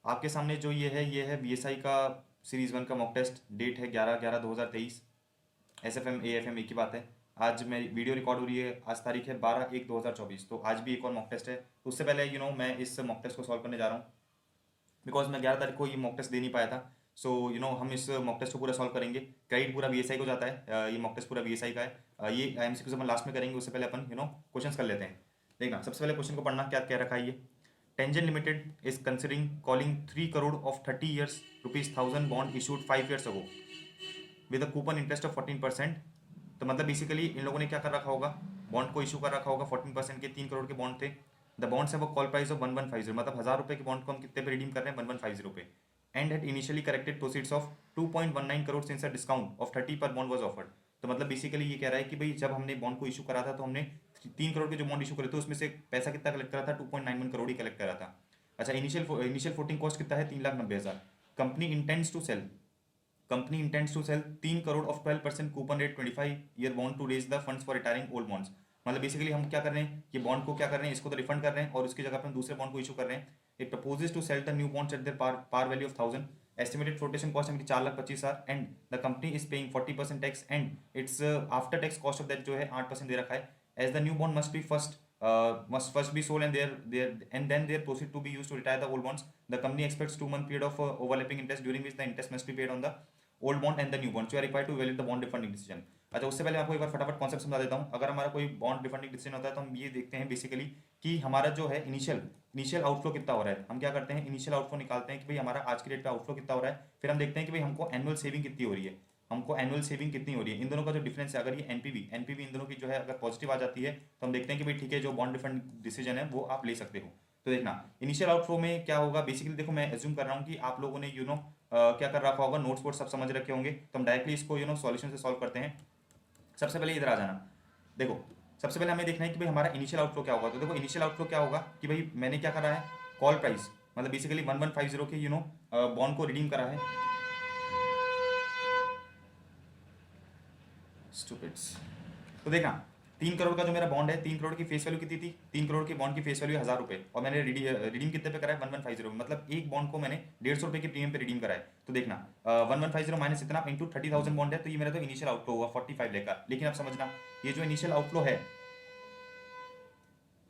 आपके सामने जो ये है बीएसआई का सीरीज 1 का मॉक टेस्ट। डेट है 11/11/2023। एसएफएम एएफएम एक ही बात है। आज मेरी वीडियो रिकॉर्ड हो रही है, आज तारीख है 12/1/2024। तो आज भी एक और मॉक टेस्ट है। तो उससे पहले मैं इस मॉक टेस्ट को सॉल्व करने जा रहा हूँ, बिकॉज मैं 11 तारीख को ये मॉक टेस्ट दे नहीं पाया था। सो हम इस मॉक टेस्ट को पूरा सॉल्व करेंगे। क्रेडिट पूरा बीएसआई को जाता है। ये मॉक टेस्ट पूरा बीएसआई का है। ये एमसीक्यूज अपन लास्ट में करेंगे, उससे पहले अपन क्वेश्चंस कर लेते हैं। देखना, सबसे पहले क्वेश्चन को पढ़ना, क्या कह रखा है ये। Tangent limited is considering calling 3 crore of 30 years ₹1000 bond issued 5 years ago with a coupon interest of 14%। तो मतलब बेसिकली इन लोगों ने क्या कर रखा होगा, बॉन्ड को इशू कर रखा होगा। 14% के 3 करोड़ के बॉन्ड थे। The bonds have a call price of 1150, मतलब 1000 रुपए के बॉन्ड को हम कितने पे रिडीम कर रहे हैं, 1150 पे। And had initially corrected proceeds of 2.19 crore since a discount of 30 पर बॉन्ड वाज ऑफर्ड। तो मतलब बेसिकली ये कह रहा है कि भाई जब हमने बॉन्ड को इशू करा था तो हमने 3 करोड़ के जो बॉन्ड इशू करे थे उसमें से पैसा कितना कलेक्ट करा था, 2.91 करोड़ ही कलेक्ट करा था। अच्छा, इनिशियल फ्लोटिंग कॉस्ट कितना है, 3,90,000। Company intends to sell company intends to sell 3 crore of 12% coupon rate 25 year bond to raise the funds for retiring old bonds. मतलब बेसिकली हम क्या कर रहे हैं, ये बॉन्ड को क्या कर रहे हैं, इसको तो रिफंड कर रहे हैं और उसकी जगह पे हम दूसरे बॉन्ड को इशू कर रहे हैं। It proposes to sell the new bonds at their par value of 1000। Estimated flotation cost है 4,25,000 and the company is paying 40% tax and its after tax cost of that जो है 8% दे रखा है। As the new bond must first be sold and then their proceed to be used to retire the old bonds. The company expects 2 month period of overlapping interest during which the interest must be paid on the old bond and the new bond, you are required to valid the bond refunding decision. अच्छा, उससे पहले आपको एक बार फटाफट concept समझा देता हूँ। अगर हमारा कोई बॉन्ड रिफंडिंग डिसीजन होता है तो हम ये देखते हैं बेसिकली कि हमारा जो है इनिशियल आउटफ्लो कितना हो रहा है। हम क्या करते हैं, इनिशियल आउटफ्लो निकालते हैं कि भाई हमारा आज की डेट पे आउटफ्लो कितना हो रहा है। फिर हम देखते हैं कि भाई हमको एनुअल सेविंग कितनी हो रही है, इन दोनों का जो डिफरेंस है। अगर ये एनपीवी इन दोनों की जो है अगर पॉजिटिव आ जाती है तो हम देखते हैं कि भाई ठीक है, जो बॉन्ड रिफंड डिसीजन है वो आप ले सकते हो। तो देखना, इनिशियल आउटफ्लो में क्या होगा। बेसिकली देखो, मैं एज्यूम कर रहा हूँ कि आप लोगों ने क्या कर रखा होगा, नोट्स वोट्स सब समझ रखे होंगे। तो हम डायरेक्टली इसको सॉल्यूशन से सॉल्व करते हैं। सबसे पहले इधर आ जाना। देखो, सबसे पहले हमें देखना है कि भाई हमारा इनिशियल आउटफ्लो क्या होगा। तो देखो, इनिशियल आउटफ्लो क्या होगा कि भाई मैंने क्या करा है, कॉल प्राइस मतलब बेसिकली 1150 के बॉन्ड को रिडीम करा है। स्टूपिड्स। तो देखना, 3 करोड़ का जो मेरा बॉन्ड है, 3 करोड़ की फेस वैल्यू कितनी थी, 3 करोड़ की बॉन्ड की फेस वैल्यू 1000 रुपए और मैंने रिडीम कितने पे करा है, 1150 मतलब एक बॉन्ड को मैंने 150 रुपए के प्रीमियम पे रिडीम करा है। तो देखना, 1150 माइनस इतना इंटू 30,000 बॉन्ड है, तो ये मेरा तो इनिशियल आउटफ्लो हुआ 45 लाख का। लेकिन अब समझना, ये जो इनिशियल आउटफ्लो है,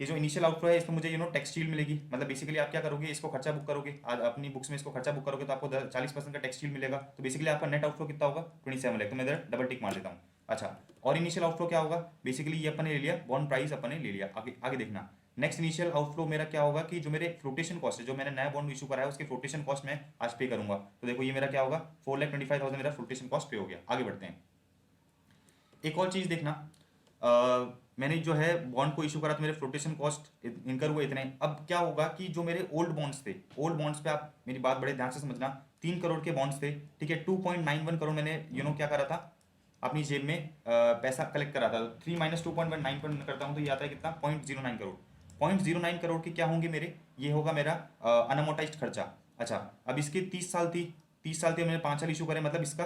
ये जो इनिशियल आउटफ्लो है इसमें मुझे टैक्स शील्ड मिलेगी। मतलब बेसिकली आप क्या करोगे, इसको खर्चा बुक करोगे, आज अपनी बुक्स में इसको खर्चा बुक करोगे तो आपको 40% का टैक्स शील्ड मिलेगा। तो बेसिकली आपका नेट आउटफ्लो कितना होगा, 27 लाख। तो मैं इधर डबल टिक मार देता हूँ। अच्छा, और इनिशियल आउटफ्लो क्या होगा, बेसिकली ये अपने ले लिया, बॉन्ड प्राइस अपने ले लिया। आगे आगे देखना, नेक्स्ट इनिशियल आउटफ्लो मेरा क्या होगा कि जो मेरे फ्लोटेशन कॉस्ट है, जो मैंने नया बॉन्ड इशू करा है उसकी फ्लोटेशन कॉस्ट मैं आज पे करूंगा। तो देखो ये मेरा क्या होगा, 4,25,000 मेरा फ्लोटेशन कॉस्ट पे हो गया। आगे बढ़ते हैं। एक और चीज देखना, मैंने जो है बॉन्ड को इशू करा तो मेरे फ्लोटेशन कॉस्ट इनकर हुए इतने। अब क्या होगा कि जो मेरे ओल्ड बॉन्ड्स थे, ओल्ड बॉन्ड्स पे आप मेरी बात बड़े ध्यान से समझना। 3 करोड़ के बॉन्ड्स थे, ठीक है। 2.91 करोड़ मैंने क्या करा था, अपनी जेब में पैसा कलेक्ट करा था। 3 माइनस 2.19 करता हूँ तो ये आता है कितना, 0.09 करोड़। 0.09 करोड़ के क्या होंगे मेरे, ये होगा मेरा अनअमोटाइज खर्चा। अच्छा, अब इसके 30 साल थी, 30 साल थी, मैंने 5 साल इशू करे, मतलब इसका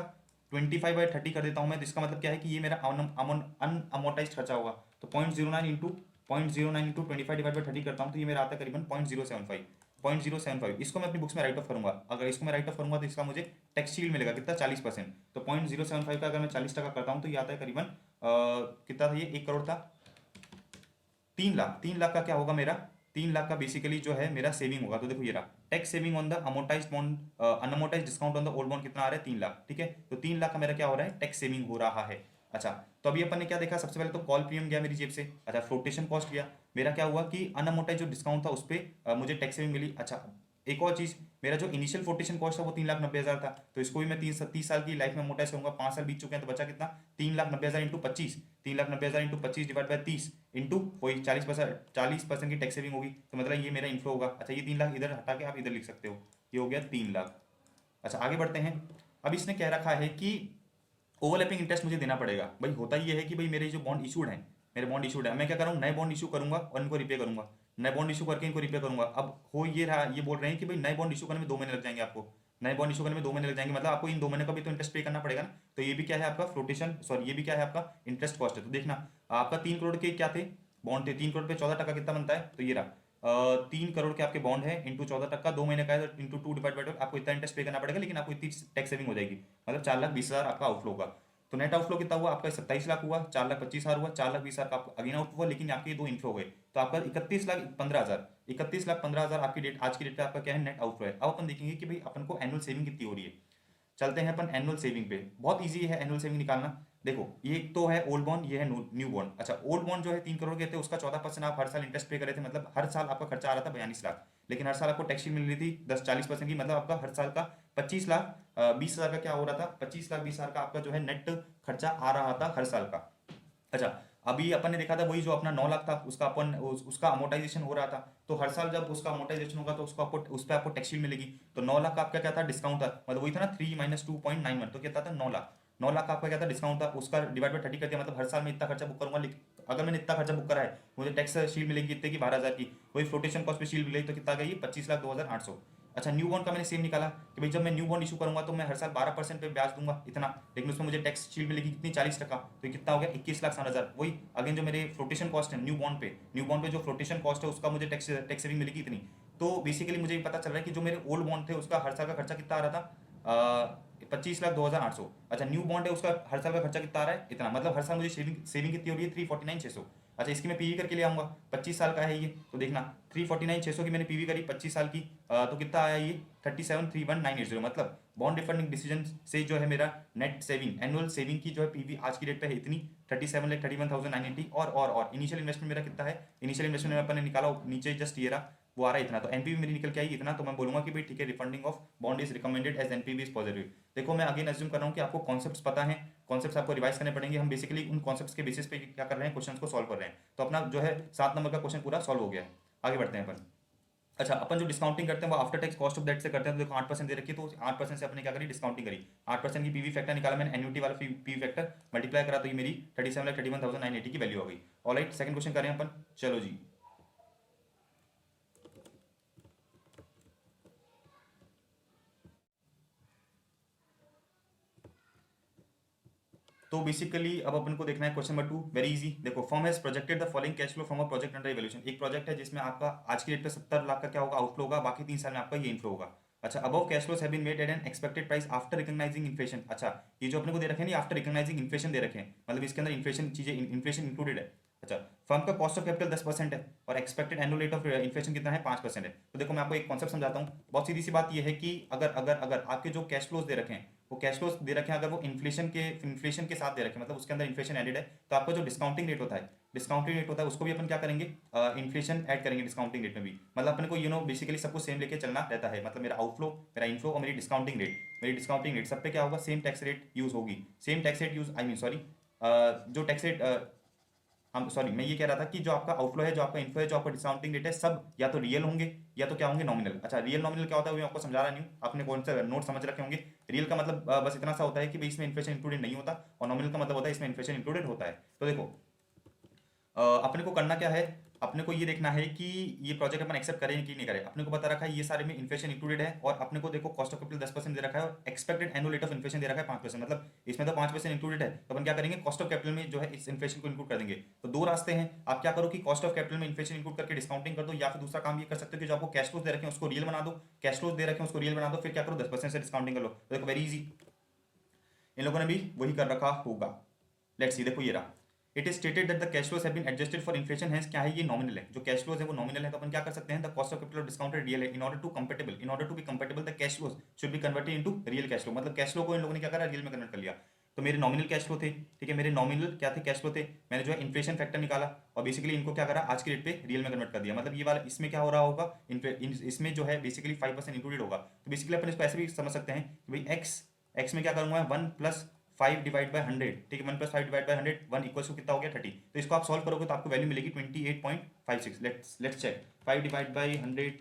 25/30 कर देता हूँ मैं। तो इसका मतलब क्या है कि ये मेरा अनअमोटाइज खर्चा होगा। तो 0.09 इंटू 25/30 करता हूँ तो ये मेरा आता है करीबन 0.075। इसको मैं अपनी बुक्स में राइट ऑफ करूंगा। अगर इसको मैं राइट ऑफ करूंगा तो इसका मुझे टैक्स शील्ड मिलेगा कितना, 40%। तो 0.075 का अगर मैं 40% करता हूँ तो ये आता है करीबन कितना था, ये 1 करोड़ था। 3 लाख, 3 लाख का क्या होगा मेरा, 3 लाख का बेसिकली जो है मेरा सेविंग होगा। तो देखो ये रहा, tax saving on the amortize bond, unamortize discount on the old bond कितना आ रहा है, 3 लाख, ठीक है। तो 3 लाख का मेरा क्या हो रहा है, टैक्स सेविंग हो रहा है। अच्छा, तो अभी अपन ने क्या देखा, सबसे पहले तो कॉल प्रीमियम गया मेरी जेब से। अच्छा, फ्लोटेशन कॉस्ट गया मेरा, क्या हुआ कि अनअमोटाइज जो डिस्काउंट था उस पर मुझे टैक्स सेविंग मिली। अच्छा, एक और चीज, मेरा जो इनिशियल फ्लोटेशन कॉस्ट था वो 3,90,000 था। तो इसको भी मैं 30 साल की लाइफ में अमोटाइज करूंगा। 5 साल बीत चुके हैं तो बचा कितना, 3,90,000 into 25, 3,90,000 into 25 divide by 30 into वही 40% की टैक्स सेविंग होगी। तो मतलब ये मेरा इन्फ्लो होगा। अच्छा, ये 3 लाख इधर हटा के आप इधर लिख सकते हो, ये हो गया 3 लाख। अच्छा, आगे बढ़ते हैं। अब इसने कह रखा है कि ओवरलैपिंग इंटरेस्ट मुझे देना पड़ेगा। भाई होता ये है कि भाई मेरे जो बॉन्ड इशूड है, मेरे बॉन्ड इशूड है, मैं क्या करूँ, नए बॉन्ड इशू करूंगा और इनको रिपे करूंगा। नए बॉन्ड इशू करके इनको रिपे करूंगा। अब हो ये रहा, ये बोल रहे हैं कि भाई नए बॉन्ड इशू करने में 2 महीने लग जाएंगे आपको। नए बॉन्ड इशू करने में 2 महीने लग जाएंगे, मतलब आपको इन 2 महीने का भी तो इंटरेस्ट पे करना पड़ेगा ना। तो ये भी क्या है आपका फ्लोटेशन, सॉरी ये भी क्या है आपका इंटरेस्ट कॉस्ट है। तो देखना, आपका 3 करोड़ के क्या थे, बॉन्ड थे 3 करोड़ पे 14% कितना बनता है, तो ये रहा 3 करोड़ के आपके बॉन्ड है इंटू 14 टक्का 2 महीने का है, इंटू 2 डिवाइड बाई 12, आपको इतना इंटरेस्ट पे करना पड़ेगा, लेकिन आपको इतनी टैक्स सेविंग हो जाएगी, मतलब 4,20,000 आपका आउटफ्लो होगा। तो नेट आउटफ्लो कितना हुआ आपका? 27 लाख हुआ, 4,25,000 हुआ, 4,20,000 का आपका अगेन आउट हुआ, लेकिन आपके ये दो इनफ्लो हुए, तो आपका 31,15,000, 31,15,000 आपकी डेट, आज की डेट पे आपका क्या है? नेट आउटफ्लो है। अब अपन देखेंगे कि भाई अपन को एनुअल सेविंग कितनी हो रही है। चलते हैं अपन एनुअल सेविंग पे, बहुत इजी है एनुअल सेविंग निकालना। देखो ये एक तो है ओल्ड बॉन्ड, ये है न्यू बॉन्ड। अच्छा ओल्ड बॉन्ड जो है 3 करोड़ के थे, उसका 14% आप हर साल इंटरेस्ट पे कर रहे थे, मतलब हर साल आपका खर्चा आ रहा था 42 लाख, लेकिन हर साल आपको टैक्स शीट मिल रही थी 10-40% की, मतलब आपका हर साल का 25,20,000 का क्या हो रहा था? 25,20,000 का आपका जो है नेट खर्चा आ रहा था हर साल का। अच्छा अभी अपन ने देखा था वही जो अपना 9 लाख था, उसका अपन उसका अमोटाइजेशन हो रहा था, तो हर साल जब उसका अमोटाइजेशन होगा तो उसको आपको उस पर आपको टैक्स शीट मिलेगी। तो 9 लाख का आपका क्या था? डिस्काउंट था, मतलब वही था ना 3 - 2.91, तो कितना था? 9 लाख। 9 लाख का आपका क्या था? डिस्काउंट था, उसका डिवाइड बाई 30 कर दिया, मतलब हर साल मैं इतना खर्चा बुक करूंगा, लेकिन अगर मैंने इतना खर्चा बुक करा है मुझे टैक्स शीट मिलेगी कितने की? 12,000 की। वही फ्लोटेशन कॉस्ट पे शीट मिलेगी तो कितना गई? 25,02,800। अच्छा न्यू बॉन्ड का मैंने सेम निकाला कि भाई जब मैं न्यू बॉन्ड इशू करूंगा तो मैं हर साल 12% पे ब्याज दूंगा इतना, लेकिन उसमें मुझे टैक्स शीट मिलेगी कितनी? 40 टक्का, तो ये कितना हो गया? 21,60,000। वही अगेन जो मेरे फ्लोटेशन कॉस्ट है न्यू बॉन्ड पे जो फ्लोटेशन कॉस्ट है उसका मुझे टैक्स टैक्स सेविंग मिलेगी इतनी। तो बेसिकली मुझे ये पता चल रहा है कि जो मेरे ओल्ड बॉन्ड थे उसका हर साल का खर्चा कितना आ रहा था? 25,02,800। अच्छा न्यू बॉन्ड है उसका हर साल का खर्चा कितना आ रहा है? इतना, मतलब हर साल मुझे सेविंग सेविंग कितनी हो रही है? 349,600। अच्छा इसकी मैं पीवी करके ले आऊंगा, 25 साल का है ये, तो देखना 349,600 की मैंने पीवी करी 25 साल की, तो कितना आया ये? 37,31,980, मतलब बॉन्ड रिफंडिंग डिसीजन से जो है मेरा नेट सेविंग एनुअल सेविंग की जो है पीवी आज की डेट पे है इतनी 37,31,980। और इनिशियल इन्वेस्टमेंट मेरा कितना है? इनिशियल इन्वेस्टमेंट अपन ने निकाला नीचे जस्ट ये रहा, वो आ रहा है इतना, तो एनपीवी मेरी निकल के आई इतना, तो मैं बोलूंगा कि भाई ठीक है refunding of bond is recommended as NPV is positive. देखो मैं अगेन अज्यूम कर रहा हूँ कि आपको कॉन्सेप्ट्स पता है, कॉन्सेप्ट्स आपको रिवाइज करने पड़ेंगे, हम बेसिकली उन कॉन्सेप्ट्स के बेसिस पे क्या कर रहे हैं? क्वेश्चंस को सॉल्व कर रहे हैं, तो अपना जो है 7 नंबर का क्वेश्चन पूरा सॉल्व हो गया है। आगे बढ़ते हैं अपन। अच्छा अपन जो डिस्काउंटिंग करते हैं वो after tax cost of debt से करते हैं, तो देखो 8% दे रखी है, तो 8% से अपने क्या करी? डिस्काउंटिंग करी। 8% की पीवी फैक्टर निकाला मैंने, एन्युटी वाला पीवी फैक्टर मल्टीप्लाई करा, तो ये मेरी 37,31,980 की वैल्यू हो गई। ऑलराइट सेकंड क्वेश्चन करें अपन, चलो जी। तो बेसिकली अब अपन को देखना है क्वेश्चन नंबर 2, वेरी इजी। देखो firm has projected the following cash flow from a project under evaluation. एक प्रोजेक्ट है जिसमें आपका आज की डेट पे 70 लाख का क्या होगा? आउटफ्लो होगा, बाकी 3 साल में आपका ये इनफ्लो होगा। अच्छा above cash flows have been made at an expected price after recognizing inflation. अच्छा ये जो अपने को दे रखे हैं आफ्टर रिकॉग्नाइजिंग इन्फ्लेशन दे रखे हैं, मतलब इसके अंदर इन्फ्लेशन चीजें इन्फ्लेशन इंक्लूडेड है। अच्छा फर्म का कॉस्ट ऑफ कैपिटल 10% है और expected annual rate of inflation कितना है? 5% है। तो देखो मैं आपको एक कॉन्सेप्ट समझाता हूँ, बहुत सीधी सी बात यह है कि अगर अगर अगर आपके जो कैश फ्लोज दे रखे हैं वो कैश फ्लोज दे रखे हैं अगर वो इन्फ्लेशन के साथ दे रखे हैं, मतलब उसके अंदर इन्फ्लेशन एडेड है, तो आपका जो डिस्काउंटिंग रेट होता है उसको भी अपन क्या करेंगे? इन्फ्लेशन ऐड करेंगे डिस्काउंटिंग रेट में भी, मतलब अपन को बेसिकली सबको सेम लेके चलना रहता है, मतलब मेरा आउटफ्लो, मेरा इनफ्लो और मेरी डिस्काउंटिंग रेट सब पे क्या होगा? सेम टैक्स रेट यूज होगी, same tax rate use, I mean sorry, जो टैक्स रेट हम सॉरी मैं ये कह रहा था कि जो आपका आउटफ्लो है, जो आपका इनफ्लो है, जो आपका डिस्काउंटिंग रेट है, सब या तो रियल होंगे या तो क्या होंगे? नॉमिनल। अच्छा रियल नॉमिनल क्या होता है वो मैं आपको समझा रहा नहीं हूँ, आपने कौन सा नोट समझ रखे होंगे। रियल का मतलब बस इतना सा होता है कि भाई इसमें इन्फ्लेशन इंक्लूडेड नहीं होता, और नॉमिनल का मतलब होता है इसमें इन्फ्लेशन इंक्लूडेड होता है। तो देखो अपने को करना क्या है? अपने को ये देखना है कि ये प्रोजेक्ट अपन एक्सेप्ट करें कि नहीं करें। अपने को बता रखा है ये सारे में इन्फ्लेशन इंक्लूडेड है, और अपने को देखो कॉस्ट ऑफ कैपिटल 10% दे रखा है और expected annual rate of inflation दे रखा है 5%, मतलब इसमें तो 5% इंक्लूडेड है, तो अपन क्या करेंगे? कॉस्ट ऑफ कैपिटल में जो है इस इन्फ्लेशन को इंक्लूड कर देंगे। तो दो रास्ते हैं, आप क्या करो कि कॉस्ट ऑफ कैपिटल में इन्फ्लेशन इंक्लूड करके डिस्काउंटिंग कर दो, या फिर दूसरा काम ये कर सकते हो कि जो आपको कैश फ्लोज दे रखे हैं उसको रियल बना दो, कैश फ्लोज दे रखे हैं उसको रियल बना दो, फिर क्या करो? 10% से डिस्काउंटिंग कर लो। तो देखो वेरी इजी, इन लोगों ने भी वही कर रखा होगा। लेट्स सी, देखो ये रहा, it is stated that the cash flows have been adjusted for inflation, है क्या है? ये नॉमिनल है, जो कैश फ्लोज है वो नॉमिनल है, तो अपन क्या कर सकते हैं? The cost of capital discounted real है, in order to be compatible the cash flows should be converted into real cash flow, मतलब कैश फ्लो को इन लोगों ने क्या करा? रियल में कन्वर्ट कर लिया। तो मेरे नॉमिनल कैश फ्लो थे, ठीक है, मेरे नॉमिनल क्या थे? कैश फ्लो थे, मैंने जो है इन्फ्लेशन फैक्टर निकाला और बेसिकली इनको क्या करा? आज की रेट पे रियल में कन्वर्ट कर दिया, मतलब ये वाला इसमें क्या हो रहा होगा? इसमें जो है बेसिकली 5% इंक्लूडेड होगा, तो बेसिकली अपन इसको ऐसे भी समझ सकते हैं कि भाई एक्स में क्या करूंगा? 1+5/100, ठीक है, 1+5/100, 1 इक्वल टू कितना हो गया? 30। तो इसको आप सॉल्व करोगे तो आपको वैल्यू मिलेगी 28.56। लेट्स चेक, 5/100,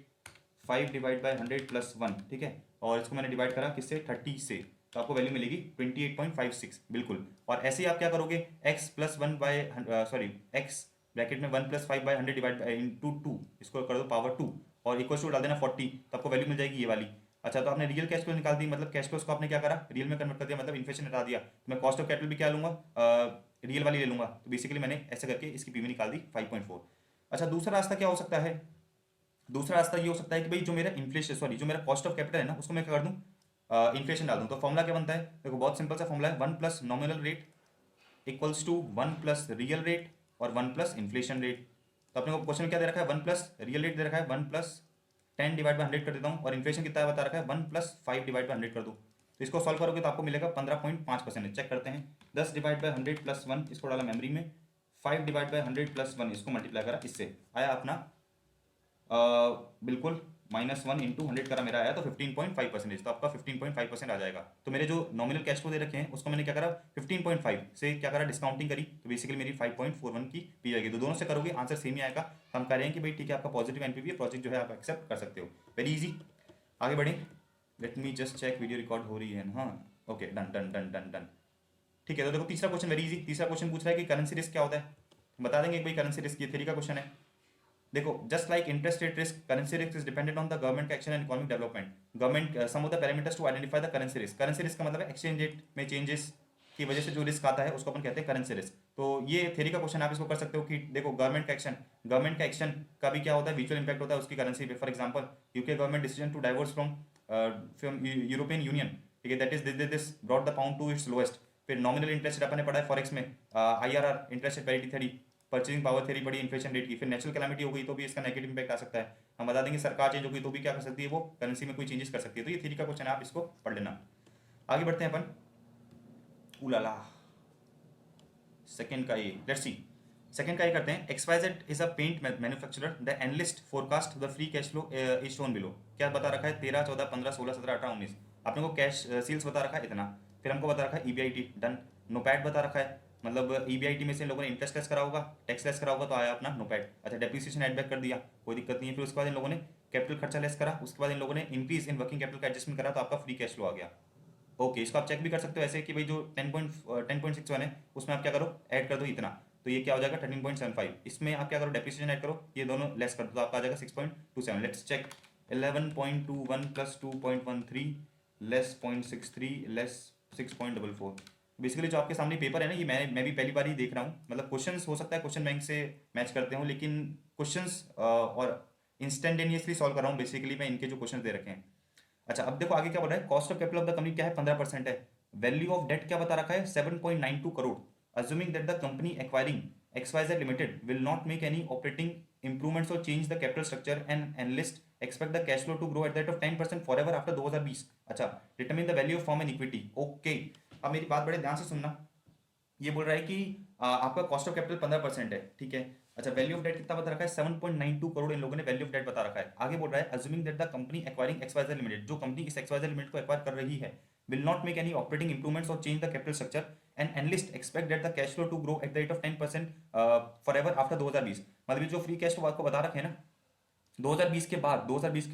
5/100 प्लस 1, ठीक है, और इसको मैंने डिवाइड करा किससे? 30 से, तो आपको वैल्यू मिलेगी 28.56 बिल्कुल। और ऐसे ही आप क्या करोगे? X plus 1 sorry x bracket में 1+5/100 डिवाइड इंटू 2, इसको कर दो पावर 2 और इक्वल टू डाल देना 40, तो आपको वैल्यू मिल जाएगी ये वाली। अच्छा तो आपने रियल कैश फ्लो निकाल दी, मतलब कैश फ्लो को आपने क्या करा? रियल में कन्वर्ट कर दिया, मतलब इन्फ्लेशन हटा दिया, तो मैं कॉस्ट ऑफ कैपिटल भी क्या लूंगा? रियल वाली ले लूंगा, तो बेसिकली मैंने ऐसे करके इसकी पीवी निकाल दी 5.4। अच्छा दूसरा रास्ता क्या हो सकता है? दूसरा रास्ता ये हो सकता है कि भाई जो मेरा इन्फ्लेशन, सॉरी, जो मेरा कॉस्ट ऑफ कैपिटल है ना, उसको मैं क्या कर दूं, इन्फ्लेशन डाल दूं। तो फॉर्मूला क्या बनता है, देखो बहुत सिंपल सा फॉर्मूला है, 1 plus nominal rate equals to 1 plus real rate और 1 प्लस इन्फ्लेशन रेट। तो अपने को क्वेश्चन क्या दे रखा है, 1 प्लस रियल रेट दे रखा है 1 प्लस 10 डिवाइड बाई 100 कर देता हूँ, और इन्फ्लेशन कितना बता रखा है 1 प्लस 5 डिवाइड बाई 100 कर दूँ। तो इसको सॉल्व करोगे तो आपको मिलेगा 15.5%। चेक करते हैं, 10 डिवाइड बाई 100 प्लस 1, इसको डाला मेमोरी में, 5 डिवाइड बाई 100 प्लस 1, इसको मल्टीप्लाई करा, इससे आया अपना बिल्कुल -1 इंटू 100 करा, मेरा आया तो 15.5%। तो आपका 15.5% आ जाएगा। तो मेरे जो नॉमिनल कैश फ्लो दे रखे हैं उसको मैंने क्या करा, 15.5 से क्या करा, डिस्काउंटिंग करी, तो बेसिकली मेरी 5.41 की पी जाएगी। तो दोनों से करोगे आंसर सेम ही आएगा। तो हम कह रहे हैं कि भाई ठीक है, आपका पॉजिटिव एनपीवी है, प्रोजेक्ट जो है आप एक्सेप्ट कर सकते हो। वेरी इजी, आगे बढ़े। Let me just check, video record हो रही है ना, हाँ okay, done done done done done. ठीक है, तो देखो तीसरा क्वेश्चन वेरी इजी। तीसरा क्वेश्चन पूछ रहा है कि करेंसी रिस्क क्या होता है, बता देंगे भाई करेंसी रिस्क, ये थ्योरी का क्वेश्चन है। देखो, just like interest rate risk, currency risk is dependent on the government action and economic development. Government some of the parameters to identify the currency risk. Currency risk का मतलब है exchange rate में changes की वजह से जो risk आता है उसको अपन कहते हैं करेंसी रिस्क। तो ये थ्योरी का क्वेश्चन आप इसको कर सकते हो कि देखो गवर्नमेंट का एक्शन का भी क्या होता है, म्यूचुअल इंपैक्ट होता है उसकी करेंसी पे। For example, UK government decision to diverse from European Union, ठीक है, that is this brought the pound to its lowest. फिर नॉमिनल इंटरेस्ट रेट अपन ने पढ़ा है फॉरेक्स में, IRR, interest rate parity theory, purchasing power theory पड़ी inflation rate की। फिर नेचुरल कैलामिटी हो गई तो भी इसका नेगेटिव इंपैक्ट आ सकता है। हम बता देंगे सरकार चेंज हो गई तो भी क्या कर सकती है, वो करेंसी में कोई चेंजेस कर सकती है। तो ये थ्योरी का क्वेश्चन है, आप इसको पढ़ लेना। आगे बढ़ते हैं अपन, उलाला सेकंड का ये, लेट्स सी। सेकंड का ये करते हैं, XYZ is a paint manufacturer, the analyst forecast the free cash flow is shown below. क्या बता रखा है, 13, 14, 15, 16, 17, 18, 19। आपने को कैश सेल्स बता रखा है इतना। फिर हमको बता रखा है ईबीआईटी, डन। नोपैट बता रखा है, मतलब ईबीआईटी में से इन लोगों ने इंटरेस्ट लेस करा होगा, टैक्स लेस करा होगा, तो आया अपना नोपैट। अच्छा, डेप्रिसिएशन एड बैक कर दिया, कोई दिक्कत नहीं है। फिर उसके बाद इन लोगों ने कैपिटल खर्चा लेस करा, उसके बाद इन लोगों ने इंक्रीज इन वर्किंग कैपिटल का एडजस्टमेंट करा, तो आपका फ्री कैश फ्लो आ गया। ओके, इसको आप चेक भी कर सकते हो ऐसे कि भाई जो 10.61 है उसमें आप क्या करो, ऐड कर दो इतना, तो ये क्या हो जाएगा 13.75। इसमें आप क्या करो, डेप्रिसिएशन ऐड करो, ये दोनों लेस कर दो, तो आपका आ जाएगा 6.27। Let's check, 11.21 plus 2.13 less 0.63 less 6.44। Basically जो आपके सामने पेपर है ना, ये मैं भी पहली बार ही देख रहा हूँ। मतलब क्वेश्चंस हो सकता है क्वेश्चन बैंक से मैच करते हो, लेकिन क्वेश्चंस और इंस्टेंटेनियसली सॉल्व कर रहा हूँ बेसिकली मैं इनके जो क्वेश्चन दे रखे हैं। अच्छा, अब देखो आगे क्या बोल रहा है, cost of capital of the company क्या है, 15% है। वैल्यू ऑफ डेट क्या बता रखा है, 7.92 crore. Assuming that the company acquiring XYZ limited will not make any operating improvements और change the capital structure and analyst expect the cash flow to grow at the rate of 10% forever after 2020। अच्छा, determine the value of firm and equity. Okay, अब मेरी बात बड़े ध्यान से सुनना। ये बोल रहा है कि आपका कॉस्ट ऑफ कैपिटल 15% है, ठीक है। अच्छा, वैल्यू ऑफ डेट कितना बता रखा है, 7.92 करोड़ इन लोगों ने वैल्यू ऑफ डेट बता रखा है। आगे बोल रहा है, assuming that the company acquiring XYZ limited, जो कंपनी इस XYZ लिमिटेड को एक्वायर कर रही है, will not make any operating improvements और change the capital structure and analyst expect that the cash flow to grow at the rate of 10% forever after 2020। मतलब जो free cash flow आपको बता रखे हैं ना, 2020 के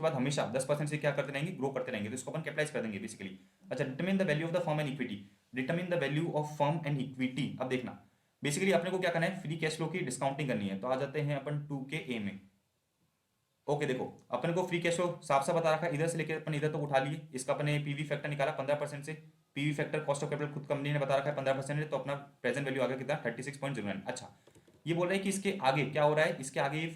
बाद हमेशा 10% से क्या करते रहेंगे, ग्रो करते रहेंगे, तो इसको अपन कैपिटलाइज कर देंगे बेसिकली। अच्छा, determine the value of the firm and equity, determine the value of firm and equity. अब देखना, बेसिकली अपने को क्या करना है, फ्री कैश फ्लो की डिस्काउंटिंग करनी है। तो आ जाते हैं अपन 2 के ए में। ओके, देखो अपन को फ्री कैश फ्लो साफ साफ बता रखा है, इधर से लेकर अपन इधर तक उठा लिए। इसका अपने पीवी फैक्टर निकाला 15% से, PV factor cost of capital खुद कंपनी ने बता रखा है 15% है, तो अपना प्रेजेंट वैल्यू आ गया कितना, 36.09। अच्छा, ये बोल रहे हैं कि इसके आगे क्या हो रहा है, इसके आगे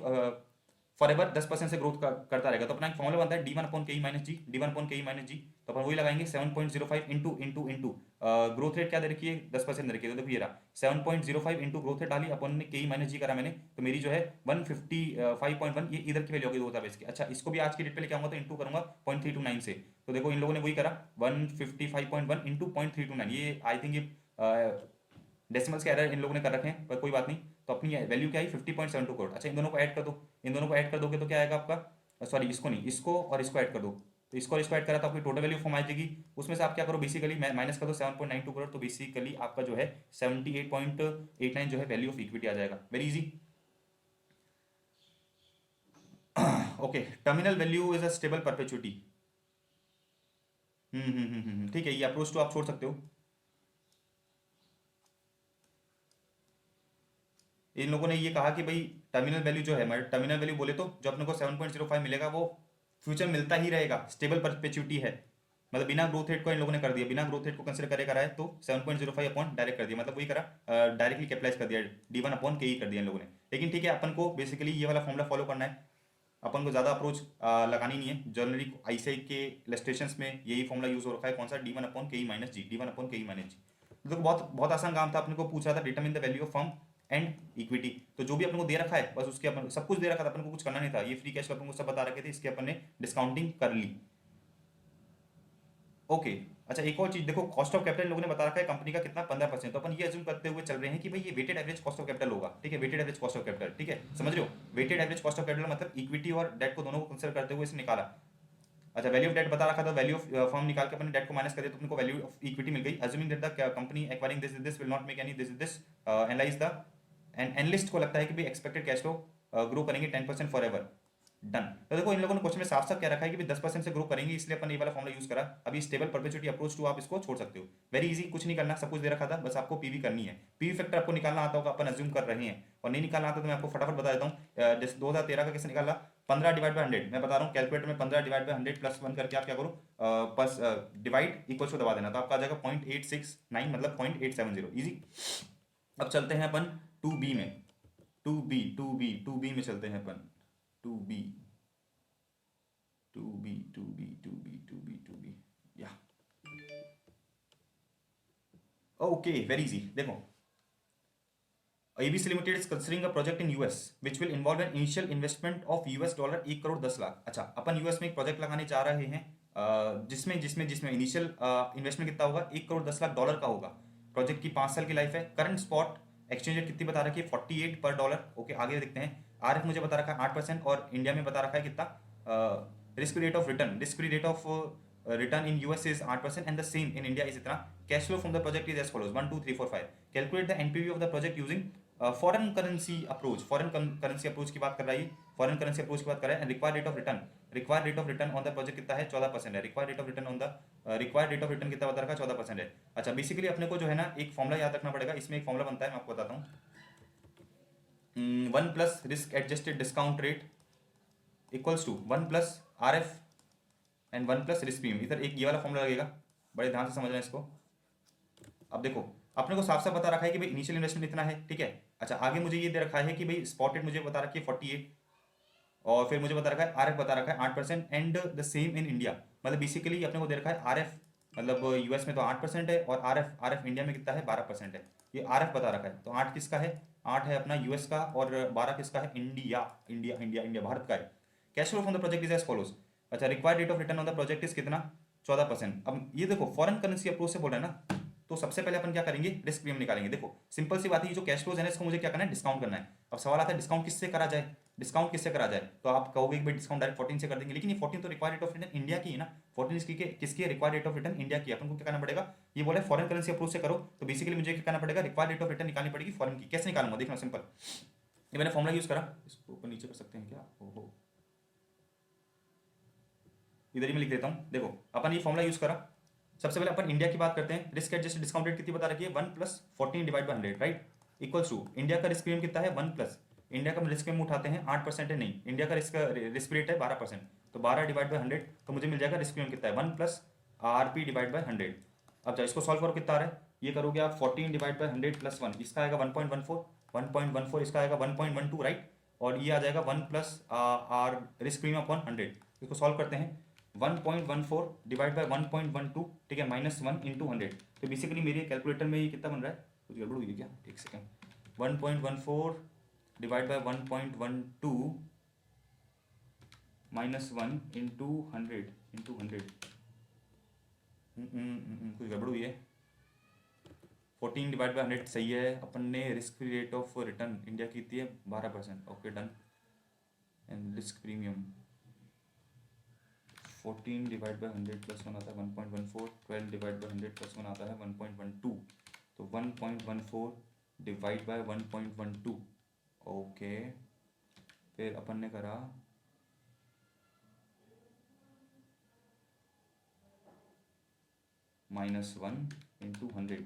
फॉरएवर 10% से ग्रोथ करता रहेगा। तो अपना एक फॉर्मूला बनता है D1/KE-G, D1/KE-G। तो अपन वही लगाएंगे 7.05 इंटू ग्रोथ रेट क्या दे रखी है, 10% दे रखी है। तो देखो ये रहा 7.05 इंटू ग्रोथ रेट डाली, अपन ने KE-G करा मैंने, तो मेरी जो है 155.1, ये इधर की वैल्यू होगी 2020 की। अच्छा, इसको भी आज की डेट पे लेके आऊंगा तो इंटू करूंगा 0.329 से। तो देखो इन लोगों ने वही करा 155.1 इंटू 0.329। ये आई थिंक ये डेसिमल्स के एरर इन लोगों ने कर रखे हैं, पर कोई बात नहीं। तो अपनी वैल्यू क्या है, 50.72 करोड़। अच्छा, इन दोनों को ऐड कर दो, इन दोनों को ऐड कर दोगे तो क्या आएगा आपका, सॉरी इसको नहीं, इसको और इसको ऐड कर दो। तो इसको और इसको ऐड करा तो आपकी टोटल वैल्यू फॉर्म आ जाएगी। उसमें से आप क्या करो, बेसिकली माइनस कर दो 7.92 करोड़, तो बेसिकली आपका जो है 78.89 जो है वैल्यू ऑफ इक्विटी आ जाएगा। Very easy. Okay, terminal value is a stable perpetuity. ठीक है, ये अप्रोच तो आप छोड़ सकते हो। इन लोगों ने ये कहा कि भाई टर्मिनल वैल्यू जो है, टर्मिनल वैल्यू बोले तो जो अपने को 7.05 मिलेगा वो फ्यूचर मिलता ही रहेगा, स्टेबल परपेचुइटी है। मतलब बिना ग्रोथ रेट को इन लोगों ने कर दिया, बिना ग्रोथ रेट को कंसिडर करे करा है, तो 7.05 अपॉन डायरेक्ट कर दिया, मतलब वही करा, डायरेक्टली कैपिटलाइज कर दिया, D1/KE कर दिया इन लोगों ने। लेकिन ठीक है, अपन को बेसिकली ये वाला फॉर्मूला फॉलो करना है। अपन को ज़्यादा अप्रोच लगानी नहीं है। जनरली आईसीआई के इलस्ट्रेशंस में यही फॉर्मूला यूज हो रखा है, कौन सा, D1/KE-G, D1/KE-G। देखो बहुत बहुत आसान काम था, अपने को पूछ रहा था determine the value of firm and equity, तो जो भी अपन को दे रखा है बस उसके अपन सब कुछ दे रखा था, अपन को कुछ करना नहीं था। ये फ्री कैश अपन को सब बता रखे थे, इसके अपन ने डिस्काउंटिंग कर ली। ओके अच्छा, एक और चीज देखो, कॉस्ट ऑफ कैपिटल लोगों ने बता रखा है कंपनी का कितना, 15%। तो अपन ये अज्यूम करते हुए चल रहे हैं कि भाई ये weighted average cost of capital होगा, ठीक है, weighted average cost of capital, ठीक है, समझ रहे हो। Weighted average cost of capital मतलब इक्विटी और डेट को दोनों को कंसिडर करते हुए इसे निकाला। अच्छा, वैल्यू ऑफ डेट बता रखा था, वैल्यू ऑफ फर्म निकाल के अपने डेट को माइनस कर दिया तो अपने को वैल्यू ऑफ इक्विटी मिल गई। Assuming that the company acquiring this will not make any this analyse the analyst को लगता है कि भाई एक्सपेक्टेड कैश फ्लो ग्रो करेंगे 10% फॉर एवर, डन। तो देखो इन लोगों ने क्वेश्चन में साफ साफ क्या रखा है कि 10% से ग्रो करेंगे, इसलिए अपन ये वाला फॉर्मूला यूज करा। अभी स्टेबल परपेचुइटी अप्रोच टू आप इसको छोड़ सकते हो, वेरी इजी, कुछ नहीं करना, सब कुछ दे रखा था, बस आपको पीवी करनी है। पीवी फैक्टर आपको निकालना आता होगा, अपन अज्यूम कर रहे हैं, और नहीं निकालना आता तो मैं आपको फटाफट बता देता हूँ। जैसे 2013 का कैसे निकाला, 15/100, मैं बता रहा हूँ कैलकुलेटर में 15/100 +1 करके आप क्या करो, बस डिवाइड इक्वल टू दबा देना, तो आपका आ जाएगा 0.869, मतलब 0.870, इजी। अब चलते हैं अपन 2B में, 2B में चलते हैं अपन, 2B, या ओके, वेरी इजी। देखो, ABC Limited is considering a project in US which will involve an initial investment of $1 crore 10 lakh. अच्छा, अपन यूएस में एक प्रोजेक्ट लगाने जा रहे हैं, जिसमें इनिशियल इन्वेस्टमेंट कितना होगा, $1 करोड़ 10 लाख का होगा। प्रोजेक्ट की 5 साल की लाइफ है। करंट स्पॉट एक्सचेंज रेट कितनी बता रखी है, 48 पर डॉलर। ओके, आगे देखते हैं। RF मुझे बता रखा है 8%, और इंडिया में बता रखा है कितना, risk rate of return in US is 8% and the same in India is इतना। Cash flow from the project is as follows, 1 2 3 4 5। Calculate the NPV of the project using foreign currency approach. Foreign currency approach की बात कर रहा है, foreign currency approach की बात कर रहा है। Required rate of return on the project कितना है, 14% है। रिक्वायर्ड रेट ऑफ रिटर्न कितना बता रखा है, 14% है। अच्छा, बेसिकली अपने को जो है ना एक फॉर्मूला याद रखना पड़ेगा। इसमें एक फॉर्मूला बनता है, मैं आपको बताता हूँ। 1 plus risk adjusted discount rate equals to 1 plus RF and 1 plus risk premium. इधर एक ये वाला फॉर्मूला लगेगा, बड़े ध्यान से समझना इसको। अब देखो, अपने को साफ साफ बता रखा है कि भाई इनिशियल इन्वेस्टमेंट इतना है, ठीक है। अच्छा, आगे मुझे ये दे रखा है कि भाई स्पॉट रेट मुझे बता रखी है 48, और फिर मुझे बता रखा है RF बता रखा है 8% and the same in India. मतलब बेसिकली अपने को दे रखा है RF, मतलब यूएस में तो 8% है, और RF इंडिया में कितना है, 12% है। ये RF बता रखा है, तो 8 किसका है, 8 है अपना यूएस का, और 12 किसका है, इंडिया भारत का है। Cash flow from the project is as follows. अच्छा, required rate of return on the project is कितना, 14%। अब ये देखो फॉरेन करेंसी अप्रोच से बोल रहा है ना, तो सबसे पहले अपन क्या करेंगे, रिस्क प्रीमियम निकालेंगे। देखो सिंपल सी बात है, ये जो कैश फ्लोज है ना, इसको मुझे क्या करना है, डिस्काउंट करना है। अब सवाल आता है डिस्काउंट किससे करा जाए, तो आप कहोगे कि भाई डिस्काउंट डायरेक्ट 14 से कर देंगे, लेकिन ये 14 तो required rate of return India की है ना, 14 किसकी है, required rate of return India की। अपन को क्या करना पड़ेगा, ये बोले फॉरेन करेंसी अप्रोच से करो, तो बेसिकली मुझे क्या करना पड़ेगा, रिक्वायर्ड रेट ऑफ रिटर्न निकालनी पड़ेगी फॉरेन की। कैसे निकालूंगा, देखना सिंपल, ये मैंने फॉर्मूला यूज करा, इसको ऊपर नीचे कर सकते हैं क्या, ओहो, इधर ही मैं लिख देता हूँ। देखो अपन ये फॉर्मूला यूज करा, सबसे पहले अपन इंडिया की बात करते हैं। रिस्क एडजस्टेड डिस्काउंट रेट कितनी बता रखी है, 1 plus 14/100, right, equals to India का रिस्क प्रीमियम कितना है, 1 प्लस इंडिया का रिस्क प्रीमियम उठाते हैं 8% है, नहीं, इंडिया का रिस्क रेट है 12%, तो 12/100, तो मुझे मिल जाएगा रिस्क प्रीमियम कितना है, 1 प्लस RP/100। अब जाओ इसको सॉल्व करो, कितना आ रहा है, ये करोगे आप 14/100 प्लस 1, इसका आएगा 1.14, इसका आएगा 1.12, राइट, और ये आ जाएगा 1 plus R risk premium upon 100। इसको सॉल्व करते हैं, 1.14 डिवाइड बाय 1.12, ठीक है, -1 इंटू 100। तो बेसिकली मेरे कैलकुलेटर में ये कितना बन रहा है, कुछ गड़बड़ हुई है क्या, एक सेकेंड, 1.14 डिवाइड बाय 1.12 -1 इंटू 100 कुछ गड़बड़ हुई है। 14 डिवाइड बाय 100 सही है। अपन ने risk rate of return India की थी 12%, okay done, and risk premium 14 divide by 100 plus 1 आता है 1.14, 12 डिवाइड बाय 100 प्लस 1 आता है 1.12, तो 1.14 डिवाइड बाय 1.12, ओके। फिर अपन ने करा -1 इंटू 100,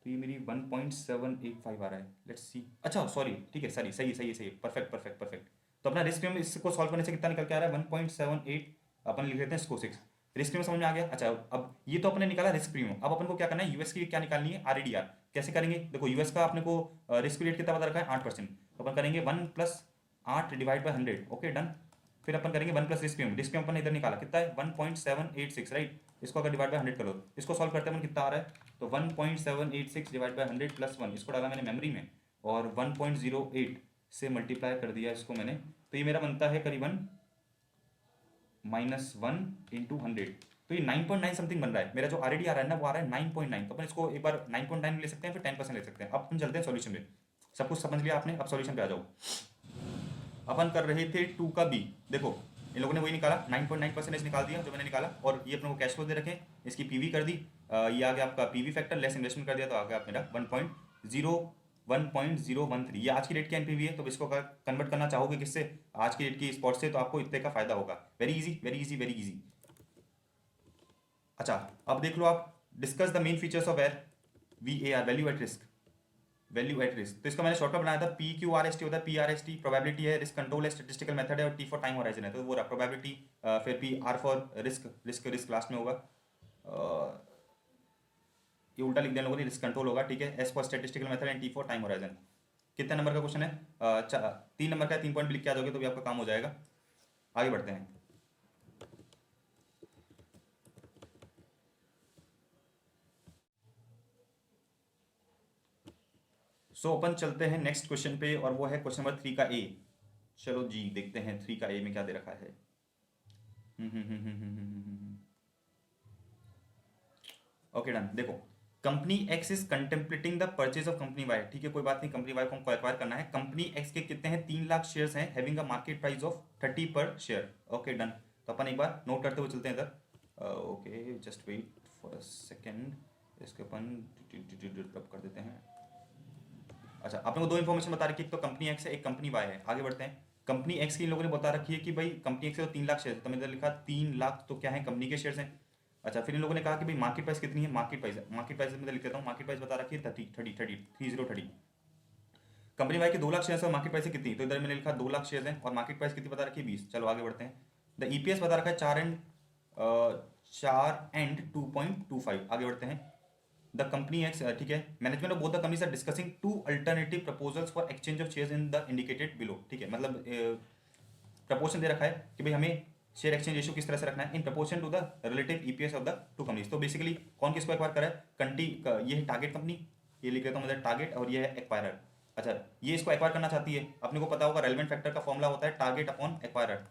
तो ये मेरी 1.785 आ रहा है, लेट्स सी। अच्छा सॉरी, ठीक है, सही है, परफेक्ट। तो अपना रिस्क प्रीमियम इसको सॉल्व करने से कितना निकल के आ रहा है, 1.78, अपन लिख लेते हैं इसको 6। रिस्क प्रीमियम समझ में आ गया। अच्छा, अब ये तो अपने निकाला रिस्क प्रीमियम, अब अपन को क्या करना है, यूएस की क्या निकालनी है, REDR। कैसे करेंगे, देखो यूएस का अपने को रिस्क रेट कितना बता रखा है, 8%, तो अपन करेंगे 1 plus 8 divide by 100, okay done. फिर अपन करेंगे 1 प्लस रिस्क पे अपन इधर निकाला कितना है 1.786 राइट। इसको अगर डिवाइड बाय 100 करो, इसको सॉल्व करते हैं अपन कितना आ रहा है, तो 1.786 डिवाइड बाय 100 प्लस 1, इसको डाला मैंने मेमोरी में और 1.08 से मल्टीप्लाई कर दिया इसको मैंने, तो ये मेरा बनता है करीबन -1 इंटू 100, तो ये 9.9 समथिंग बन रहा है। मेरा जो ऑलरेडी आ रहा है ना वो आ रहा है 9.9, तो अपन इसको एक बार 9.9 ले सकते हैं, फिर 10% ले सकते हैं। अब अपन चलते हैं सॉल्यूशन में। सब कुछ समझ लिया आपने, अब सॉल्यूशन पे आ जाओ। अपन कर रहे थे 2 का बी, देखो इन लोगों ने वही निकाला 9.9% निकाल दिया जो मैंने निकाला, और ये अपने को कैश फ्लो दे रखे, इसकी पीवी कर दी, ये आ गया आपका पीवी फैक्टर लेस इन्वेस्टमेंट कर दिया, तो आ गया मेरा 1.013। ये आज की डेट की एनपीवी है, तो इसको कन्वर्ट करना चाहोगे किससे, आज की डेट की स्पॉट से, तो आपको इतने का फायदा होगा। Very easy very easy very easy. अच्छा अब देख लो आप, discuss the main features of VAR, value at risk. Value at risk, तो इसका मैंने शॉर्टकट बनाया था, PQRST होता है, PRST प्रोबेबिलिटी है, रिस्क कंट्रोल है, स्टैटिस्टिकल मेथड है, और T फॉर टाइम होराइजन है, तो वो रहा प्रोबेबिलिटी, फिर PR for risk, risk last में होगा, ये उल्टा लिख दिया लोगों ने, रिस्क कंट्रोल होगा, ठीक है, S for statistical method and T for time horizon. कितने नंबर का क्वेश्चन है, 3 नंबर का, 3 पॉइंट लिख के आ जाओगे तो भी आपका काम हो जाएगा। आगे बढ़ते हैं। अपन चलते हैं नेक्स्ट क्वेश्चन पे, और वो है क्वेश्चन नंबर 3 का ए। चलो जी देखते हैं 3 का ए में क्या दे रखा है। Okay done. देखो, company X is contemplating the purchase of company Y, ठीक है कोई बात नहीं, कंपनी वाई को हमको एक्वायर करना है। कंपनी एक्स के कितने हैं, 3 लाख शेयर्स हैं, having a market price of 30 पर शेयर। ओके डन, तो अपन एक बार नोट करते हुए चलते हैं इधर। Okay just wait for a second, इसके अपन कर देते हैं। अच्छा, आपने को 2 इन्फॉर्मेशन बता रखी है, एक तो कंपनी एक्स है, एक कंपनी वाई है। आगे बढ़ते हैं। कंपनी एक्स की इन लोगों ने बता रखी है कि भाई कंपनी एक्स है तो 3 लाख शेयर, तो मैंने लिखा 3 लाख तो क्या है, कंपनी के शेयर्स हैं। अच्छा, फिर इन लोगों ने कहा कि भाई मार्केट प्राइस कितनी है, मार्केट प्राइस में लिख देता हूँ, मार्केट प्राइस बता रखी है 30। कंपनी वाई के 2 लाख शेयर्स और मार्केट प्राइस कितनी, तो इधर मैंने लिखा 2 लाख शेयर्स हैं और मार्केट प्राइस कितनी बता रखी है 20। चलो आगे बढ़ते हैं। द ईपीएस बता रखा है 4 एंड 2.25। आगे बढ़ते हैं। द कंपनी एक्स, ठीक है, management of both the companies are discussing 2 alternative proposals for exchange of shares in the indicated below, ठीक है, मतलब प्रपोजल दे रखा है कि भाई हमें शेयर एक्सचेंज रेशियो किस तरह से रखना है in proportion to the relative EPS of the 2 companies. तो बेसिकली कौन किसको एक्वायर कर रहा है, ये है टारगेट कंपनी, ये लिख देता हूँ मतलब टारगेट, और ये है एक्वायरर। अच्छा, ये इसको एक्वायर करना चाहती है, अपने को पता होगा रेलेवेंट फैक्टर का फॉर्मूला होता है टारगेट अपॉन एक्वायरर,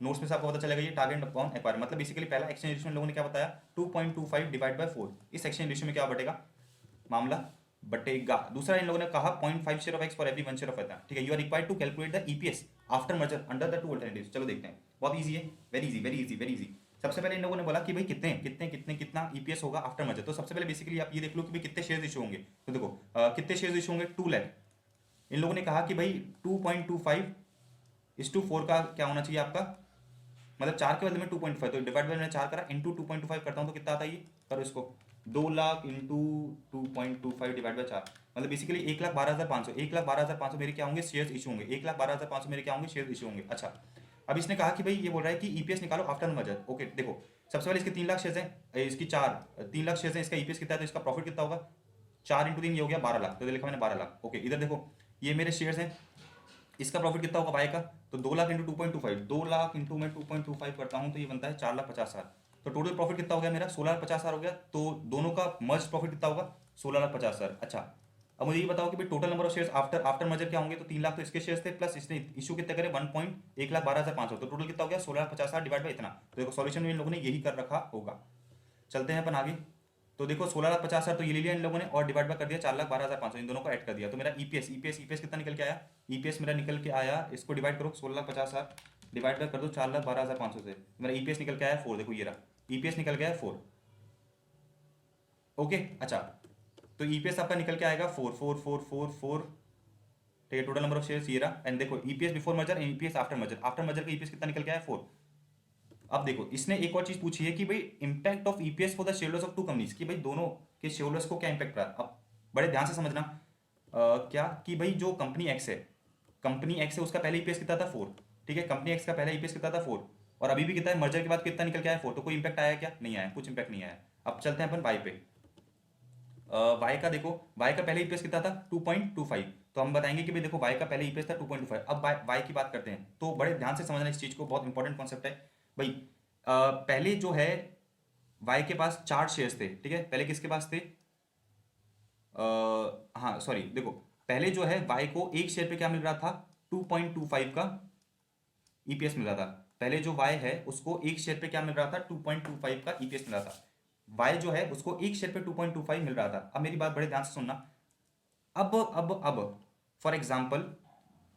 नोट्स में से आपको पता चलेगा ये टारगेट अपॉन एक्वायर, मतलब बेसिकली पहला एक्सचेंज रेशियो लोगों ने क्या बताया 2.25 डिवाइड बाय 4, इस एक्सचेंज रेशियो में क्या बटेगा, मामला बटेगा। दूसरा इन लोगों ने कहा 0.5 share of X for every 1 share of एथा, ठीक है, you are required to calculate the EPS after merger under the 2 alternatives. चलो देखते हैं, बहुत इजी है, very easy very easy very easy. सबसे पहले इन लोगों ने बोला कि भाई कितना ईपीएस होगा आफ्टर मर्जर, तो सबसे पहले बेसिकली आप ये देख लो कि भाई कितने शेयर्स इशू होंगे, तो देखो कितने शेयर्स इशू होंगे 2 लाख। इन लोगों ने कहा कि भाई 2.25:4 का क्या होना चाहिए आपका, मतलब 4 के बदले में 2.5, तो डिवाइड बाय मैंने 4 करा इंटू 2.25 करता हूँ तो कितना आता है, ये करो इसको 2 लाख इंटू 2.25 डिवाइड बाय 4, मतलब बेसिकली 1,12,500, 1,12,500 मेरे क्या होंगे शेयर्स इशू होंगे, 1,12,500 मेरे क्या होंगे शेयर्स इशू होंगे। अच्छा, अब इसने कहा कि भाई ये बोल रहा है कि ईपीएस निकालो आफ्टर मर्जर। ओके देखो, सबसे पहले इसके 3 लाख शेयर्स हैं, इसकी 3 लाख शेयर्स हैं, इसका ईपीएस कितना है, तो इसका प्रॉफिट कितना होगा, 4 इंटू 3 ये हो गया 12 लाख, तो लिखा मैंने 12 लाख। ओके, इधर देखो ये मेरे शेयर्स हैं, इसका प्रॉफिट कितना होगा बाय का, तो 2 लाख इंटू 2.25, 2 लाख इंटू मैं 2.25 करता हूँ तो ये बनता है 4,50,000, तो टोटल प्रॉफिट कितना हो गया मेरा 16,50,000 हो गया, तो दोनों का मर्ज प्रॉफिट कितना होगा 16,50,000। अच्छा, अब मुझे ये बताओ कि भाई total number of shares after merger क्या होंगे, तो 3 लाख तो इसके शेयर्स थे, प्लस इसने इशू कितने करे 1,12,500, तो टोटल कितना हो गया 16,50,000 डिवाइड बाय इतना। तो देखो सॉल्यूशन में इन लोगों ने यही कर रखा होगा। चलते हैं अपन आगे। तो देखो 16,50,000 तो ये ले लिया इन लोगों ने, और डिवाइड बाय कर दिया 4,12,500, इन दोनों को ऐड कर दिया, तो मेरा ईपीएस कितना निकल के आया, ईपीएस मेरा निकल के आया, इसको डिवाइड करो 16,50,000 डिवाइड बाय कर दो 4,12,500 से, मेरा ईपीएस निकल के आया 4, देखो ये रहा ईपीएस निकल गया 4। ओके अच्छा, तो ईपीएस आपका निकल के आएगा 4, ठीक है, टोटल नंबर ऑफ शेयर्स ये रहा, एंड देखो EPS before merger and EPS after merger का ईपीएस कितना निकल के आया 4। अब देखो इसने एक और चीज पूछी है कि भाई impact of EPS for the shareholders of 2 companies, कि भाई दोनों के शेयरहोल्डर्स को क्या इंपैक्ट रहा। अब बड़े ध्यान से समझना, क्या कि भाई जो कंपनी एक्स है उसका पहले ईपीएस कितना था 4, ठीक है, कंपनी एक्स का पहले ईपीएस कितना था 4, और अभी भी कितना है मर्जर के बाद कितना निकल के आया 4, तो कोई इंपैक्ट आया क्या, नहीं आया, कुछ इंपैक्ट नहीं आया। अब चलते हैं अपन वाई पे। वाई का देखो, वाई का पहले ईपीएस कितना था 2.25, तो हम बताएंगे कि भाई देखो y का पहले ईपीएस था 2.25, अब y की बात करते हैं। तो बड़े ध्यान से समझना इस चीज को, बहुत इंपॉर्टेंट कॉन्सेप्ट है भाई। पहले जो है y के पास 4 शेयर्स थे, ठीक है। पहले किसके पास थे? हाँ सॉरी, देखो पहले जो है y को एक शेयर पे क्या मिल रहा था? 2.25 का ईपीएस मिल रहा था। पहले जो y है उसको एक शेयर पे क्या मिल रहा था? 2.25 का ईपीएस मिल रहा था। y जो है उसको एक शेयर पे 2.25 मिल रहा था। अब मेरी बात बड़े ध्यान से सुनना। अब फॉर एग्जाम्पल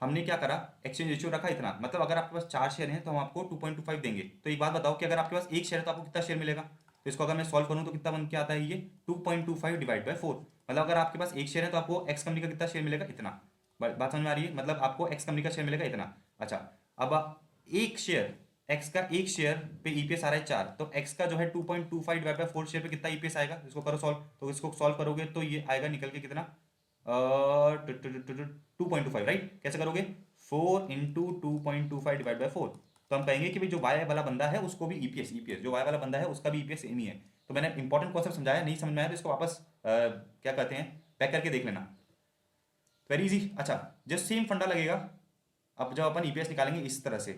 हमने क्या करा, एक्सचेंज रेशियो रखा इतना, मतलब अगर आपके पास 4 शेयर हैं तो हम आपको 2.25 देंगे। तो एक बात बताओ कि अगर आपके पास एक शेयर है तो आपको कितना शेयर मिलेगा? तो इसको अगर मैं सॉल्व करूं तो कितना बन के आता है ये? 2.25 डिवाइड बाय 4। मतलब अगर आपके पास एक शेयर है तो आपको एक्स कंपनी का कितना शेयर मिलेगा? इतना। बात समझ में आ रही है? मतलब आपको एक्स कंपनी का शेयर मिलेगा इतना। अच्छा, अब एक शेयर, एक्स का एक शेयर पे ईपीएस आ रहा है 4, तो एक्स का जो है 2.25 डिवाइड बाय 4 शेयर पे कितना ईपीएस आएगा? इसको करो सॉल्व। तो इसको सॉल्व करोगे तो ये आएगा निकल के कितना? 2.25, राइट। कैसे करोगे? 4 इंटू 2.25 डिवाइड बाई 4। तो हम कहेंगे कि भाई जो वाई वाला बंदा है उसको भी ईपीएस, जो वाई वाला बंदा है उसका भी ईपीएस सेम ही है। तो मैंने इंपॉर्टेंट कॉन्सेप्ट समझाया, नहीं समझ में आया तो इसको वापस क्या कहते हैं, पैक करके देख लेना। Very easy. अच्छा, जो सेम फंडा लगेगा अब जब अपन ईपीएस निकालेंगे इस तरह से,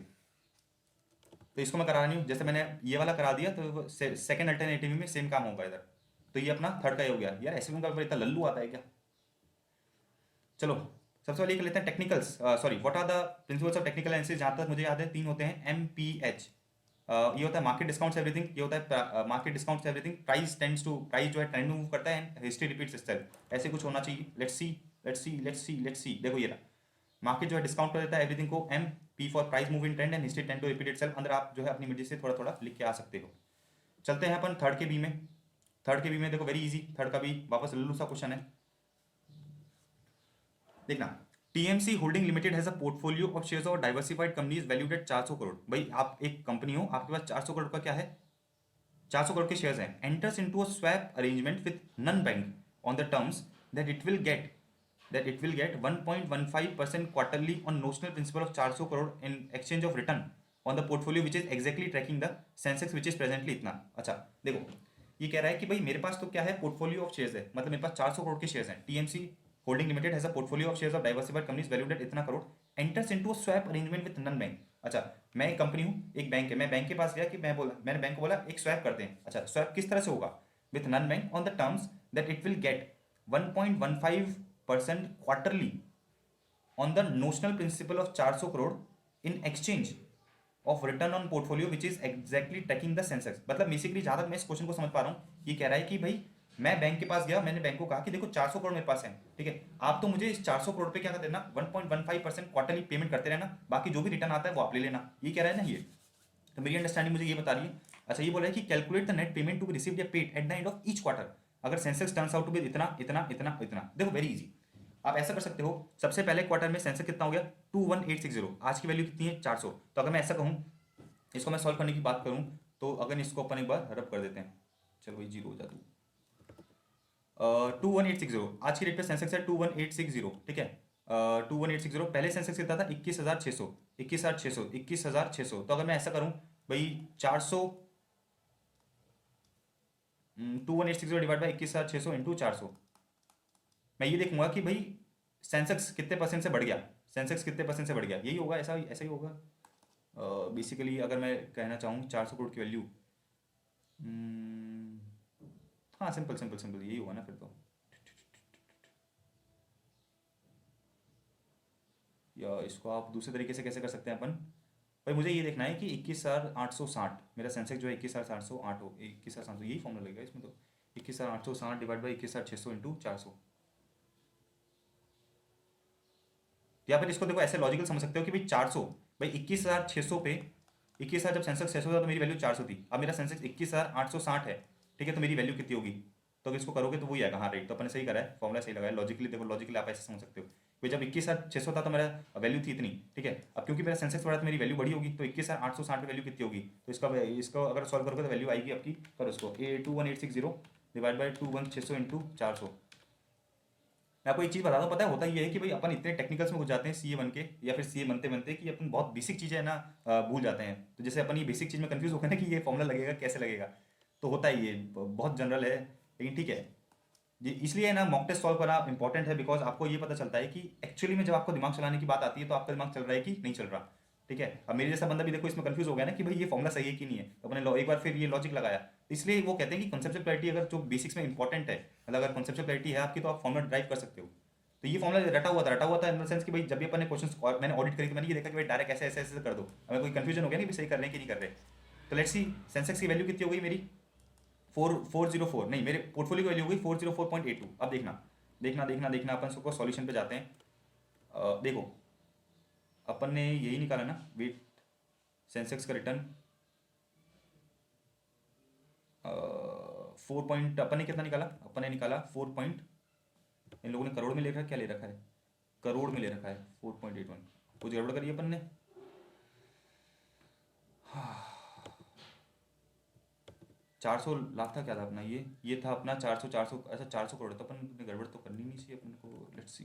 तो इसको मैं करा रही हूँ, जैसे मैंने ये वाला करा दिया तो सेकंड अल्टरनेटिव में सेम काम होगा इधर। तो ये अपना थर्ड का ही हो गया। यार ऐसे में का इतना लल्लू आता है क्या? चलो सबसे पहले कर लेते हैं technicals, sorry what are the principles of technical analysis. जहां तक मुझे याद है 3 होते हैं, MPH। ये होता है मार्केट डिस्काउंट्स एवरीथिंग, ये होता है market discounts everything. Price tends to, price जो है ट्रेंड में मूव करता है एंड हिस्ट्री रिपीट्स इटसेल्फ। ऐसे कुछ होना चाहिए। Let's see let's see let's see let's see. देखो ये रहा, मार्केट जो है डिस्काउंट कर देता है एवरीथिंग को। M P for price move in trend and history tend to repeat itself. अंदर आप जो है अपनी मर्जी से थोड़ा थोड़ा लिख के आ सकते हो। चलते हैं अपन थर्ड के बी में। थर्ड के बी में देखो वेरी इजी, थर्ड का भी वापस लल्लू सा क्वेश्चन है। देखना, TMC holding limited has a portfolio of shares of diversified companies valued eight 400 crore. भाई आप एक कंपनी हो, आपके पास 400 करोड़ का क्या है? 400 करोड़ के शेयर्स हैं। Enters into a swap arrangement with none bank on the terms that it will get 1.15% quarterly on notional principal of 400 crore in exchange of return on the portfolio which is exactly tracking the Sensex which is presently इतना। अच्छा देखो, ये कह रहा है कि भाई मेरे पास तो क्या है, पोर्टफोलियो ऑफ शेयर्स है, मतलब मेरे पास 400 करोड़ के शेयर्स हैं। TMC holding limited has a portfolio of shares of diversified companies valued at इतना crore, enters into a swap arrangement with none bank. अच्छा, मैं एक कंपनी हूँ, एक बैंक है, मैं बैंक के पास गया कि मैंने बैंक को बोला एक स्वैप करते हैं। अच्छा, स्वैप किस तरह से होगा? With none bank on the terms that it will get 1.15% quarterly on the notional principal of 400 crore in exchange of return on portfolio which is exactly tracking the sensex। मतलब बेसिकली जहां तक मैं इस क्वेश्चन को समझ पा रहा हूँ, ये कह रहा है कि भाई मैं बैंक के पास गया, मैंने बैंक को कहा कि देखो 400 करोड़ मेरे पास है, ठीक है, आप तो मुझे इस 400 करोड़ पे क्या कर देना, 1.15% क्वार्टरली पेमेंट करते रहना, बाकी जो भी रिटर्न आता है वो आप ले लेना। ये कह रहा है ना ये, तो मेरी अंडरस्टैंडिंग मुझे ये बता रही है। अच्छा, ये बोल रहा है कि calculate the net payment to be received या paid at the end of each quarter अगर Sensex turns out to be इतना इतना इतना इतना। देखो वेरी इजी, आप ऐसा कर सकते हो। सबसे पहले क्वार्टर में सेंसेक्स कितना हो गया? 21860। आज की वैल्यू कितनी है? 400। तो अगर मैं ऐसा कहूँ, इसको मैं सॉल्व करने की बात करूँ, तो अगर इसको अपन एक बार रब कर देते हैं, चलो भाई जीरो हो जा तू। 21860 आज की रेट पे सेंसेक्स है 21860, ठीक है। 21860, पहले सेंसेक्स कितना था? 21,600 21,600 21,600। तो अगर मैं ऐसा करूं भाई 400, 21860 डिवाइड बाई 21,600 इंटू 400, मैं ये देखूंगा कि भाई सेंसेक्स कितने परसेंट से बढ़ गया, सेंसेक्स कितने परसेंट से बढ़ गया। यही होगा, ऐसा ऐसा ही होगा बेसिकली। अगर मैं कहना चाहूँ 400 करोड़ की वैल्यू, हाँ सिंपल सिंपल सिंपल यही होगा ना फिर तो। या इसको आप दूसरे तरीके से कैसे कर सकते हैं अपन? भाई मुझे ये देखना है कि 21,860 मेरा सेंसेक्स जो है 21,808 हो, 21,700, यही फॉर्मूला लगेगा इसमें तो। 21,860 डिवाइड बाई 21,600 इंटू 400। या फिर इसको देखो ऐसे लॉजिकल समझ सकते हो कि भाई 400, भाई 21,600 पे 21,000, जब सेंसेक्स 600 था तो मेरी वैल्यू 400 थी। अब मेरा सेंसेक्स 21,860 है, ठीक है, तो मेरी वैल्यू कितनी होगी? तो अगर इसको करोगे तो वही आएगा। हाँ राइट, तो अपन ने सही करा है, फॉर्मूला सही लगाया। लॉजिकली देखो, लॉजिकली आप ऐसे समझ सकते हो कि जब 21,600 था तो मेरा वैल्यू थी इतनी, ठीक है। अब क्योंकि मेरा सेंसेक्स बढ़ा तो मेरी वैल्यू बड़ी होगी, तो 21,860 पे वैल्यू कितनी होगी? तो इसको अगर सॉल्व करोगे तो वैल्यू आएगी आपकी, करो इसको, 21,860 डिवाइड बाई 21,600 इंटू 400। मैं आपको एक चीज़ बता दूं, पता है होता ये है कि भाई अपन इतने टेक्निकल्स में घुस जाते हैं सीए बन के या फिर सीए बनते बनते कि अपन बहुत बेसिक चीज़ें है ना भूल जाते हैं। तो जैसे अपन ये बेसिक चीज़ में कंफ्यूज हो गए ना कि ये फॉर्मूला लगेगा कैसे लगेगा, तो होता है ये बहुत जनरल है, लेकिन ठीक है। जी इसलिए है ना मॉक टेस्ट सॉल्व करना इंपॉर्टेंट है, बिकॉज आपको ये पता चलता है कि एक्चुअली में जब आपको दिमाग चलाने की बात आती है तो आपका दिमाग चल रहा है कि नहीं चल रहा। ठीक है, अब मेरे जैसा बंदा भी देखो इसमें कंफ्यूज हो गया ना कि भाई ये फॉर्मुला सही है कि नहीं है, तो अपने एक बार फिर ये लॉजिक लगाया। तो इसलिए वो कहते हैं कि कॉन्सेप्चुअल क्लैरिटी अगर जो बेसिक्स में इंपॉर्टेंट है, मतलब अगर कॉन्सेप्चुअल क्लैरिटी है आपकी तो आप फॉर्मुला ड्राइव कर सकते हो। तो ये फॉर्मुला रटा हुआ था इन द सेंस कि भाई जब भी अपन ने क्वेश्चन मैंने ऑडिट करी तो मैंने ये देखा कि भाई डायरेक्ट ऐसे ऐसे ऐसे कर दो, हमें कोई कंफ्यूजन हो गया नहीं भी सही कर रहे हैं कि नहीं कर रहे। तो लेट्स सी सेंसेक्स की वैल्यू कितनी हो गई मेरी, 404 नहीं, मेरे पोर्टफोलियो की वैल्यू हो गई 404.82। अब देखना देखना देखना देखना अपन सबको सॉल्यूशन पे जाते हैं। देखो अपन ने यही निकाला ना वेट सेंसेक्स का रिटर्न 4 पॉइंट, अपन ने कितना निकाला, अपन ने निकाला 4 पॉइंट, इन लोगों ने करोड़ में ले रखा है, क्या ले रखा है, करोड़ में ले रखा है 4.81। कुछ गड़बड़ करी अपन ने, 400 लाख था क्या था अपना, ये था अपना 400 अच्छा 400 करोड़, तो अपन ने गड़बड़ तो करनी नहीं चाहिए अपन को। Let's see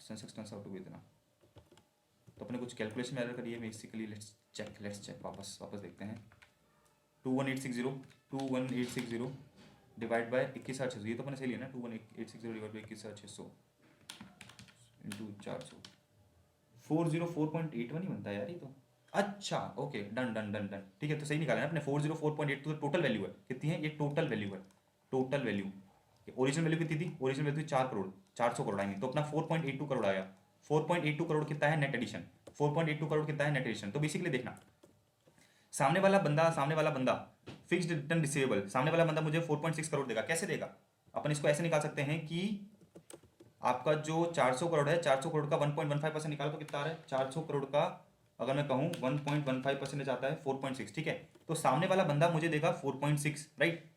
Sensex turns out to be इतना, तो अपने कुछ कैलकुलेशन में एरर करी है बेसिकली। लेट्स चेक वापस वापस देखते हैं। 21860 डिवाइड बाय 21,600, ये तो अपने सही लिया ना, 21860 डिवाइड बाई 21,600 इंटू 400, 404.81 ही बनता है यार ये तो। अच्छा okay, done done done done, ठीक है, तो सही निकाला ना अपने 404.82 तो टोटल वैल्यू है कितनी है, ये टोटल वैल्यू है, टोटल वैल्यू। ओरिजिनल वैल्यू कितनी थी, ओरिजिनल वैल्यू थी 4 करोड़, 400 करोड़ आएंगे, तो अपना 4.82 करोड़ आया। 4.82 करोड़ कितना है नेट एडिशन, 4.82 करोड़ कितना है नेट एडिशन। तो बेसिकली देखना सामने वाला बंदा फिक्स्ड रिटर्न रिसीवेबल, सामने वाला बंदा मुझे 4.6 करोड़ देगा, कैसे देगा, अपन इसको ऐसे निकाल सकते हैं कि आपका जो 400 करोड़ है, 400 करोड़ का 1.15% निकालो तो कितना आ रहा है, 400 करोड़ का अगर मैं कहूँ 1.15% आता है 4.6, ठीक है, तो सामने वाला बंदा मुझे देगा 4.6, राइट,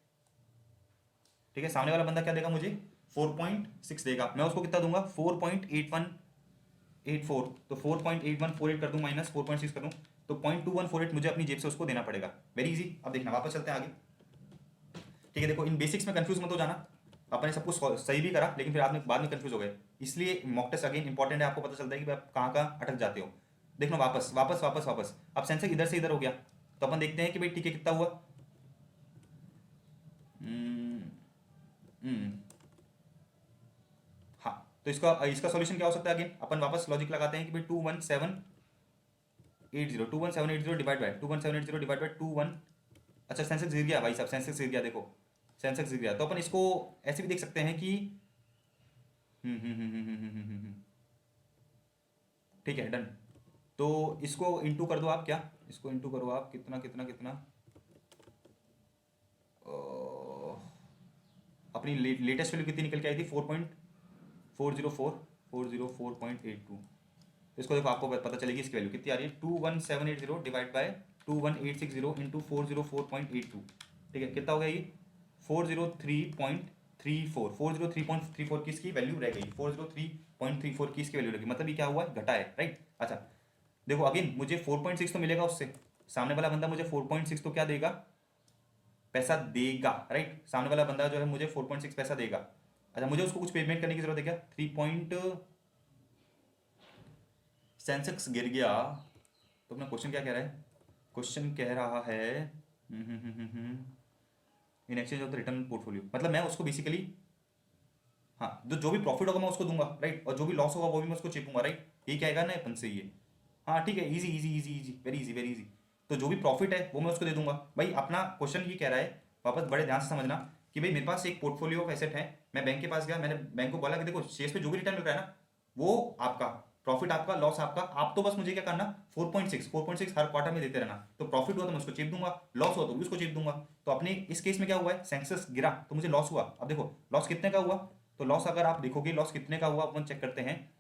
ठीक है, सामने वाला बंदा क्या देगा मुझे 4.6 देगा, मैं उसको कितना दूंगा 4.8184, तो 4.8148 कर दूं माइनस 4.6 कर दूं तो 0.2148 मुझे अपनी जेब से उसको देना पड़ेगा। Very easy. अब देखना वापस चलते हैं आगे, ठीक है, देखो इन बेसिक्स में कंफ्यूज मत हो जाना, अपने सब कुछ सही भी करा लेकिन फिर आपने बाद में कंफ्यूज हो गए, इसलिए मॉक टेस्ट अगेन इंपॉर्टेंट है, आपको पता चलता है कि आप कहाँ कहाँ अटक जाते हो। देखना वापस वापस वापस वापस, अब सेंसेक्स इधर से इधर हो गया, तो अपन देखते हैं कि भाई ठीक है कितना हुआ। हम्म, हम्म, हाँ, तो इसका इसका सॉल्यूशन क्या हो सकता है, अगेन अपन वापस लॉजिक लगाते हैं कि भाई 21780 डिवाइड बाय 21, अच्छा सेंसेक्स गिर गया भाई साहब, सेंसेक्स गिर गया, देखो सेंसेक्स गिर गया, तो अपन इसको ऐसे भी देख सकते हैं कि ठीक है डन, तो इसको इंटू कर दो आप, क्या इसको इंटू करो आप, कितना कितना कितना अपनी लेटेस्ट वैल्यू कितनी निकल के आई थी 4.404 तो इसको देखो आपको पता चलेगी इसकी वैल्यू कितनी आ रही है, 21780 डिवाइड बाय 21860 इंटू 404.82, ठीक है, कितना हो गया ये 403.34, 403.34 की इसकी वैल्यू रह गई, 403.34 की इसकी वैल्यू रह गई, मतलब ये क्या हुआ घटा है, राइट। अच्छा देखो अगेन मुझे 4.6 तो मिलेगा उससे, सामने वाला बंदा मुझे 4.6 तो क्या देगा, पैसा देगा, राइट, सामने वाला बंदा जो है मुझे 4.6 पैसा देगा। अच्छा मुझे उसको कुछ पेमेंट करने की जरूरत है क्या, 3 सेंसेक्स गिर गया, तो अपना क्वेश्चन क्या कह रहा है, क्वेश्चन कह रहा है इन exchange of the return portfolio, मतलब मैं उसको बेसिकली हाँ जो भी प्रॉफिट होगा मैं उसको दूंगा, राइट, और जो भी लॉस होगा वो भी मैं उसको चेपूंगा, राइट, ये क्या आएगा ना अपन से ये, हाँ ठीक है, easy easy easy easy very easy very easy, तो जो भी प्रॉफिट है वो मैं उसको दे दूंगा। भाई अपना क्वेश्चन ये कह रहा है, वापस बड़े ध्यान से समझना कि भाई मेरे पास एक पोर्टफोलियो ऑफ एसेट है, मैं बैंक के पास गया, मैंने बैंक को बोला कि देखो शेयर्स पे जो भी रिटर्न मिल रहा है ना वो आपका, प्रॉफिट आपका लॉस आपका, आप तो बस मुझे क्या करना 4.6 हर क्वार्टर में देते रहना, तो प्रॉफिट हुआ तो मैं उसको चेप दूंगा, लॉस हुआ तो भी उसको चेप दूंगा। तो अपने इस केस में क्या हुआ है, सेंसेक्स गिरा तो मुझे लॉस हुआ, अब देखो लॉस कितने का हुआ, तो लॉस अगर आप देखोगे लॉस कितने का हुआ अपन चेक करते हैं,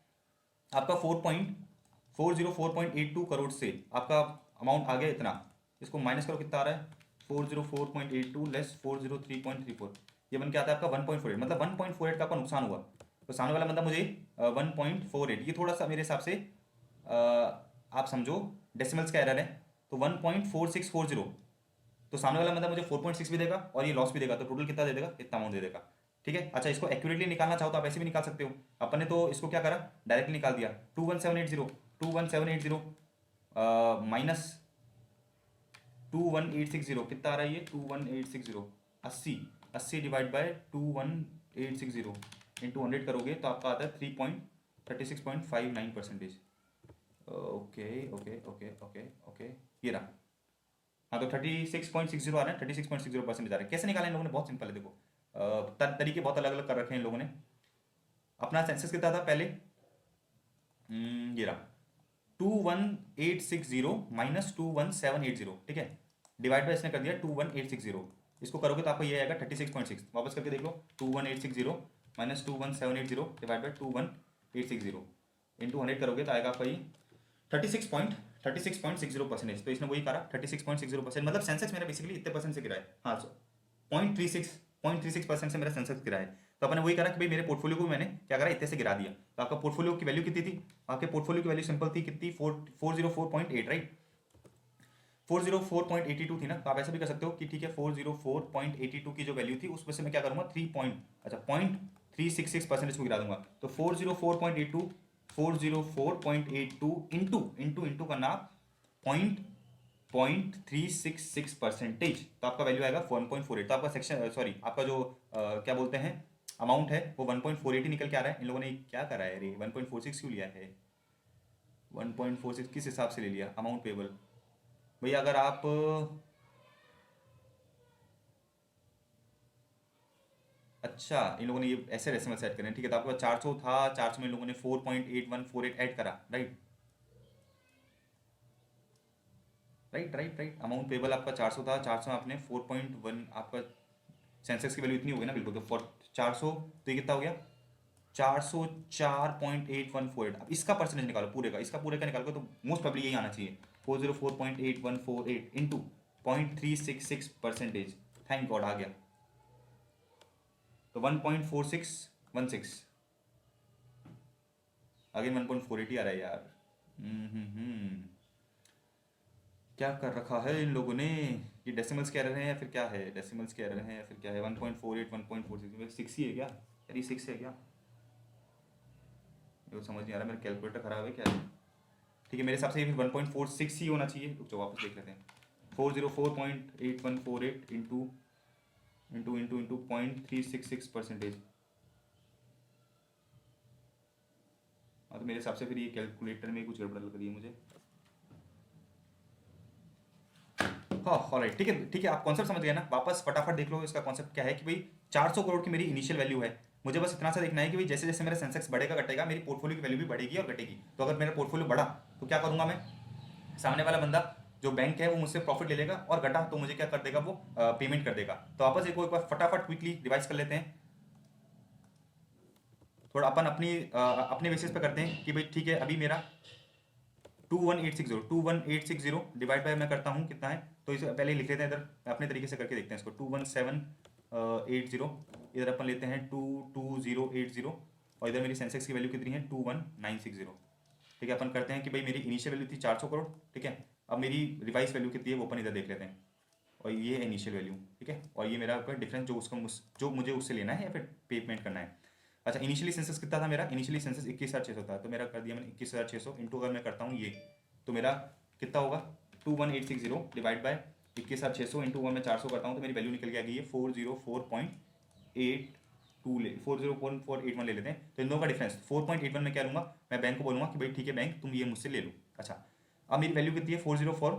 आपका 4.404.82 करोड़ से आपका अमाउंट आ गया इतना, इसको माइनस करो कितना आ रहा है 404.82 लेस 403.34, ये बन के आता है आपका 1.48, मतलब 1.48 का आपका नुकसान हुआ। तो सामने वाला बंदा मुझे 1.48, ये थोड़ा सा मेरे हिसाब से आप समझो डेसिमल्स का एरर है, तो 1.4640, तो सामने वाला बंदा मुझे 4.6 भी देगा और ये लॉस भी देगा, तो टोटल कितना दे देगा, इतना अमाउंट दे देगा, ठीक है। अच्छा इसको एक्यूरेटली निकालना चाहो तो आप ऐसे भी निकाल सकते हो, अपन ने तो इसको क्या करा डायरेक्टली निकाल दिया, 21780 माइनस 21860 कितना आ रहा है ये 21860, 80 डिवाइड बाय 21860 इंटू 100 करोगे तो आपका आता है 36.59%। Okay okay okay okay okay, ये रहा। हाँ तो 36.60 आ रहा है, 36.60% आ रहा है। कैसे निकाला इन लोगों ने? बहुत सिंपल है, देखो तरीके बहुत अलग अलग कर रखे हैं इन लोगों ने। अपना सेंसस कितना था पहले, ये रहा 21860 माइनस 21780, ठीक है, डिवाइड बाय इसने कर दिया 21860। इसको करोगे तो आपको ये आएगा 36.6। वापस करके देख लो, 21860 माइनस 21780 डिवाइड बाय 21860 इंटू 100 करोगे तो आएगा आपका ये 36.60%। तो इसने वही करा 36.60%, मतलब सेंसेक्स मेरा बेसिकली इतने परसेंट से गिरा है। हाँ, 0.36% से मेरा सेंसेक्स गिरा है। तो अपने वही करा कि भाई मेरे पोर्टफोलियो को मैंने क्या करा, इतने से गिरा दिया। तो आपका पोर्टफोलियो की वैल्यू कितनी थी? आपके पोर्टफोलियो की वैल्यू सिंपल थी कितनी, 404.8, राइट? 404.82 थी ना। तो आप ऐसा भी कर सकते हो कि ठीक है 404.82 की जो वैल्यू थी उसमें से मैं क्या करूंगा 0.366% को गिरा दूंगा। तो 404.82 इंटू इंटू इंटू करना 0.366%, तो आपका वैल्यू आएगा 1.48। तो आपका सेक्शन सॉरी आपका जो क्या बोलते हैं अमाउंट है वो 1.48 ही निकल के आ रहा है। इन लोगों ने क्या करा है रे, 1.46 क्यों लिया है? 1.46 किस हिसाब से ले लिया अमाउंट पेबल? भैया अगर आप अच्छा, इन लोगों ने ये ऐसे डेसिमल सेट करें, ठीक है। तो आपके पास 400 था, 400 में इन लोगों ने 4.8148 ऐड करा, right right right right. Amount payable आपका 400 था, 400 में आपने 4.1, आपका सेंसेक्स की वैल्यू इतनी हो गई ना, बिल्कुल। तो 400 तो ये कितना हो गया 404.8148। अब इसका परसेंटेज निकालो पूरे का, इसका पूरे का निकालो तो मोस्ट प्रॉब्ली यही आना चाहिए 404.8148 इंटू 0.366%। थैंक गॉड आ गया। तो 1.4616 अगेन 1.48 ही आ रहा है यार। क्या कर रखा है इन लोगों ने? ये डेसिमल्स कह रहे हैं या फिर क्या है, डेसिमल्स कह रहे हैं या फिर क्या है? 1.48 1.46 6 ही है क्या यार? ये 6 है क्या? ये समझ नहीं आ रहा, मेरा कैलकुलेटर खराब है क्या है? ठीक है, मेरे हिसाब से ये 1.46 ही होना चाहिए। रुक जाओ वापस देख लेते हैं। 404.8148 इंटू इंटू इंटू इंटू 0.366%। हाँ तो मेरे हिसाब से फिर ये कैलकुलेटर में कुछ गड़बड़ लग रही है मुझे। हाँ ऑलराइट, ठीक है ठीक है, आप कॉन्सेप्ट समझ गए ना। वापस फटाफट देख लो इसका कॉन्सेप्ट क्या है कि भाई 400 करोड़ की मेरी इनिशियल वैल्यू है। मुझे बस इतना सा देखना है कि भाई जैसे जैसे मेरा सेंसेक्स बढ़ेगा घटेगा मेरी पोर्टफोलियो की वैल्यू भी बढ़ेगी और घटेगी। तो अगर मेरा पोर्टफोलियो बढ़ा तो क्या करूंगा मैं, सामने वाला बंदा जो बैंक है वो मुझसे प्रॉफिट ले लेगा, और घटा तो मुझे क्या कर देगा, वो पेमेंट कर देगा। तो वापस एक बार फटाफट क्विकली रिवाइज कर लेते हैं। थोड़ा अपन अपने बेसिस पे करते हैं कि भाई ठीक है अभी मेरा 21860 डिवाइड बाय मैं करता हूँ कितना है, तो इसे पहले लिख लेते हैं इधर, अपने तरीके से करके देखते हैं इसको। 21780 इधर अपन लेते हैं 22080, और इधर मेरी सेंसेक्स की वैल्यू कितनी है 21960। ठीक है, अपन करते हैं कि भाई मेरी इनिशियल वैल्यू थी 400 करोड़, ठीक है। अब मेरी रिवाइज वैल्यू कितनी है वो अपन इधर देख लेते हैं, और ये है इनिशियल वैल्यू, ठीक है। और ये मेरा डिफरेंस जो उसका जो मुझे उससे लेना है या फिर पेमेंट करना है। अच्छा, इनिशियली सेंसस कितना था मेरा? इनिशियली सेंसस 21,600 था, तो मेरा कर दिया मैंने 21,600 इंटू अगर मैं करता हूँ ये, तो मेरा कितना होगा 21860 डिवाइड बाय 21,600 इंटू मैं 400 करता हूँ तो मेरी वैल्यू निकल के आ गई है 404.82 ले 404.81 ले लेते हैं। तो इन दोनों का डिफरेंस 4.81 में क्या लूँगा, मैं बैंक को बोलूँगा कि भाई ठीक है बैंक तुम ये मुझसे ले लो। अच्छा, अब मेरी वैल्यू कितनी है 404,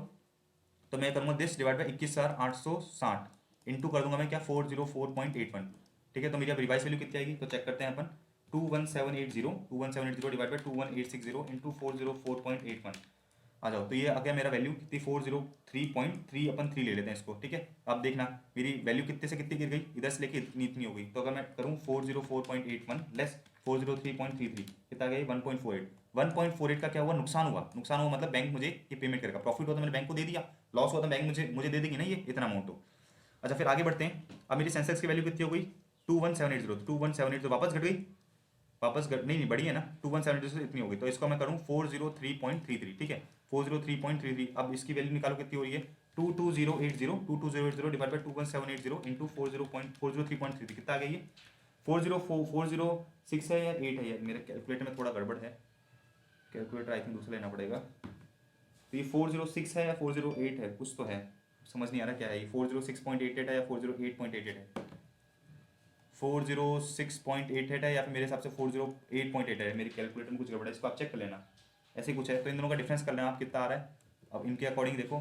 तो मैं करूँगा दिस डिवाइड बाई 21,860 इंटू कर दूंगा मैं क्या 404.81, ठीक है। तो मेरी अब रिवाइज वैल्यू कितनी आएगी तो चेक करते हैं अपन। 21780 डिवाइड बाई 21860 इंटू 404.81 आ जाओ। तो ये आ गया मेरा वैल्यू कितनी 403.3, अपन 3 ले लेते हैं इसको, ठीक है। अब देखना मेरी वैल्यू कितने से कितनी गिर गई, इधर से लेके इतनी इतनी हो गई। तो अगर मैं करूँ 404.81 लेस 403.33 कितना गया 1.48। 1.48 का क्या हुआ, नुकसान हुआ। नुकसान हुआ मतलब बैंक मुझे ये पेमेंट करेगा। प्रॉफिट हुआ तो मैंने बैंक को दे दिया, लॉस हुआ तो बैंक मुझे मुझे दे देगी ना ये इतना अमाउंट। तो अच्छा फिर आगे बढ़ते हैं। अब मेरी सेंसेक्स की वैल्यू कितनी हो गई 21780 वापस घट गई, वापस नहीं बढ़ी है ना, 21780 से इतनी हो गई। तो इसको मैं करूँ 403.33, ठीक है 403.33। अब इसकी वैल्यू निकालो कितनी हो रही है 22080 डिवाइड बाई 21780 इंटू 403.33 कितना आ गया ये 406 है या 8 है यार, मेरे कैलकुलेटर में थोड़ा गड़बड़ है, कैलकुलेटर आई थिंक दूसरा लेना पड़ेगा। तो ये 406 है या 408 है, कुछ तो है। समझ नहीं आ रहा क्या है ये, 406.88 है या 408.88 है, 406.88 है या फिर मेरे हिसाब से 408.8 है, मेरी कैलकुलेटर में कुछ गड़बड़ है, इसको आप चेक कर लेना, ऐसे कुछ है। तो इन दोनों का डिफरेंस कर लेना आप कितना आ रहा है। अब इनके अकॉर्डिंग देखो,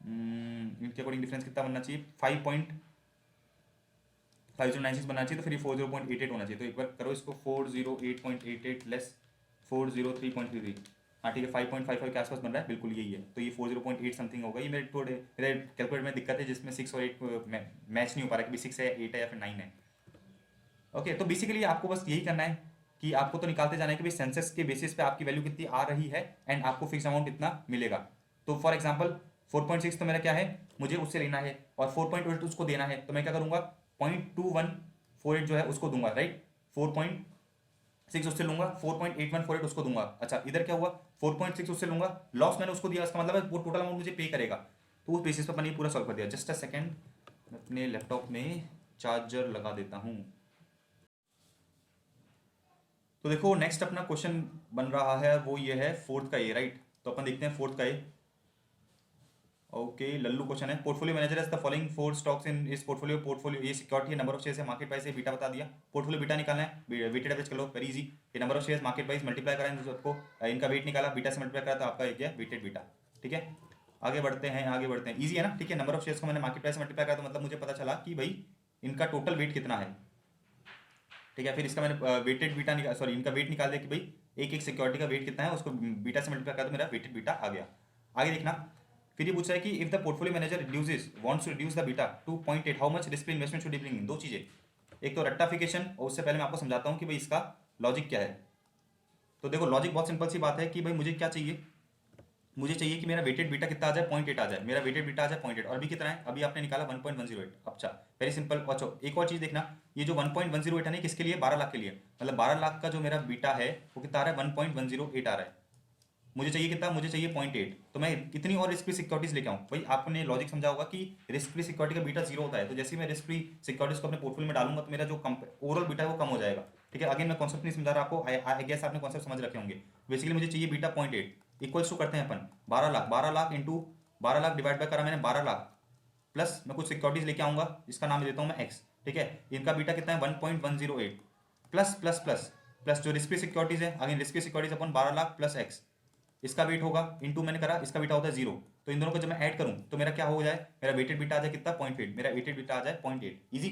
इनके अकॉर्डिंग डिफरेंस कितना बनना चाहिए, 5.5096 बनना चाहिए, तो फिर ये 40.88 होना चाहिए। तो एक बार करो इसको, 408.88 लेस 403.33, हाँ ठीक है, 5.55 के आसपास बन रहा है, बिल्कुल यही है। तो ये 40.8 समथिंग होगा। ये मेरे थोड़े मेरे कैलकुलेटर में दिक्कत है जिसमें 6 और 8 मैच नहीं हो पा रहा कि 6 है 8 है या फिर 9 है। ओके, तो बेसिकली आपको बस यही करना है कि आपको तो निकालते जाना है कि भाई सेंसस के बेसिस पे आपकी वैल्यू कितनी आ रही है एंड आपको फिक्स अमाउंट कितना मिलेगा। तो फॉर एग्जांपल 4.6 तो मेरा क्या है, मुझे उससे लेना है, और 4.8 उसको देना है, तो मैं क्या करूंगा, 0.2148 जो है उसको दूंगा, राइट, 4.6 उससे लूंगा, 4.8148 उसको दूंगा। अच्छा इधर क्या हुआ, 4.6 उससे लूंगा, लॉस मैंने उसको दिया, इसका मतलब है वो टोटल अमाउंट मुझे पे करेगा। तो उस बेसिस पर मैंने पूरा सॉल्व कर दिया। जस्ट अ सेकेंड, अपने लैपटॉप में चार्जर लगा देता हूँ। तो देखो नेक्स्ट अपना क्वेश्चन बन रहा है वो ये है फोर्थ का ए, राइट। तो अपन देखते हैं फोर्थ का ए। ओके, लल्लू क्वेश्चन है, portfolio manager is the following four stocks इन इस पोर्टफोलियो, पोर्टफोलियो ये सिक्योरिटी है, नंबर ऑफ शेयर्स है, मार्केट प्राइस है, बीटा बता दिया। पोर्टफोलियो बीटा निकालना है, वेटेड एवरेज कर लो, वेरी इजी। ये number of shares, market price multiply करा है आपको, इनका वेट निकाला, बीटा से मल्टीप्लाई करा तो आपका एक गया वेटेड बीटा। ठीक है, आगे बढ़ते हैं, आगे बढ़ते हैं, ईजी है ना। ठीक है, नंबर ऑफ शेयर्स को मैंने मार्केट प्राइस से मल्टीप्लाई करा तो मतलब मुझे पता चला कि भाई इनका टोटल वेट कितना है। ठीक है, फिर इसका मैंने वेटेड बीटा निकाल, सॉरी इनका वेट निकाल दिया कि भाई एक एक सिक्योरिटी का वेट कितना है, उसको बीटा से मल्टीप्लाई करा तो मेरा वेटेड बीटा आ गया। आगे देखना, फिर ये पूछ रहा है कि if the portfolio manager reduces wants to reduce the beta to 0.8 how much risk investment should he bring in. दो चीजें, एक तो रेक्टाफिकेशन, और उससे पहले मैं आपको समझाता हूँ कि भाई इसका लॉजिक क्या है। तो देखो लॉजिक बहुत सिंपल सी बात है कि भाई मुझे क्या चाहिए, मुझे चाहिए कि मेरा वेटेड बीटा कितना आ जाए, 0.8 आ जाए, मेरा वेटेड बीटा आ जाए 0.8, और अभी कितना है, अभी आपने निकाला 1.108। अच्छा वेरी सिंपल। अच्छा एक और चीज देखना, ये जो 1.108 है ना किसके लिए, 12 लाख के लिए, मतलब 12 लाख का जो मेरा बीटा है वो कितना आ रहा है, 1.108 आ रहा है। मुझे चाहिए कितना, मुझे चाहिए 0.8, तो मैं कितनी और रिस्क फ्री सिक्योरिटीज लेके आऊँ। भाई आपने लॉजिक समझा होगा कि रिस्क फ्री सिक्योरिटी का बीटा जीरो होता है, तो जैसे ही मैं रिस्क फ्री सिक्योरिटीज को अपने पोर्टफोलियो में डालूंगा तो मेरा जो ओवरऑल बीटा है वो कम हो जाएगा। ठीक है, अगेन मैं कॉन्सेप्ट नहीं समझा रहा आपको, आई गेस आपने कॉन्सेप्ट समझ रखे होंगे। बेसिकली मुझे चाहिए बीटा 0.8 इक्वल्स टू करते हैं अपन 12 lakh into 12 lakh divide by करा मैंने 12 लाख, प्लस मैं कुछ सिक्योरिटीज लेके आऊंगा, इसका नाम देता हूँ मैं एक्स। ठीक है, इनका बीटा कितना है 1.108, प्लस प्लस प्लस प्लस जो रिस्क फ्री सिक्योरिटीज है, अगेन रिस्क फ्री सिक्योरिटीज अपन 12 लाख प्लस एक्स, इसका वेट होगा इंटू मैंने करा, इसका बीटा होता है 0। तो इन दोनों को जब मैं ऐड करूं तो मेरा क्या हो जाए, मेरा वेटेड बीटा आ जाए कितना, 0.8, मेरा वेटेड बीटा आ जाए 0.8, इजी।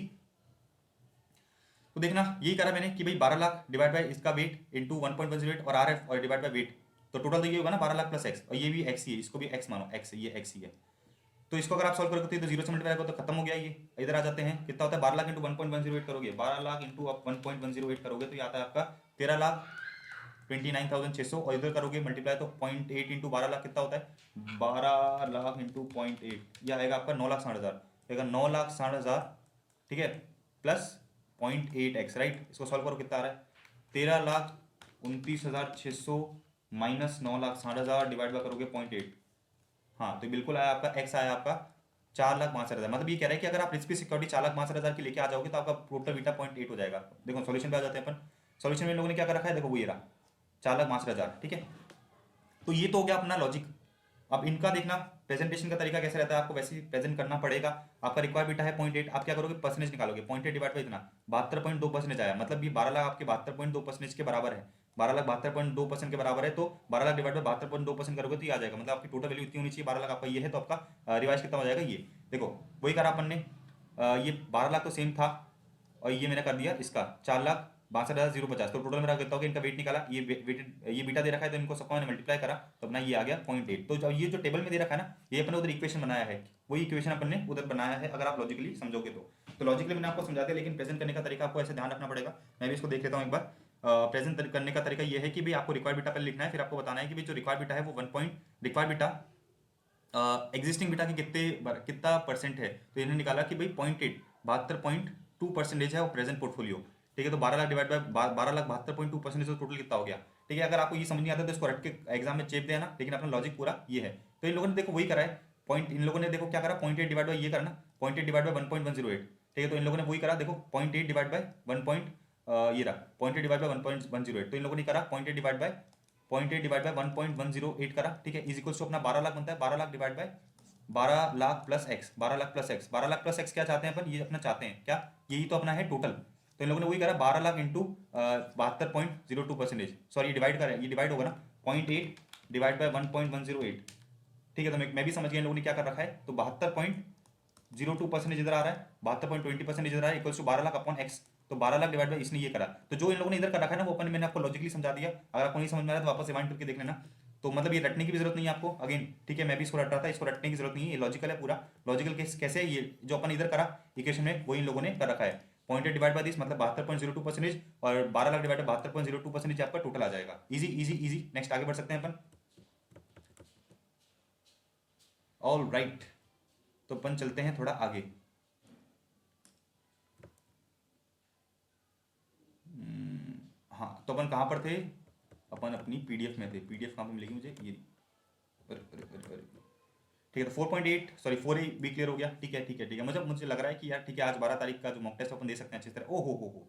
तो देखना यही करा मैंने कि भाई 12 लाख डिवाइड बाय इसका वेट इंटू 1.108 और आर एफ और डिवाइड बाय वेट, तो टोटल तो ये होगा ना 12 लाख प्लस एक्स, और ये भी एक्स ही है, इसको भी एक्स मानो, एक्स ये एक्स ही है। तो इसको अगर आप सॉल्व करोगे तो जीरो से मल्टीप्लाई करो तो खत्म हो गया ये। इधर आ जाते हैं, कितना होता है 12 लाख इंटू 1.108 करोगे, 12 लाख इंटू आप 1.108 करोगे तो ये आता है आपका 13,29,600, और इधर करोगे मल्टीप्लाई तो 0.8 इंटू 12 लाख कितना होता है, 12 लाख इंटू 0.8, यह आएगा आपका 9,60,000, आएगा 9,60,000। ठीक है, प्लस 0.8x, राइट, इसको सॉल्व करो कितना आ रहा है, 13,29,600 माइनस 9,60,000 डिवाइड बाय करोगे 0.8, हाँ तो बिल्कुल आया आपका एक्स आया आपका 4,62,000। मतलब ये कह रहा है कि अगर आप रिस्क फ्री सिक्योरिटी 4,62,000 की लेके आ जाओगे तो आपका टोटल बीटा 0.8 हो जाएगा। देखो सॉल्यूशन पे आ जाते हैं अपन, सॉल्यूशन में इन लोगों ने क्या कर रखा है, देखो वो ये रहा 4,62,000। ठीक है, तो ये तो हो गया अपना लॉजिक। अब इनका देखना प्रेजेंटेशन का तरीका कैसे रहता है, आपको वैसे ही प्रेजेंट करना पड़ेगा। आपका रिक्वायर्ड बीटा है 0.8, आप क्या करोगे, परसेंटेज निकालोगे, 0.8 डिवाइड बाई इतना 72.2% आया, मतलब ये 12 लाख आपके 72.2% के बराबर है, 12 लाख 72.2% के बराबर है। तो 12 लाख डिवाइड बाई 72.2% करोगे तो ये आ जाएगा, मतलब आपकी टोटल वैल्यू इतनी होनी चाहिए, 12 लाख आपका ये है, तो आपका रिवाइज कितना हो जाएगा, ये देखो वही करा अपन ने। ये 12 लाख तो सेम था, और ये मैंने कर दिया इसका 4,62,050, तो टोटल मेरा कितना हो गया, इनका वेट निकाला, ये वेटेड ये बीटा दे रखा है तो इनको सबको मैंने मल्टीप्लाई करा तो अपना ये आ गया 0.8। तो ये जो टेबल में दे रखा है ना, ये अपने उधर इक्वेशन बनाया है, वही इक्वेशन अपन ने उधर बनाया है, अगर आप लॉजिकली समझोगे तो लॉजिकली मैंने आपको समझा दिया, लेकिन प्रेजेंट करने का तरीका आपको ऐसे ध्यान रखना पड़ेगा। मैं भी इसको देख लेता हूँ एक बार। प्रेजेंट करने का तरीका ये है कि भाई आपको रिक्वायर्ड बीटा पहले लिखना है, फिर आपको बताना है कि भाई जो रिक्वायर्ड बीटा है वो रिक्वायर्ड बीटा एग्जिस्टिंग बीटा की कितना परसेंट है, तो इन्होंने निकाला कि भाई 0.8 72.2% है वो प्रेजेंट पोर्टफोलियो। ठीक है, तो 12 लाख डिवाइड बाय 12 लाख 72.2% तो टोटल कितना हो गया। ठीक है, अगर आपको ये समझ नहीं आता तो इसको रट के एग्जाम में चेप देना, लेकिन अपना लॉजिक पूरा ये है। तो इन लोगों ने देखो वही करा है, पॉइंट इन लोगों ने देखो क्या करा, 0.8 डिवाइड बाय ये करना, 0.8 डिवाइड बाय 1.108। ठीक है, तो इन लोगों ने वही करा, देखो 0.8 डिवाइड बाय 1. ये रहा 0.8 डिवाइड बाय 1.108, तो इन लोगों ने करा 0.8 डिवाइड बाय 1.8 डिवाइड बाय 1.108 करा। ठीक है, इज इक्वल्स टू अपना 12 लाख बनता है, 12 lakh divide by 12 lakh plus x, 12 lakh plus x, 12 lakh plus x क्या चाहते हैं अपन, ये अपना चाहते हैं क्या, यही तो अपना है टोटल। तो इन लोगों ने वही करा 12 लाख इंटू 72.02%, सॉरी ये डिवाइड करें, ये डिवाइड होगा ना 0.8 डिवाइड बाय 1.108। ठीक है, तो मैं भी समझ गया इन लोगों ने क्या कर रखा है। तो 72.02% इधर आ रहा है, 72.20% इधर आ रहा है, equals to 12 lakh upon X. तो 12 लाख डिवाइड बाय इसने ये करा। तो जो इन लोगों ने इधर कर रखा है ना वो अपन मैंने आपको लॉजिकली समझा दिया। अगर आपको नहीं समझ में आ रहा है तो वापस रिवाइंड करके देख लेना। तो मतलब ये रटने की भी जरूरत नहीं है आपको अगेन, ठीक है, मैं भी इसको रट रहा था, इसको रटने की जरूरत नहीं है, ये लॉजिकल है पूरा। लॉजिकल कैसे ये जो अपन इधर करा इक्वेशन में वो इन लोगों ने कर रखा है। 0.8 डिवाइड बाय दिस मतलब 72.02% और 12 लाख डिवाइड बाय 72.02% आपका टोटल आ जाएगा। इजी इजी इजी, नेक्स्ट आगे बढ़ सकते हैं अपन। ऑल राइट, तो अपन चलते हैं थोड़ा आगे। हाँ, तो अपन कहाँ पर थे, अपन अपनी पीडीएफ में थे। पीडीएफ कहाँ पे मिलेगी मुझे, ये अरे अरे अरे अरे, ठीक है। तो 4.8 सॉरी 4 भी क्लियर हो गया। ठीक है ठीक है ठीक है, मुझे लग रहा है कि यार ठीक है, आज 12 तारीख का जो मॉक टेस्ट अपन दे सकते हैं अच्छी तरह। ओ हो।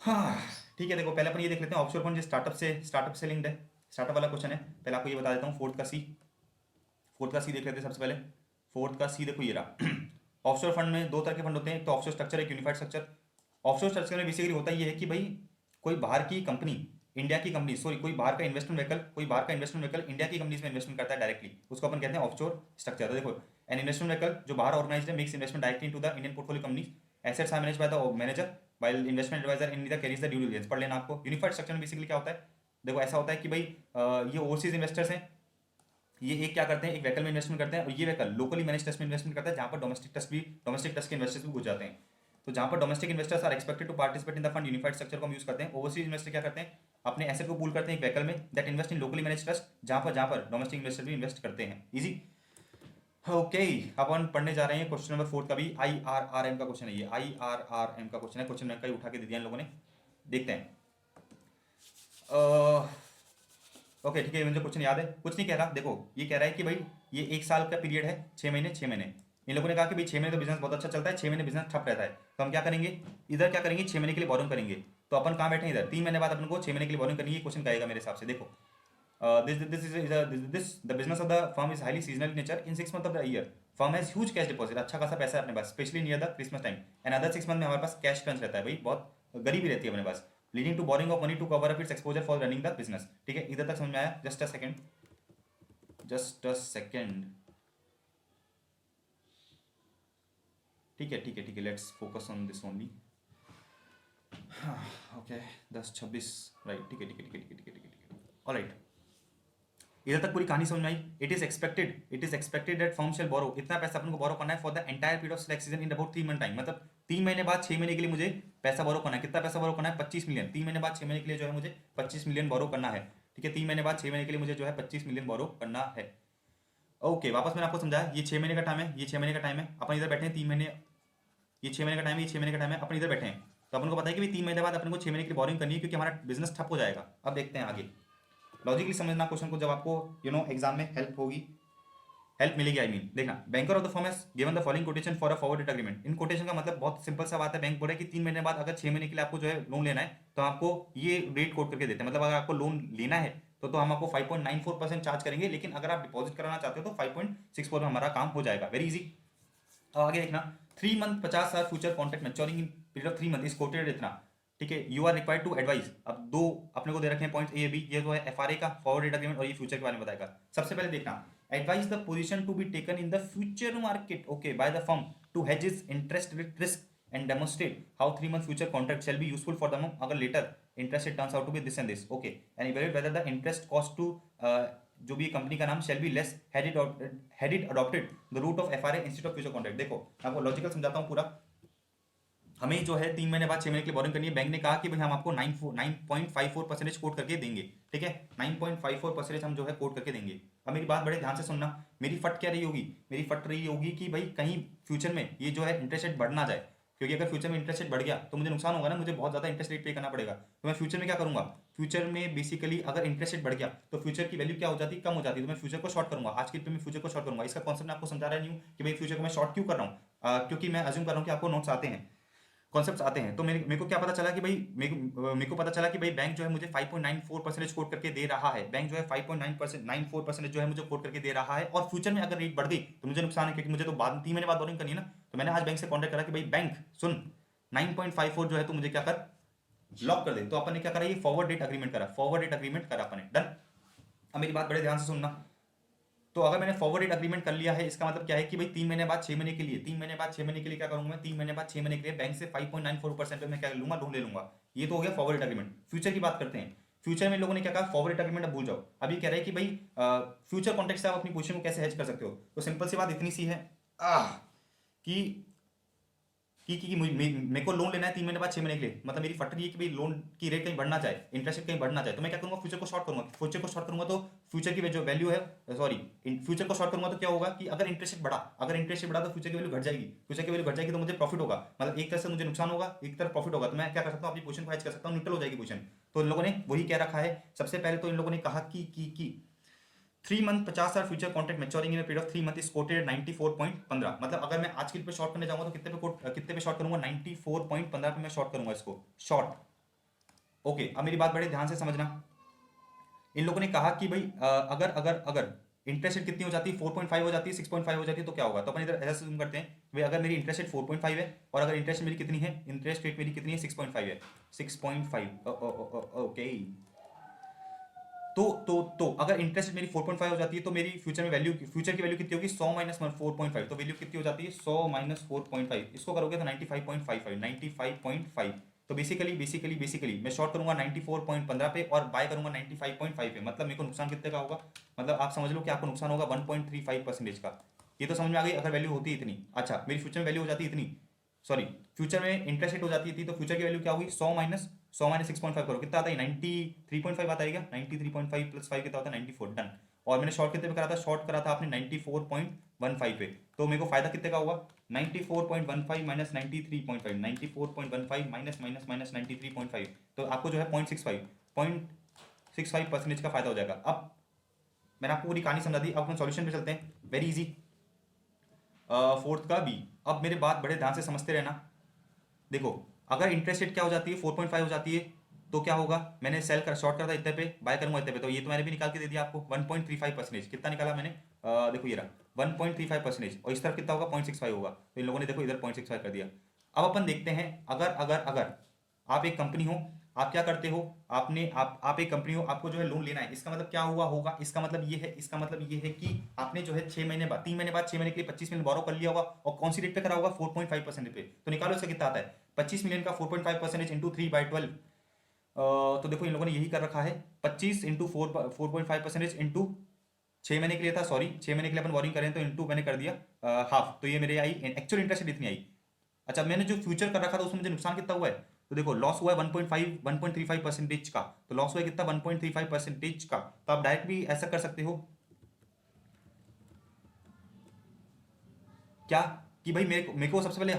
हाँ ठीक है, देखो पहले अपन ये देख लेते हैं ऑफशोर फंड जो स्टार्टअप से लिंक्ड है। स्टार्टअप वाला क्वेश्चन है, पहले आपको ये बता देता हूँ। फोर्थ का सी देख लेते हैं सबसे पहले। फोर्थ का सी देखो ये रहा। ऑफशोर फंड में दो तरह के फंड होते हैं, एक तो ऑफशोर स्ट्रक्चर, एक यूनिफाइड स्ट्रक्चर। ऑफशोर स्ट्रक्चर में बेसिकली होता ये है कि भाई कोई बाहर की कंपनी, इंडिया की कंपनी, सॉरी कोई बाहर का इन्वेस्टमेंट व्हीकल इंडिया की कंपनीज में इन्वेस्टमेंट करता है डायरेक्टली, उसको अपन कहते हैं ऑफशोर स्ट्रक्चर। तो देखो एन इन्वेस्टमेंट व्हीकल जो बाहर ऑर्गेनाइज्ड है makes investment directly into the Indian portfolio companies, assets are managed by the manager while investment adviser in the carries the due diligence. पढ़ लेना आपको। यूनिफाइड स्ट्रक्चर में basically क्या होता है, देखो ऐसा होता है कि भाई ये ओवरसीज इन्वेस्टर्स हैं, ये एक क्या करते हैं, एक व्हीकल में इन्वेस्टमेंट करते हैं और ये व्हीकल लोकली मैनेज ट्रस्ट में इन्वेस्टमेंट करता है जहां पर डोमेस्टिक ट्रस्ट के इन्वेस्टर्स भी घुस जाते हैं। तो जहां पर domestic investors are expected to participate in the fund, unified structure को हम यूज करते हैं। ओवरसीज इन्वेस्टर क्या करते हैं, अपने एसेट को पूल करते हैं एक व्हीकल में that invest in locally manage trust, जहां पर डोमेस्टिक इन्वेस्टर भी इन्वेस्ट करते हैं। Easy okay. अपन पढ़ने जा रहे हैं क्वेश्चन नंबर 4 का भी IRRM का क्वेश्चन है, ये IRRM का क्वेश्चन है। क्वेश्चन बैंक का ही उठा के दे दिया इन लोगों ने, देखते हैं। ओके ठीक है, मुझे क्वेश्चन याद है, कुछ नहीं कह रहा। देखो ये कह रहा है कि भाई ये एक साल का पीरियड है, 6 महीने। इन लोगों ने कहा कि भाई 6 महीने तो बिजनेस बहुत अच्छा चलता है, 6 महीने बिजनेस ठप रहता है। तो हम क्या करेंगे, इधर क्या करेंगे, 6 महीने के लिए बोरिंग करेंगे। तो अपन कहाँ बैठे हैं, इधर 3 महीने बाद अपन को 6 महीने के लिए बोरिंग करनी है। क्वेश्चन कहेगा मेरे हिसाब से। देखो the business of the firm is highly seasonal in nature in 6 month of the year. Firm has huge cash deposit, अच्छा खासा पैसा है अपने पास, specially near the Christmas time and other 6 month में हमारे पास कैश क्रंच रहता है, भाई बहुत गरीबी रहती है अपने पास, leading to borrowing of money to cover up its exposure for running the business. ठीक है, इधर तक समझ में आया? Just a second. ठीक है, let's focus on this only. Okay 10-26 right, ठीक है। ऑलराइट, इधर तक पूरी कहानी समझ में आई। It is expected that firm shall borrow, इतना पैसा अपन को बोरो करना है for the entire period of select season in about 3 month time, मतलब 3 महीने बाद 6 महीने के लिए मुझे पैसा बोरो करना है। कितना पैसा बोरो करना है, 25 मिलियन। 3 महीने बाद 6 महीने के लिए जो है मुझे 25 मिलियन बोरो करना है। ठीक है, 3 महीने बाद 6 महीने के लिए मुझे जो है 25 मिलियन बोरो करना है। ओके, वापस मैंने आपको समझाया, ये 6 महीने का टाइम है, ये 6 महीने का टाइम है, अपन इधर बैठे हैं 3 महीने, ये 6 महीने का टाइम है, ये 6 महीने का टाइम है, अपन इधर बैठे हैं। तो अपन को पता है कि 3 महीने बाद अपन को 6 महीने की बोरिंग करनी है क्योंकि हमारा बिजनेस ठप हो जाएगा। अब देखते हैं आगे, लॉजिकली समझना क्वेश्चन को, जब आपको एग्जाम में हेल्प मिलेगी। आई मीन देखना, banker of the firm has given the following quotation for a forward rate agreement. In quotation का मतलब बहुत सिंपल सा बात है, बैंक बोल रहा है कि 3 महीने बाद अगर 6 महीने के लिए आपको जो है लोन लेना है तो आपको ये रेट कोट करके देते हैं। मतलब अगर आपको लोन लेना है तो हम आपको 5.94% चार्ज करेंगे, लेकिन अगर आप डिपॉजिट कराना चाहते हो तो 5.64 में हमारा काम हो जाएगा। Very easy. आगे देखना, 3 month 50,000 future contract maturing in period of 3 month is quoted इतना। ठीक है, you are required to advise. अब दो अपने को दे रखे हैं पॉइंट ए बी, ये तो है FRA का फॉरवर्ड रेट एग्रीमेंट और ये फ्यूचर के बारे में बताएगा। सबसे पहले देखना, advise the position to be taken in the future market okay by the firm to hedge its interest rate risk and demonstrate how 3 month future contract shall be useful for the firm अगर later interest rate turns out to be this and this okay and evaluate whether the interest cost to जो भी company का नाम shall be less had it adopted the route of FRA instead of future contract. देखो मैं आपको logical समझाता हूँ पूरा। हमें जो है 3 महीने बाद 6 महीने के लिए बोरिंग करनी है। बैंक ने कहा कि भाई हम आपको 9.54% कोट करके देंगे। ठीक है, 9.54% हम जो है कोट करके देंगे। अब मेरी बात बड़े ध्यान से सुनना, मेरी फट क्या रही होगी, मेरी फट रही होगी कि भाई कहीं फ्यूचर में ये जो है इंटरेस्ट रेट बढ़ ना जाए, क्योंकि अगर फ्यूचर में इंटरेस्ट रेट बढ़ गया तो मुझे नुकसान होगा ना, मुझे बहुत ज़्यादा इंटरेस्ट रेट पे करना पड़ेगा। तो मैं फ्यूचर में क्या करूंगा, फ्यूचर में बेसिकली अगर इंटरेस्ट रेट बढ़ गया तो फ्यूचर की वैल्यू क्या हो जाती है, कम हो जाती है। तो मैं फ्यूचर को शॉर्ट करूंगा, आज के मैं फ्यूचर को शॉर्ट करूंगा। इसका कॉन्सेप्ट मैं आपको समझा रहा नहीं हूँ कि भाई फ्यूचर को मैं शॉर्ट क्यों कर रहा हूँ, क्योंकि मैं अज्यूम कर रहा हूँ कि आपको नोट्स आते हैं। कॉन्सेप्ट्स आते हैं। तो मेरे को क्या पता चला कि भाई मेरे को पता चला कि भाई बैंक जो है मुझे 5.94% कोट करके दे रहा है। बैंक जो है 5.94% जो है मुझे कोट करके दे रहा है, और फ्यूचर में अगर रेट बढ़ गई तो मुझे नुकसान है, क्योंकि मुझे तो बाद 3 महीने बाद बोरिंग करनी है ना। तो मैंने आज बैंक से कॉन्टेक्ट करा कि भाई बैंक सुन, 9.54 जो है तो मुझे क्या कर, लॉक कर दे। तो अपन ने क्या करा, ये फॉरवर्ड डेट अग्रीमेंट करा, फॉरवर्ड डेट अग्रीमेंट करा अपन ने, डन। अब मेरी बात बड़े ध्यान से सुनना। तो अगर मैंने फॉरवर्ड डेट अग्रीमेंट कर लिया है, इसका मतलब क्या है कि भाई 3 महीने बाद 6 महीने के लिए, 3 महीने बाद 6 महीने के लिए क्या करूंगा मैं, 3 महीने बाद 6 महीने के लिए बैंक से 5.94% पे मैं क्या लूंगा, लोन ले लूंगा। ये तो हो गया फॉरवर्ड डेट अग्रीमेंट। फ्यूचर की बात करते हैं। फ्यूचर में लोगों ने क्या कहा, फॉरवर्ड डेट अग्रीमेंट अब भूल जाओ। अभी कह रहे हैं कि भाई फ्यूचर कॉन्टेक्ट से आप अपनी पोजीशन को कैसे हेज कर सकते हो। तो सिंपल सी बात इतनी सी है कि मेरे को लोन लेना है 3 महीने बाद 6 महीने के लिए, मतलब मेरी फट रही है कि भाई लोन की रेट कहीं बढ़ना चाहे, इंटरेस्ट रेट कहीं बढ़ना चाहे, तो मैं क्या करूंगा, फ्यूचर को शॉर्ट करूंगा। फ्यूचर को शॉर्ट करूंगा तो फ्यूचर की जो वैल्यू है, सॉरी, फ्यूचर को शॉर्ट करूंगा तो क्या होगा कि अगर इंटरेस्ट रेट बढ़ा, अगर इंटरेस्ट रेट बढ़ा तो फ्यूचर की वैल्यू घट जाएगी, फ्यूचर की वैल्यू घट जाएगी तो मुझे प्रॉफिट होगा, मतलब एक तरह से मुझे नुकसान होगा, एक तरफ प्रॉफिट होगा। तो मैं क्या कर सकता हूँ, अपनी पोजीशन को हेज कर सकता हूँ, न्यूट्रल हो जाएगी पोजीशन। तो इन लोगों ने वही क्या रखा है। सबसे पहले तो इन लोगों ने कहा कि 3 month 50,000 future contract maturing in period of 3 month is coated 94.15। मतलब अगर मैं आज के पे शॉर्ट करने जाऊंगा तो कितने पे शॉर्ट करूंगा, 94.15 पे मैं शॉर्ट करूंगा इसको, शॉर्ट। ओके, अब मेरी बात बड़े ध्यान से समझना। इन लोगों ने कहा कि भाई अगर अगर अगर इंटरेस्ट रेट कितनी हो जाती है, 4.5 हो जाती है, 6.5 हो जाती है, तो क्या होगा। तो अपन इधर ऐसा assume करते हैं भाई, अगर मेरी इंटरेस्ट रेट 4.5 है और अगर इंटरेस्ट मेरी कितनी है, इंटरेस्ट रेट मेरी कितनी है, 6.5 है, 6.5। ओके, तो अगर इंटरेस्ट मेरी 4.5 हो जाती है तो मेरी फ्यूचर की वैल्यू कितनी होगी, 100 माइनस 4.5। तो वैल्यू कितनी हो जाती है, 100 माइनस 4.5। इसको करोगे तो 95.55, 95.5। तो बेसिकली मैं शॉर्ट करूंगा 94.15 पे और बाय करूंगा 95.5 पे। मतलब मेरे को नुकसान कितने का होगा, मतलब आप समझ लो कि आपको नुकसान होगा 1.35% का। ये तो समझ में आ गई अगर वैल्यू होती है इतनी। अच्छा, मेरी फ्यूचर में वैल्यू हो जाती है इतनी, सॉरी, फ्यूचर में इंटरेस्ट रेट हो जाती थी, तो फ्यूचर की वैल्यू क्या होगी, 100 माइनस 6.5 करो, कितना आता है, 93.5 आता है क्या, 93.5 प्लस 5 कितना होता है, 94, डन। और मैंने शॉर्ट कितने पे करा था, शॉर्ट करा था आपने 94.15 पे। तो मेरे को फायदा कितने का होगा, 94.15 माइनस 93.5, 94.15 माइनस माइनस माइनस 93.5, तो आपको जो है 0.65% का फायदा हो जाएगा। अब मैंने आपको पूरी कहानी समझा दी, अब अपन सॉल्यूशन पे चलते हैं, वेरी इजी। फोर्थ का बी। अब मेरे बात बड़े ध्यान से समझते रहना। देखो, अगर इंटरेस्ट रेट क्या हो जाती है, 4.5 हो जाती है, तो क्या होगा, मैंने सेल कर शॉर्ट करा था इतने पे, बाय करूंगा इतने पे, तो ये तो मैंने भी निकाल के दे दिया आपको 1.35%। कितना निकाला मैंने, देखो ये रहा 1.35%, और इस तरफ कितना होगा, 0.65 होगा। तो इन लोगों ने देखो इधर 0.65 कर दिया। अब अपन देखते हैं, अगर अगर अगर आप एक कंपनी हो, आप क्या करते हो, आप एक कंपनी हो, आपको जो है लोन लेना है, इसका मतलब क्या हुआ होगा, इसका मतलब ये है कि आपने जो है 6 महीने बाद, 3 महीने बाद 6 महीने के लिए 25 मिलियन बोरो कर लिया होगा, और कौन सी रेट पे करा होगा, 4.5% पे। तो निकालो इससे कितना आता है, 25 मिलियन का 4.5% इंटू 3/12। तो देखो इन लोगों ने यही कर रखा है, 25 इंटू 4.5% इंटू 6 महीने के लिए था, सॉरी 6 महीने के लिए अपन बोरिंग करें तो इंटू मैंने कर दिया हाफ, तो ये मेरे आई एक्चुअल इंटरेस्ट इतनी आई। अच्छा, मैंने जो फ्यूचर कर रखा था उसमें मुझे नुकसान कितना हुआ है, तो देखो लॉस हुआ है 1.35% का। तो लॉस हुआ है कितना, 1.35% का। तो आप डायरेक्ट भी ऐसा कर सकते हो क्या, कि भाई मेरे को सबसे पहले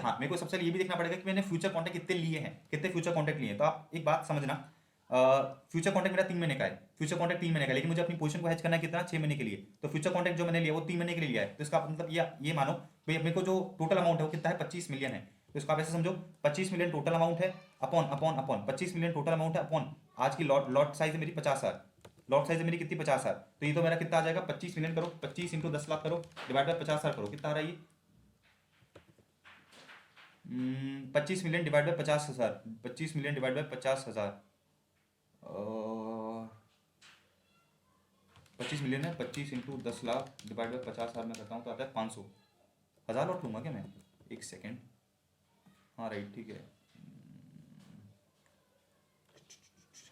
ये भी देखना पड़ेगा कि मैंने फ्यूचर कॉन्ट्रैक्ट कितने लिए हैं, कितने फ्यूचर कॉन्ट्रैक्ट लिए हैं। तो आप एक बात समझना, फ्यूचर कॉन्ट्रैक्ट मेरा 3 महीने का है, फ्यूचर कॉन्ट्रैक्ट 3 महीने का है, लेकिन मुझे अपनी पोजीशन को हेज करना है कितना, 6 महीने के लिए। तो फ्यूचर कॉन्ट्रैक्ट जो मैंने लिया वो 3 महीने के लिए लिया है, तो इसका मतलब ये मानो भाई मेरे को जो टोटल अमाउंट है वो कितना है, 25 मिलियन है। तो इसको आप ऐसे समझो, 25 मिलियन टोटल अमाउंट है, upon upon upon 25 million total amount है, अपॉन आज की लॉट साइज है मेरी 50,000, लॉट साइज है मेरी कितनी, 50,000। तो ये तो मेरा कितना आ जाएगा, 25 मिलियन करो, 25 इंटू 10 लाख करो, डिवाइड बाय 50,000 करो, कितना आ रहा है ये, 25 million divide by 50,000, 25 million divide by 50,000, 25 million है, 25 इंटू 10 लाख डिवाइड बाय 50,000 में करता हूँ तो आता है 500 हज़ार। लौट लूँगा क्या मैं, एक सेकेंड, हाँ राइट ठीक है,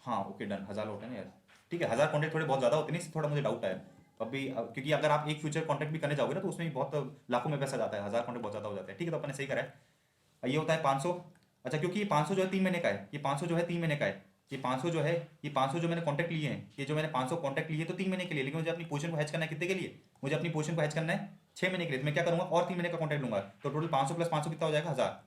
हाँ ओके डन, 1,000 लौट है ना यार, ठीक है। 1,000 कॉन्टैक्ट थोड़े बहुत ज़्यादा होते हैं, इससे थोड़ा मुझे डाउट आया क्योंकि अगर आप एक फ्यूचर कॉन्टैक्ट भी करने जाओगे ना तो उसमें भी बहुत लाखों में पैसा जाता है, 1,000 कॉन्टैक्ट बहुत ज़्यादा हो जाता है, ठीक है। तो अपने सही करा है, ये होता है 500। अच्छा, क्योंकि ये 500 जो है 3 महीने का है, ये 500 जो है 3 महीने का है, ये 500 जो है, ये 500 जो मैंने कॉन्टैक्ट लिए हैं, ये जो मैंने 500 कॉन्टैक्ट लिए तो 3 महीने के लिए, लेकिन मुझे अपनी पोजीशन को हैच करना है कितने के लिए, मुझे अपनी पोजीशन को हैच करना है 6 महीने के लिए। तो मैं क्या करूंगा, और 3 महीने का कॉन्टैक्ट लूंगा, तो टोटल 500 प्लस 500 कितना हो जाएगा, 1,000।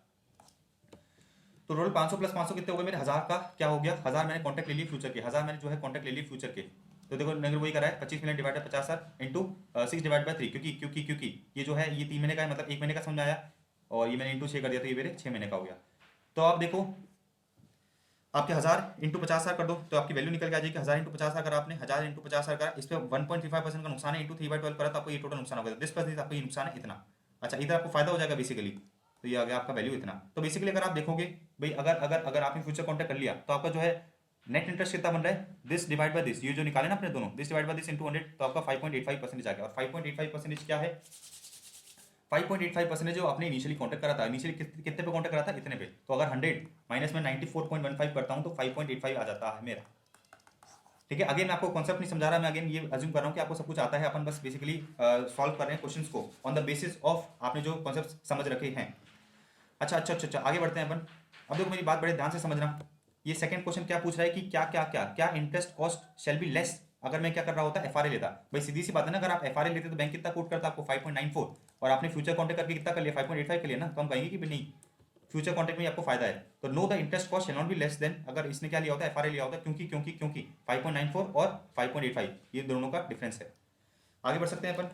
तो टोटल 500 प्लस 500 कितने हो गए मेरे, 1,000 का क्या हो गया, 1,000 मैंने कॉन्टैक्ट ले लिए फ्यूचर के, 1,000 मैंने जो है कॉन्टैक्ट ले लिए फ्यूचर के। तो देखो नगर वही करा है, 25 million divide by 50,000 into 6 divide by 3, क्योंकि ये जो है ये 3 महीने का है, मतलब 1 महीने का समझ में आया, और ये मैंने इंटू 6 कर दिया तो ये मेरे 6 महीने का हो गया। तो आप देखो, आपके 1000 इंटू 50,000 कर दो तो आपकी वैल्यू निकल के आ जाएगी। 1000 इंटू 50,000 करा आपने, 1000 इंटू 50,000 करा, इस पर 1.35% का नुकसान है, इंटू 3/12 करा तो आपको ये टोटल नुकसान होगा, 10% आपको ये नुकसान है इतना। अच्छा, इधर आपको फायदा हो जाएगा बेसिकली, तो ये आ गया आपका वैल्यू इतना। तो बेसिकली अगर आप देखोगे भाई, अगर अगर अगर आपने फ्यूचर कॉन्ट्रैक्ट कर लिया तो आपका जो है नेट इंटरेस्ट कितना बन रहा है, दिस डिवाइड बाय दिस, ये जो निकाले ना अपने दोनों, this divide by this into 100, तो आपका 5.85% आ गया। और 5.85% क्या है, 5.85% जो आपने इनिशियली कॉन्टैक्ट करा था, इनिशियली कितने पे कॉन्टैक्ट करा था, इतने पे, तो अगर 100 माइनस में 94.15 करता हूं तो 5.85 आ जाता है मेरा। ठीक है, अगेन मैं आपको कॉन्सेप्ट नहीं समझा रहा, मैं अगेन ये अज्यूम कर रहा हूँ कि आपको सब कुछ आता है, अपन बस बेसिकली सॉल्व कर रहे हैं क्वेश्चंस को ऑन द बेसिस ऑफ आपने जो कॉन्सेप्ट समझ रखे हैं। अच्छा अच्छा अच्छा अच्छा, आगे बढ़ते हैं अपन। अब देखो मेरी बात बड़े ध्यान से समझना, ये सेकंड क्वेश्चन क्या पूछ रहा है कि क्या क्या क्या क्या interest cost shell be less अगर मैं क्या कर रहा होता, एफआरए लेता। भाई सीधी सी बात है ना, अगर आप एफआरए लेते तो बैंक कितना कोट करता आपको, 5.94, और आपने फ्यूचर कॉन्ट्रैक्ट करके कितना कर लिया, 5.85 कर लिया ना, तो हम कहेंगे कि नहीं, फ्यूचर कॉन्ट्रैक्ट में आपको फायदा है। तो know the interest cost shall not be less than, अगर इसने क्या लिया होता है, एफआरए लिया होता, क्योंकि क्योंकि क्योंकि 5.94 और 5.85 ये दोनों का डिफरेंस है। आगे बढ़ सकते हैं अपन।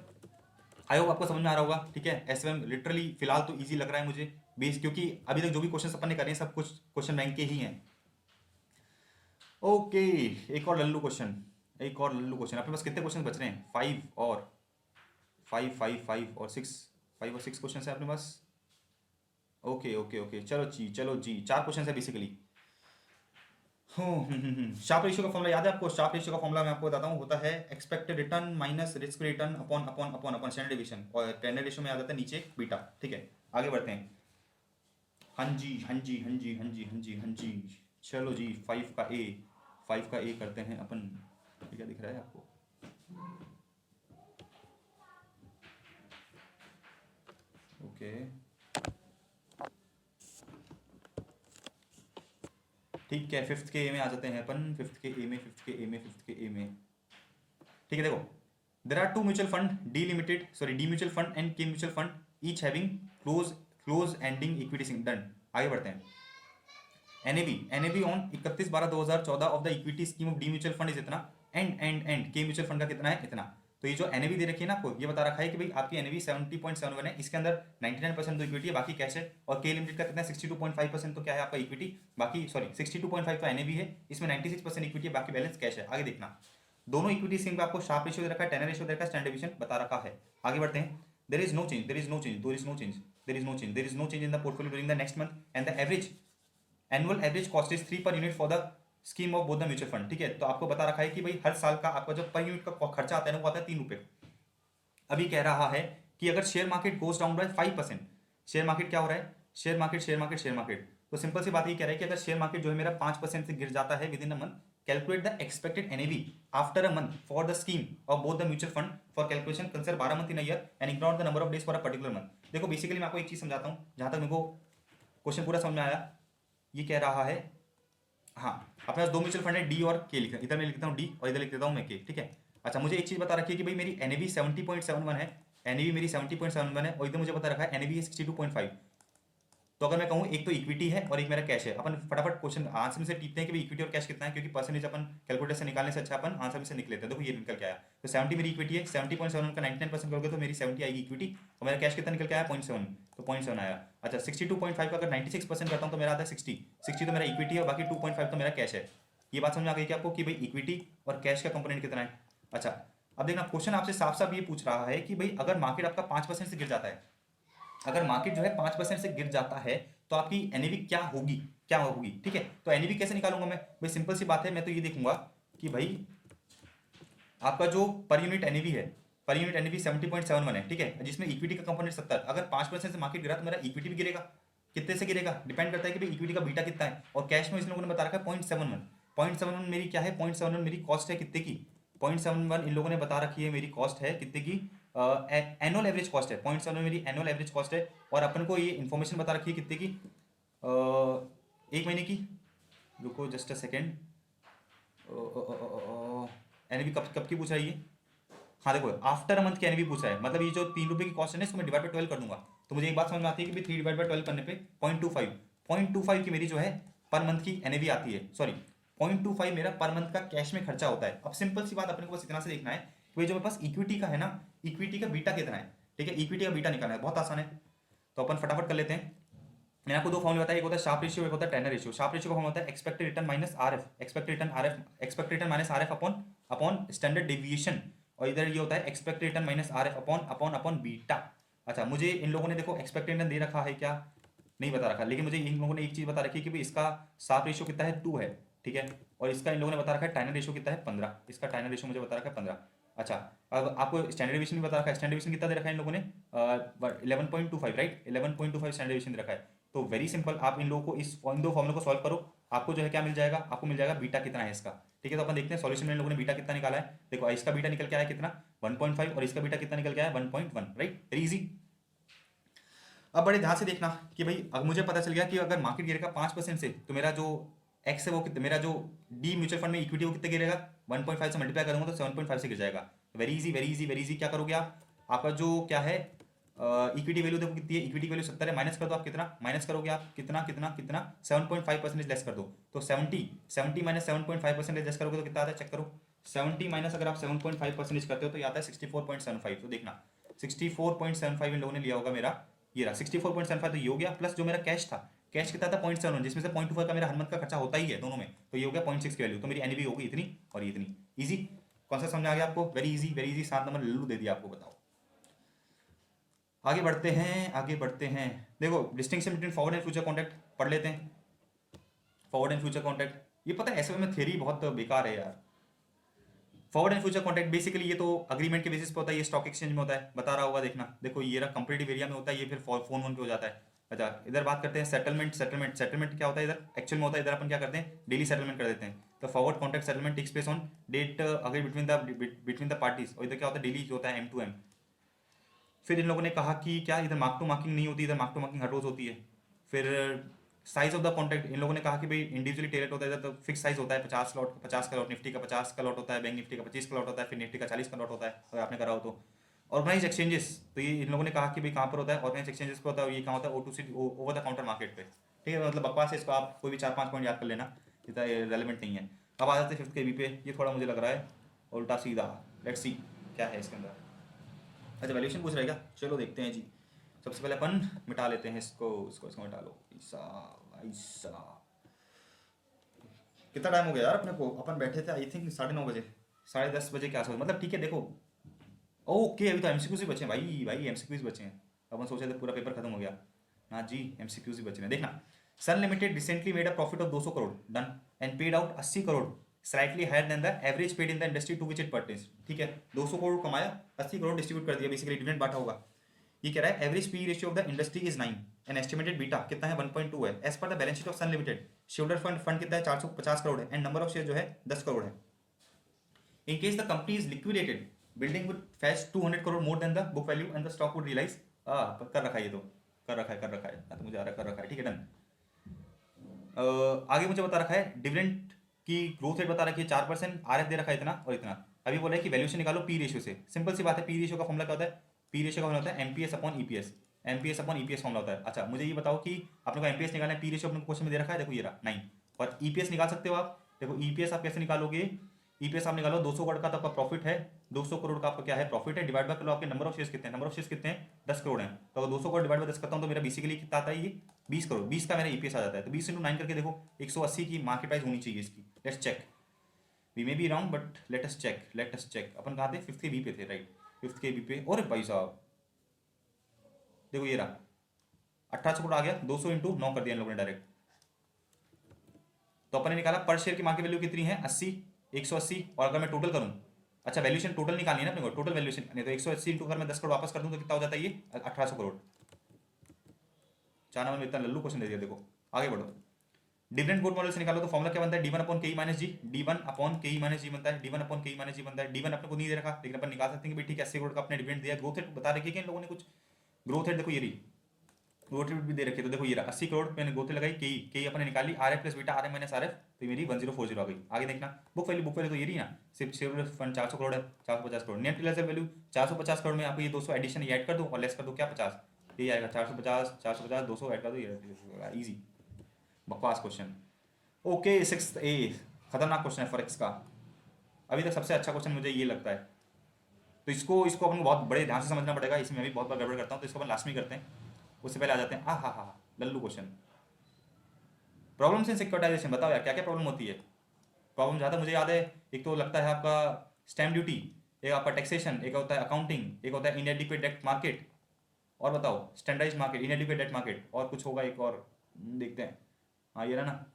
आई होप आपको समझ में आ रहा होगा। ठीक है, एसवीएम लिटरली फिलहाल तो इजी लग रहा है मुझे बेस, क्योंकि अभी तक जो भी क्वेश्चन अपन ने करे हैं सब कुछ क्वेश्चन बैंक के ही हैं। ओके, एक और लल्लू क्वेश्चन, एक और लल्लू क्वेश्चन। आपके पास कितने क्वेश्चन बच रहे हैं, 5 और 6 क्वेश्चन है अपने पास। ओके ओके ओके, चलो जी चलो जी, 4 क्वेश्चन है बेसिकली। शार्प रेशियो का फॉर्मूला याद है आपको? शार्प रेशियो का फॉर्मूला मैं आपको बताता हूँ, होता है expected return minus risk return upon upon upon upon standard deviation, और स्टैंडर्ड रेशियो में आ जाता है नीचे बीटा। ठीक है, आगे बढ़ते हैं। हाँ जी हाँ जी हाँ जी हाँ जी हाँ जी हाँ जी, चलो जी, 5 का ए करते हैं अपन। ये क्या दिख रहा है आपको? ओके, ठीक है, फिफ्थ के ए में आ जाते हैं अपन, फिफ्थ के ए में। ठीक है, देखो, there are two mutual fund, D mutual fund and K mutual fund, each having close ending equity done. आगे बढ़ते हैं। NAV on 31/12/2014 of the equity scheme of D mutual fund is इतना, एंड के म्यूचुअल फंड का कितना है, इतना। तो ये जो एनएवी दे रखी है ना आपको, ये बता रखा है कि भाई आपकी एनएवी 70.71 है, इसके अंदर 99% तो इक्विटी है, बाकी कैश है। और के लिमिटेड का कितना है, 62.5% तो क्या है आपका इक्विटी, बाकी सॉरी 62.5 तो एनएवी है, इसमें 96% इक्विटी है, बाकी बैलेंस कैश है। आगे देखना, दोनों इक्विटी स्कीम पे आपको शार्प रेशियो दे रखा है, टेनर रेशियो दे रखा है, स्टैंडर्ड डिविएशन बता रखा है। आगे बढ़ते हैं। There is no change in the portfolio during the next month and the annual average cost is 3 per unit for the scheme of both the mutual fund. ठीक है, तो आपको बता रखा है कि भाई हर साल का आपका जो पर यूनिट का खर्चा आता है ना, वो आता है 3 रुपये। अभी कह रहा है कि अगर share market goes down by 5%, share market क्या हो रहा है, शेयर मार्केट, तो सिंपल सी बात ये कह रहा है कि अगर शेयर मार्केट जो है मेरा 5% से गिर जाता है with in a month, calculate the expected NAV after a month for the scheme of both the mutual fund for calculation consider 12 month in a year and ignore the number of days for a particular month. देखो basically मैं आपको एक चीज समझाता हूं, जहां तक मेरे को क्वेश्चन पूरा समझ में आया। ये कह रहा है, हाँ, अपने पास 2 म्यूचुअल फंड है, डी और के लिखा, इधर मैं लिखता हूँ डी और इधर लिख देता हूँ मैं के। ठीक है, अच्छा, मुझे एक चीज बता रखी है कि भाई मेरी एनएवी 70.71 है, एनएवी मेरी 70.71 है, और इधर मुझे बता रखा है एनएवी है 62.5। तो अगर मैं कहूँ एक तो इक्विटी है और एक मेरा कैश है, अपन फटाफट क्वेश्चन आंसर में से टीपते हैं कि भाई इक्विटी और कैश कितना है, क्योंकि परसेंटेज अपन कैलकुलेटर से निकालने से अच्छा अपन आंसर में से निकल लेते हैं। देखो ये निकल के आया, तो 70 मेरी इक्विटी है, 70.7 का 99% करोगे तो मेरी 70 आएगी इक्विटी, और मेरा कैश कितना निकल के आया, 0.7, तो 0.7 आया। अच्छा, 62.5 का अगर 96% करता हूँ तो मेरा आता है 60 तो मेरा इक्विटी है और बाकी 2.5 तो मेरा कैश है। ये बात समझ में आ गई कि आपको कि भाई इक्विटी और कैश का कंपोनेंट कितना है। अच्छा, अब देखना क्वेश्चन आपसे साफ साफ ये पूछ रहा है कि भाई अगर मार्केट आपका 5% से गिर जाता है, अगर मार्केट जो है 5% से गिर जाता है तो आपकी एनएवी क्या होगी, क्या होगी। ठीक है, तो एनएवी कैसे निकालूंगा मैं, भाई सिंपल सी बात है, मैं तो ये देखूंगा कि भाई आपका जो पर यूनिट एनएवी है, पर यूनिट एनएवी 70.71 है। ठीक है, जिसमें इक्विटी का कंपोनेंट 70, अगर 5% से मार्केट गिरा तो मेरा इक्विटी भी गिरेगा। कितने से गिरेगा, डिपेंड करता है कि भाई इक्विटी का बीटा कितना है, और कैश में इस लोगों ने बता रखा है 0.71। 0.71 मेरी क्या है, 0.71 मेरी कॉस्ट है कितने की, 0.71 इन लोगों ने बता रखी है मेरी कॉस्ट है कितने की, एनुअल एवरेज कॉस्ट है, 0.7 मेरी एनुअल एवरेज कॉस्ट है। और अपन को ये इन्फॉर्मेशन बता रखी है कितने की, एक महीने की। रुको जस्ट अ सेकेंड, एनएवी कब कब की पूछ रहा है ये, हाँ देखो, आफ्टर अ मंथ की एनएवी पूछ रहा है, मतलब ये जो 3 रुपये की कॉस्ट है ना, इसको मैं डिवाइड बाय 12 कर दूंगा, तो मुझे एक बात समझ में आती है कि भाई 3 डिवाइड बाय 12 करने पे 0.25 की मेरी जो है पर मंथ की एनएवी आती है, सॉरी 0.25 मेरा पर मंथ का कैश में खर्चा होता है। अब सिंपल सी बात अपने को बस इतना से देखना है कि भाई जो मेरे पास इक्विटी का है ना, इक्विटी का बीटा कितना है। ठीक है, इक्विटी का बीटा निकालना है, बहुत आसान है, तो अपन फटाफट कर लेते हैं। मैंने आपको दो फॉर्मूले बताया, एक होता है शार्प रेशियो, एक होता है टेनर रेशियो। शार्प रेशियो का फॉर्मूला होता है expected return minus RF, expected return minus RF upon upon standard deviation, और इधर ये होता है expected return minus RF upon upon upon beta. अच्छा, मुझे इन लोगों ने देखो एक्सपेक्टेड रिटर्न दे रखा है क्या, नहीं बता रखा, लेकिन मुझे इन लोगों ने एक चीज बता रखी है कि भाई इसका शार्प रेशियो कितना है 2 है, ठीक है, और इसका इन लोगों ने बता रखा है टाइनर रेशियो कितना है 15, इसका टाइनर रेशियो मुझे बता रखा है 15। अच्छा, अब आपको स्टैंडर्ड डेविएशन भी बता रखा है, स्टैंडर्ड डेविएशन कितना दे रखा है इन लोगों ने 11.25, राइट, 11.25 स्टैंडर्ड डेविएशन दे रखा है। तो वेरी सिंपल, आप इन लोगों को इन दो फॉर्मूले को सॉल्व करो, आपको जो है क्या मिल जाएगा, आपको मिल जाएगा बीटा कितना है इसका, ठीक है। तो अपन देखते हैं सॉल्यूशन में इन लोगों ने बीटा कितना निकाला है। देखो इसका बीटा निकल के आया कितना 1.5, और इसका बीटा कितना निकल के आया 1.1, राइट, वेरी इजी। अब बड़े ध्यान से देखना कि भाई अब मुझे पता चल गया कि अगर मार्केट गिरेगा 5% से तो मेरा जो एक्स है वो कितना, मेरा जो डी म्यूचुअल फंड में इक्विटी वो कितना गिरेगा 1.5 से मल्टीप्लाई करूंगा तो 7.5 से गिर जाएगा। Very easy very easy very easy. क्या करोगे आप, आपका जो क्या है इक्विटी वैल्यू देखो कितनी है, इक्विटी वैल्यू 70 है, माइनस कर दो आप, कितना माइनस करोगे आप, कितना कितना कितना 7.5% लेस कर दो, तो 70 माइनस 7.5% लेस करोगे तो कितना आता है, चेक करो। 70 माइनस अगर आप 7.5% करते हो तो ये आता है 64.75। तो देखना 64.75 इन लोगों ने लिया होगा मेरा, ये रहा 64.75, तो ये हो गया, प्लस जो मेरा कैश था, कैश कितना था 0.7, जिसमें से 0.25 का मेरा हर मंथ का खर्चा होता ही है दोनों में, तो ये हो गया 0.6 की वैल्यू, तो मेरी एनबी होगी इतनी और ये इतनी। इजी, कौन सा समझ आ गया आपको, very easy very easy. 7 number लल्लू दे दिया आपको, बताओ। आगे बढ़ते हैं आगे बढ़ते हैं। देखो distinction between forward and future contract पढ़ लेते हैं। फॉरवर्ड एंड फ्यूचर कॉन्ट्रैक्ट, ये पता है ऐसे में थ्योरी बहुत बेकार है यार। Forward and future contract basically ये तो अग्रीमेंट के बेसिस पे होता है, ये स्टॉक एक्सचेंज में होता है, बता रहा होगा, देखना देखो ये रहा कंपटीटिव एरिया में होता है, ये फिर फोन वन पे हो जाता है। अच्छा, इधर बात करते हैं सेटलमेंट। सेटलमेंट क्या होता है, इधर एक्चुअल में होता है, इधर अपन क्या करते हैं डेली सेटलमेंट कर देते हैं। तो forward contract settlement takes place on date agreed between the parties, और इधर क्या होता है डेली होता है एम टू एम। फिर इन लोगों ने कहा कि क्या इधर मार्क टू मार्किंग नहीं होती, इधर मार्क टू मार्किंग हर रोज होती है। फिर साइज ऑफ द कॉन्ट्रैक्ट, इन लोगों ने कहा कि भाई इंडिविजुअली टेलर होता है, इधर तो फिक्स साइज होता है 50 लॉट, 50 का लॉट, निफ्टी का 50 का लॉट होता है, बैंक निफ्टी का 25 का लॉट होता है, फिर निफ्टी का 40 का लॉट होता है, अगर आपने करा हो तो। ऑर्गेनाइज एक्सचेंजेस, तो ये इन लोगों ने कहा कि भाई कहाँ पर होता है, ऑर्गेनाइज एक्सचेंजेस पे होता है, और ये कहाँ होता है O2C over the counter market पे, ठीक है। मतलब बकवास है, इसको आप कोई भी 4-5 पॉइंट याद कर लेना, इतना रेलिवेंट नहीं है। अब आ जाते हैं 5th के बी पे, ये थोड़ा मुझे लग रहा है उल्टा सीधा, लेट्स सी क्या है इसके अंदर। अच्छा, वैल्यूएशन पूछ रहेगा, चलो देखते हैं जी। सबसे पहले अपन मिटा लेते हैं इसको मिटा लो। ऐसा ऐसा कितना टाइम हो गया यार अपने को, अपन बैठे थे आई थिंक 9:30 बजे, 10:30 बजे के आसपास, मतलब ठीक है। देखो ओके, अभी तो एमसीक्यूज ही बचे हैं भाई, भाई एमसीक्यूज बचे हैं। अपन सोचे थे पूरा पेपर खत्म हो गया, हाँ जी एमसीक्यूज ही बचे हैं। देखना, Sun limited recently made a profit of 200 crore done and paid out 80 crore, slightly higher than the average paid in the industry to which it pertains, ठीक है। 200 करोड़ कमाया, 80 करोड़ डिस्ट्रीब्यूट कर दिया, बेसिकली डिविडेंड बांटा होगा। ये कह रहा है average P ratio of the industry is 9 and estimated beta कितना है 1.2 है, as per the balance sheet of Sun Limited shareholder fund कितना है 450 करोड़ है, एंड नंबर ऑफ शेयर जो है 10 करोड़ है। In case the company is liquidated, building would fetch 200 crore more than the book value and the stock would realize कर रखा है, ये तो कर रखा है, तो मुझे आ रहा कर रखा है, ठीक है डन। आगे मुझे बता रखा है डिविडेंड की ग्रोथ रेट बता रखी है 4%, आरएफ दे रखा है इतना और इतना। अभी बोला है कि वैल्यूएशन निकालो पी रेशियो से, सिंपल सी बात है, पी रेशियो का फॉर्मूला क्या होता है, पी रेशियो का फॉर्मूला होता है MPS upon EPS, MPS upon EPS formula होता है। अच्छा, मुझे ये बताओ कि आपने को एमपीएस निकालना है, पी रेशियो अपने क्वेश्चन में दे रखा है, देखो ये रहा 9, और ईपीएस निकाल सकते हो आप। देखो ईपीएस आप कैसे निकालोगे, ईपीएस आप निकालो 200 करोड़ का तो आपका प्रॉफिट है, 200 करोड़ का आपका क्या है प्रॉफिट है, डिवाइड बाय करो आपके नंबर ऑफ शेयर्स कितने हैं, नंबर ऑफ शेयर्स कितने हैं 10 करोड़ हैं। तो अगर 200 करोड़ डिवाइड बाय 10 करता हूं तो मेरा बेसिकली कितना आता है, ये 20 करोड़, 20 का मेरा ईपीएस आ जाता है। तो 20 × 9 करके देखो 180 की मार्केट प्राइस होनी चाहिए इसकी। Let's check, we may be wrong but let us check. अपन कहाँ थे, 5th के बी पे थे, राइट, 5th के बी पे। और भाई साहब देखो ये रहा 1800 करोड़ आ गया, 200 × 9 कर दिया इन लोगों ने डायरेक्ट। तो अपन ने निकाला पर शेयर की मार्केट वैल्यू कितनी है 80, 180, और अगर मैं टोटल करूं, अच्छा वैल्यूएशन टोटल निकालनी है ना अपने को, टोटल वैल्यूएशन नहीं तो 180 इंटू अगर मैं 10 करोड़ वापस कर दूं तो कितना हो जाता है ये 1800 करोड़। 4 नंबर में इतना लल्लू क्वेश्चन दे दिया। देखो आगे बढ़ो, डिविडेंड गुड मॉडल से निकालो तो फॉर्मूला क्या बनता है, डी वन अपॉन के माइनस जी, डी1 अपॉन के माइनस जी बनता है, डी वन अपॉन के माइनस जी बनता है। डी1 अपने को नहीं दे रखा, लेकिन अपन निकाल सकते हैं कि भाई ठीक है 80 करोड़ का अपने डिविडेंड दिया। ग्रोथ रेट बता रखी है कि इन लोगों ने कुछ, ग्रोथ रेट देखो ये रही, ग्रोथ रेट भी दे रखी है। तो देखो ये रहा 80 करोड़ मैंने ग्रोथ रेट लगाई, के अपने निकाली, R F plus beta, R F minus R F, तो मेरी 1040 आ गई। आगे देखना बुक वैल्यू तो ये रही ना, सिर्फ शेयर फंड 400 करोड़ है, 450 crore net realisable value 450 crore में आपको ये 200 एडिशन ऐड कर दो और लेस कर दो क्या 50, ये आएगा 450 200 ऐड कर दो, ये इजी। बकवास क्वेश्चन। ओके 6th ए खतरनाक क्वेश्चन है फॉरेक्स का, अभी तक सबसे अच्छा क्वेश्चन मुझे ये लगता है। तो इसको अपन को बहुत बड़े ध्यान से समझना पड़ेगा, इसमें मैं भी बहुत बार गड़बड़ करता हूँ, तो इसको अपन लास्ट में करते हैं। उससे पहले आ जाते हैं हाँ, लल्लू क्वेश्चन। प्रॉब्लम्स इन सिक्योरिटाइजेशन, बताओ यार क्या क्या प्रॉब्लम होती है। प्रॉब्लम ज़्यादा मुझे याद है, एक तो लगता है आपका स्टैम्प ड्यूटी, एक आपका टैक्सेशन, एक होता है अकाउंटिंग, एक होता है इनएडिक्वेट डेट मार्केट, और बताओ standardise market, inadequate debt market, और कुछ होगा एक और, देखते हैं। हाँ ये रहा ना।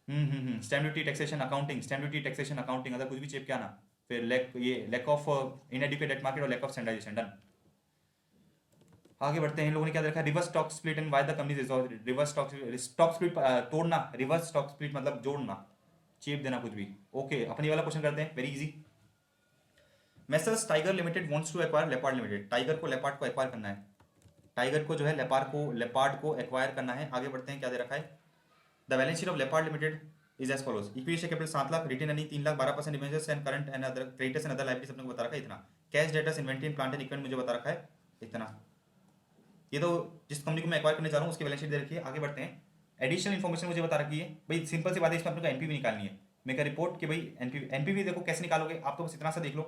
Stamp duty taxation accounting, stamp duty taxation accounting, अगर कुछ भी चेप क्या ना, फिर lack of inadequate debt market और लैक ऑफ स्टैंडर्डाइजेशन, डन। आगे बढ़ते हैं। इन लोगों ने क्या देखा, reverse stock split and why the company resolve. Reverse stock split तोड़ना, रिवर्स स्टॉक स्प्लिट मतलब जोड़ना, चेप देना कुछ भी। ओके अपन ये वाला क्वेश्चन करते हैं, very easy. Messrs Tiger Limited wants to acquire Leopard Limited. Tiger को लेपार्ड को एक्वायर करना है, टाइगर को जो है लेपार्ड को एक्वायर करना है। आगे बढ़ते हैं, क्या दे रखा है, the balance sheet of Leopard Limited is as follows. Equity share capital 7 lakh, retain earning 3 lakh, 12% debentures and current and other creditors and other liabilities अपने को बता रखा है इतना। Cash debtors inventory and plant and equipment मुझे बता रखा है इतना। ये तो जिस कंपनी को मैं एक्वायर करने जा रहा हूँ उसकी बैलेंस शीट दे रखी है। आगे बढ़ते हैं, एडिशनल इन्फॉर्मेशन मुझे बता रखी है भाई, सिंपल सी बात है, इसमें अपने को एनपीवी निकालनी है। मेरा रिपोर्ट कि भाई एनपीवी देखो कैसे निकालोगे आप, तो बस इतना सा देख लो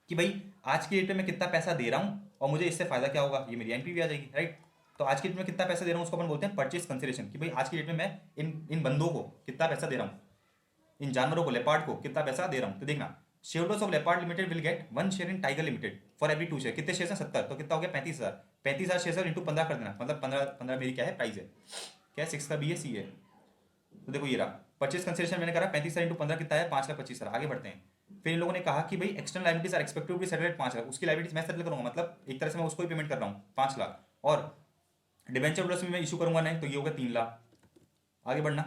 कि भाई आज की डेट में मैं कितना पैसा दे रहा हूँ और मुझे इससे फायदा क्या होगा, ये मेरी एनपीवी आ जाएगी, राइट। तो आज की डेट में कितना पैसा दे रहा हूँ उसको अपन बोलते हैं परचेज कंसिडरेशन, कि भाई आज की डेट में मैं इन बंदों को कितना पैसा दे रहा हूँ, इन जानवरों को लेपार्ड को कितना पैसा दे रहा हूँ। तो देखना, shareholders of Leopard limited will get 1 share in tiger limited for every 2 share. कितने शेयर हैं, 70, तो कितना हो गया 35,000। 35,000 शेयर इंटू 15 कर देना, मतलब 15 मेरी क्या है प्राइस है, क्या है 6 का बी है सी है। तो देखो ये रहा परचेज कंसिडरेशन मैंने करा 35,000 इंटू 15 कितना है 5,25,000। आगे बढ़ते हैं, फिर इन लोगों ने कहा कि भाई external liabilities are expected to be settled 5 lakh. उसकी लायबिलिटीज मैं सेटल करूंगा, मतलब एक तरह से मैं उसको ही पेमेंट कर रहा हूँ 5 लाख, और डिबेंचर होल्डर्स में मैं इशू करूंगा नहीं, तो ये होगा 3 लाख। आगे बढ़ना,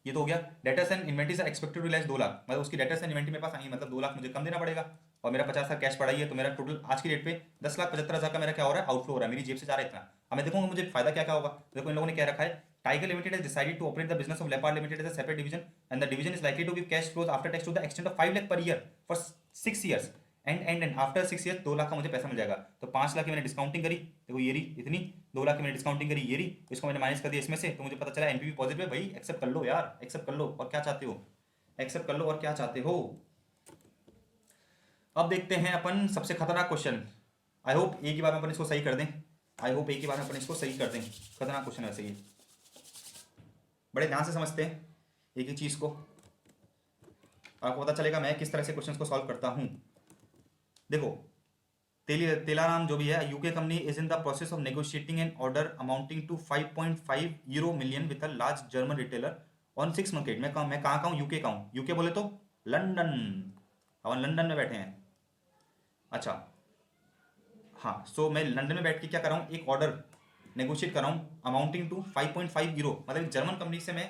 ये तो हो गया। Debtors and inventories are expected to realise 2 lakh, मतलब उसकी डेटर्स एंड इन्वेंटरी मेरे पास आई, मतलब 2 लाख मुझे कम देना पड़ेगा, और मेरा 50,000 कैश पड़ा ही है, तो मेरा टोटल आज की डेट पे 10,75,000 का मेरा क्या हो रहा है, आउटफ्लो हो रहा है, मेरी जेब से जा रहा है इतना। अब मैं देखूंगा मुझे फायदा क्या क्या होगा। देखो इन लोगों ने क्या रखा है, tiger limited has decided to operate the business of Leopard Limited as a separate division, and the division is likely to give cash flows after tax to the extent of 5 lakh per year for 6 years, and after 6 years 2 lakh का मुझे पैसा मिल जाएगा। तो 5 लाख की मैंने discounting करी, देखो ये रही इतनी, 2 लाख की मैंने डिस्काउंटिंग करी ये रही, इसको मैंने माइनस कर दिया इसमें से, तो मुझे पता चला एनपीवी पॉजिटिव है। भाई एक्सेप्ट कर लो यार, एक्सेप्ट कर लो, और क्या चाहते हो, एक्सेप्ट कर लो और क्या चाहते हो। अब देखते हैं अपन सबसे खतरनाक क्वेश्चन। आई होप एक ही बार में अपन इसको सही कर दें, आई होप एक ही बार में अपन इसको सही कर दें। खतरनाक क्वेश्चन वैसे ही, बड़े ध्यान से समझते हैं एक ही चीज को, आपको पता चलेगा मैं किस तरह से क्वेश्चंस को सॉल्व करता हूं। देखो तेलाराम जो भी है, UK company is in the process of negotiating an order amounting to 5.5 euro million with a large German retailer on 6 month. मैं कहाँ का हूँ, यूके का हूँ। यूके बोले तो लंदन, अपन लंदन में बैठे हैं। अच्छा हाँ, सो मैं लंदन में बैठ के क्या कर रहा हूँ, एक ऑर्डर नेगोशिएट कर रहा हूँ अमाउंटिंग टू 5.5 यूरो, मतलब एक जर्मन कंपनी से मैं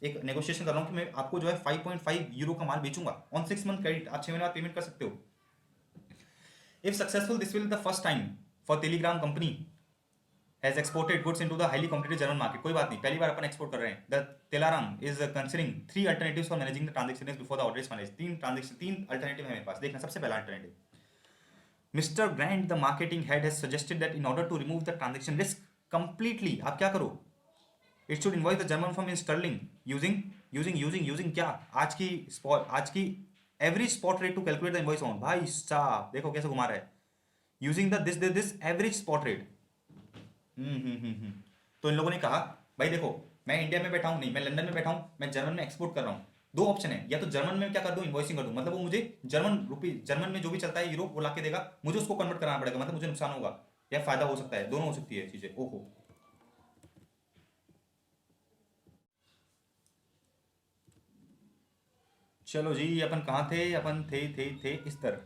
एक नेगोशिएशन कर रहा हूँ कि मैं आपको जो है 5.5 यूरो का माल बेचूंगा ऑन 6 मंथ क्रेडिट, आप 6 महीने बाद पेमेंट कर सकते हो। If successful this will the first time for Telegram company has exported goods into the highly competitive German market. कोई बात नहीं, पहली बार अपन एक्सपोर्ट कर रहे हैं। The Telaram is considering 3 alternatives for managing the transaction before the order is finalised. 3 alternative है मेरे पास। देखना सबसे पहला alternative, Mr. Grant, the marketing head, has suggested that in order to remove the transaction risk completely, आप क्या करो, it should invoice the German firm in sterling using क्या, आज की average spot rate to calculate the invoice amount। भाई साहब देखो कैसे घुमा रहा है, using the this average spot rate। तो इन लोगों ने कहा भाई देखो मैं इंडिया में बैठा हूँ, नहीं मैं लंदन में बैठा हूँ, मैं जर्मन में एक्सपोर्ट कर रहा हूँ। दो ऑप्शन है, या तो जर्मन में क्या कर दूं, इन्वॉइसिंग कर दूं, मतलब वो मुझे जर्मन में जो भी चलता है यूरो वो लाके देगा, मुझे उसको कन्वर्ट कराना पड़ेगा, मतलब मुझे नुकसान होगा या फायदा हो सकता है, दोनों हो सकती है चीजें। ओहो चलो जी, अपन कहाँ थे, अपन थे इस तरह।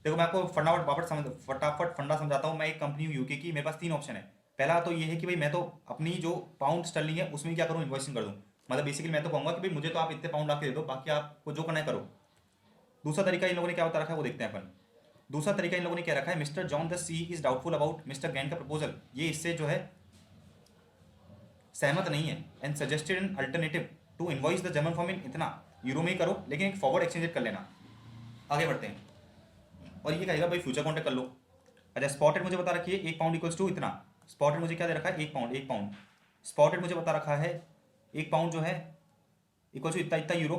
देखो मैं आपको फटाफट फंडा समझाता हूँ। मैं एक कंपनी हूँ यूके की, मेरे पास 3 ऑप्शन है। पहला तो ये है कि भाई मैं तो अपनी जो पाउंड स्टर्लिंग है उसमें क्या करूँ, इन्वॉइसिंग कर दूँ, मतलब बेसिकली मैं तो कहूँगा कि भाई मुझे तो आप इतने पाउंड ला के दे दो, बाकी आपको जो करना है करो। दूसरा तरीका इन लोगों ने क्या बता रखा है वो देखते हैं अपन। दूसरा तरीका इन लोगों ने क्या रखा है, Mister John the C is doubtful about Mister Gan का प्रपोजल, ये इससे जो है सहमत नहीं है, and suggested an alternative to invoice the German form in इतना यूरो में ही करो, लेकिन एक फॉरवर्ड एक्सचेंज रेट कर लेना। आगे बढ़ते हैं, और ये कहेगा भाई फ्यूचर कॉन्ट्रैक्ट कर लो। अच्छा स्पॉट रेट मुझे बता रखी है 1 पाउंड इक्वल्स टू इतना, स्पॉट रेट मुझे क्या दे रखा है 1 पाउंड स्पॉट रेट मुझे बता रखा है 1 पाउंड जो है इक्वल्स टू इतना इतना यूरो।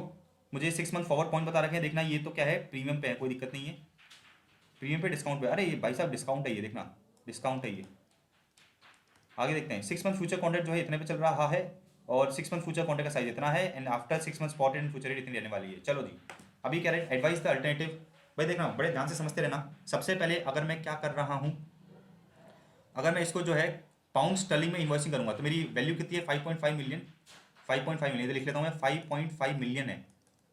मुझे 6 मंथ फॉरवर्ड पॉइंट बता रखे हैं, देखना ये तो क्या है प्रीमियम पे है, कोई दिक्कत नहीं है, प्रीमियम पे डिस्काउंट पे, अरे ये भाई साहब डिस्काउंट है, ये देखना डिस्काउंट है ये, आगे देखते हैं 6 मंथ फ्यूचर कॉन्ट्रैक्ट जो है इतने पे चल रहा है और 6 मंथ फ्यूचर कॉन्ट्रैक्ट का साइज इतना है and after 6 month spot and future rate इतनी रहने वाली है। चलो जी, अभी क्या रहे एडवाइस द अल्टरनेटिव। भाई देखना, बड़े ध्यान से समझते रहना। सबसे पहले अगर मैं क्या कर रहा हूँ, अगर मैं इसको जो है पाउंड स्टर्लिंग में इन्वेस्टिंग करूंगा तो मेरी वैल्यू कितनी है 5.5 मिलियन। 5.5 मिलियन लिख लेता हूँ मैं, 5.5 मिलियन है,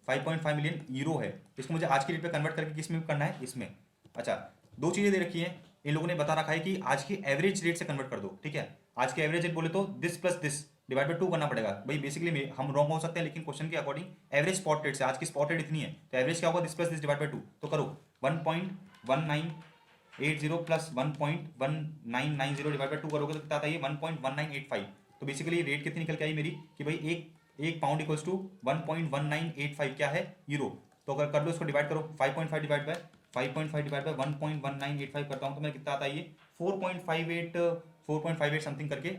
5.5 मिलियन यूरो है। इसको मुझे आज की रेट पे कन्वर्ट करके किस में करना है, इसमें। अच्छा, दो चीज़ें दे रखी हैं, इन लोगों ने बता रखा है कि आज की एवरेज रेट से कन्वर्ट कर दो, ठीक है। आज की एवरेज रेट बोले तो this plus this divide by 2 करना पड़ेगा। भाई बेसिकली हम रॉन्ग हो सकते हैं लेकिन क्वेश्चन के अकॉर्डिंग एवरेज स्पॉट रेट से, आज की स्पॉट रेट इतनी है तो एवरेज क्या होगा, this plus this divide by 2। तो करो 1.1980 प्लस 1.1990 डिवाइड बाई 2 करोगे तो कितना आता है ये 1.1985। तो बेसिकली रेट कितनी निकल के आई मेरी कि भाई एक पाउंड इक्वल्स टू 1.1985 क्या है, यूरो। तो अगर कर लो इसको डिवाइड करो 5.5 डिवाइड बाय 1.1985 करता हूँ तो मैं कितना आता है ये 4.58 समथिंग करके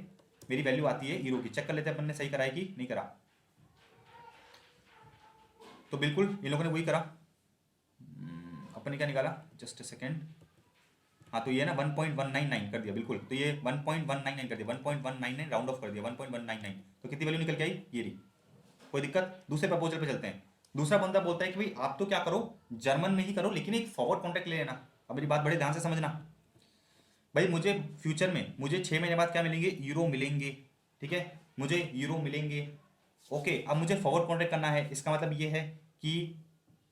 मेरी वैल्यू आती है यूरो की। चेक कर लेते हैं अपन ने सही करा है कि नहीं करा। तो बिल्कुल इन लोगों ने वही करा। अपन ने क्या निकाला, जस्ट अ सेकेंड। हाँ तो ये ना 1.199 कर दिया बिल्कुल, तो ये 1.199 कर दिया, 1.199 राउंड ऑफ कर दिया 1.199। तो कितनी वैल्यू निकल के आई, ये रही। कोई दिक्कत। दूसरे प्रपोजल पे चलते हैं। दूसरा बंदा बोलता है कि भाई आप तो क्या करो, जर्मन में ही करो लेकिन एक फॉरवर्ड कॉन्ट्रैक्ट ले लेना। अब मेरी बात बड़े ध्यान से समझना। भाई मुझे फ्यूचर में मुझे 6 महीने बाद क्या मिलेंगे, यूरो मिलेंगे, ठीक है, मुझे यूरो मिलेंगे। ओके, अब मुझे फॉरवर्ड कॉन्ट्रैक्ट करना है, इसका मतलब ये है कि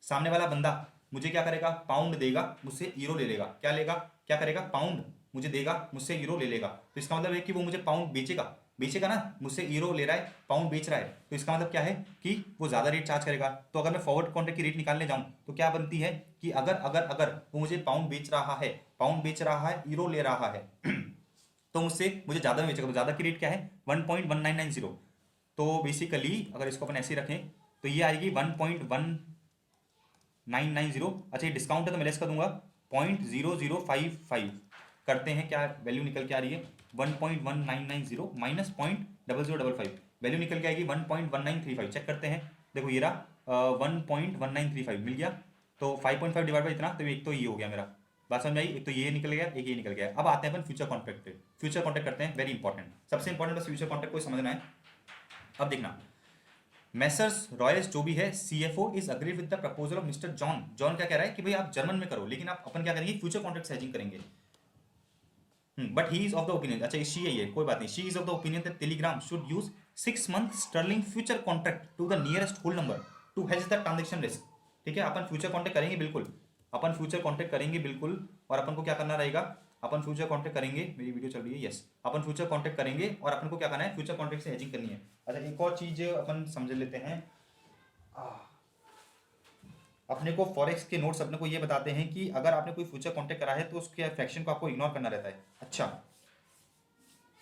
सामने वाला बंदा मुझे क्या करेगा, पाउंड देगा, मुझसे यूरो ले लेगा। क्या लेगा, क्या करेगा, पाउंड मुझे देगा, मुझसे यूरो ले लेगा। तो इसका मतलब है कि वो मुझे पाउंड बेचेगा, बेचेगा ना, मुझसे यूरो ले रहा है, पाउंड बेच रहा है। तो इसका मतलब क्या है कि वो ज़्यादा रेट चार्ज करेगा। तो अगर मैं फॉरवर्ड कॉन्ट्रैक्ट की रेट निकालने जाऊँ तो क्या बनती है कि अगर अगर अगर वो मुझे पाउंड बेच रहा है, पाउंड बेच रहा है, यूरो ले रहा है तो मुझे ज़्यादा में बेचेगा। तो ज़्यादा की रेट क्या है, 1.1990। तो बेसिकली अगर इसको अपन ऐसे ही रखें तो ये आएगी 1.1990। अच्छा ये डिस्काउंट है तो मैं लेस कर दूंगा 0.0055 करते हैं, क्या वैल्यू निकल के आ रही है 1.1990 माइनस 0.0055, वैल्यू निकल के आएगी 1.1935। चेक करते हैं, देखो ये रहा 1.1935 मिल गया। तो 5.5 डिवाइड बाई इतना, तो एक तो ये हो गया मेरा। बात समझ आई, एक तो ये निकल गया, एक ये निकल गया। अब आते हैं अपन फ्यूचर कॉन्ट्रैक्ट पे। फ्यूचर कॉन्ट्रैक्ट करते हैं, वेरी इंपॉर्टेंट, सबसे इंपॉर्टेंट बस फ्यूचर कॉन्ट्रैक्ट को समझना है। अब देखना, मैसर्स रॉयल्स जो भी है CFO is agree with the proposal of mister John. John क्या कह रहा है कि भाई आप जर्मन में करो लेकिन आप अपन क्या करेंगे, फ्यूचर कॉन्ट्रैक्ट हेजिंग करेंगे। But he is of the opinion, अच्छा शी है ये, कोई बात नहीं, she is of the opinion that Telegram should use 6 month sterling future contract to the nearest whole number to hedge the transaction risk. ठीक है, अपन future contract करेंगे बिल्कुल, अपन फ्यूचर कॉन्ट्रैक्ट करेंगे बिल्कुल। और अपन को क्या करना रहेगा, अपन फ्यूचर कॉन्ट्रैक्ट करेंगे, मेरी वीडियो चल रही है, यस, अपन फ्यूचर कॉन्ट्रैक्ट करेंगे और अपन को क्या करना है, फ्यूचर कॉन्ट्रैक्ट से हेजिंग करनी है। अच्छा एक और चीज अपन समझ लेते हैं, अपने को फॉरेक्स के नोट्स अपने को ये बताते हैं कि अगर आपने कोई फ्यूचर कॉन्ट्रैक्ट करा है तो उसके फ्रैक्शन को आपको इग्नोर करना रहता है। अच्छा,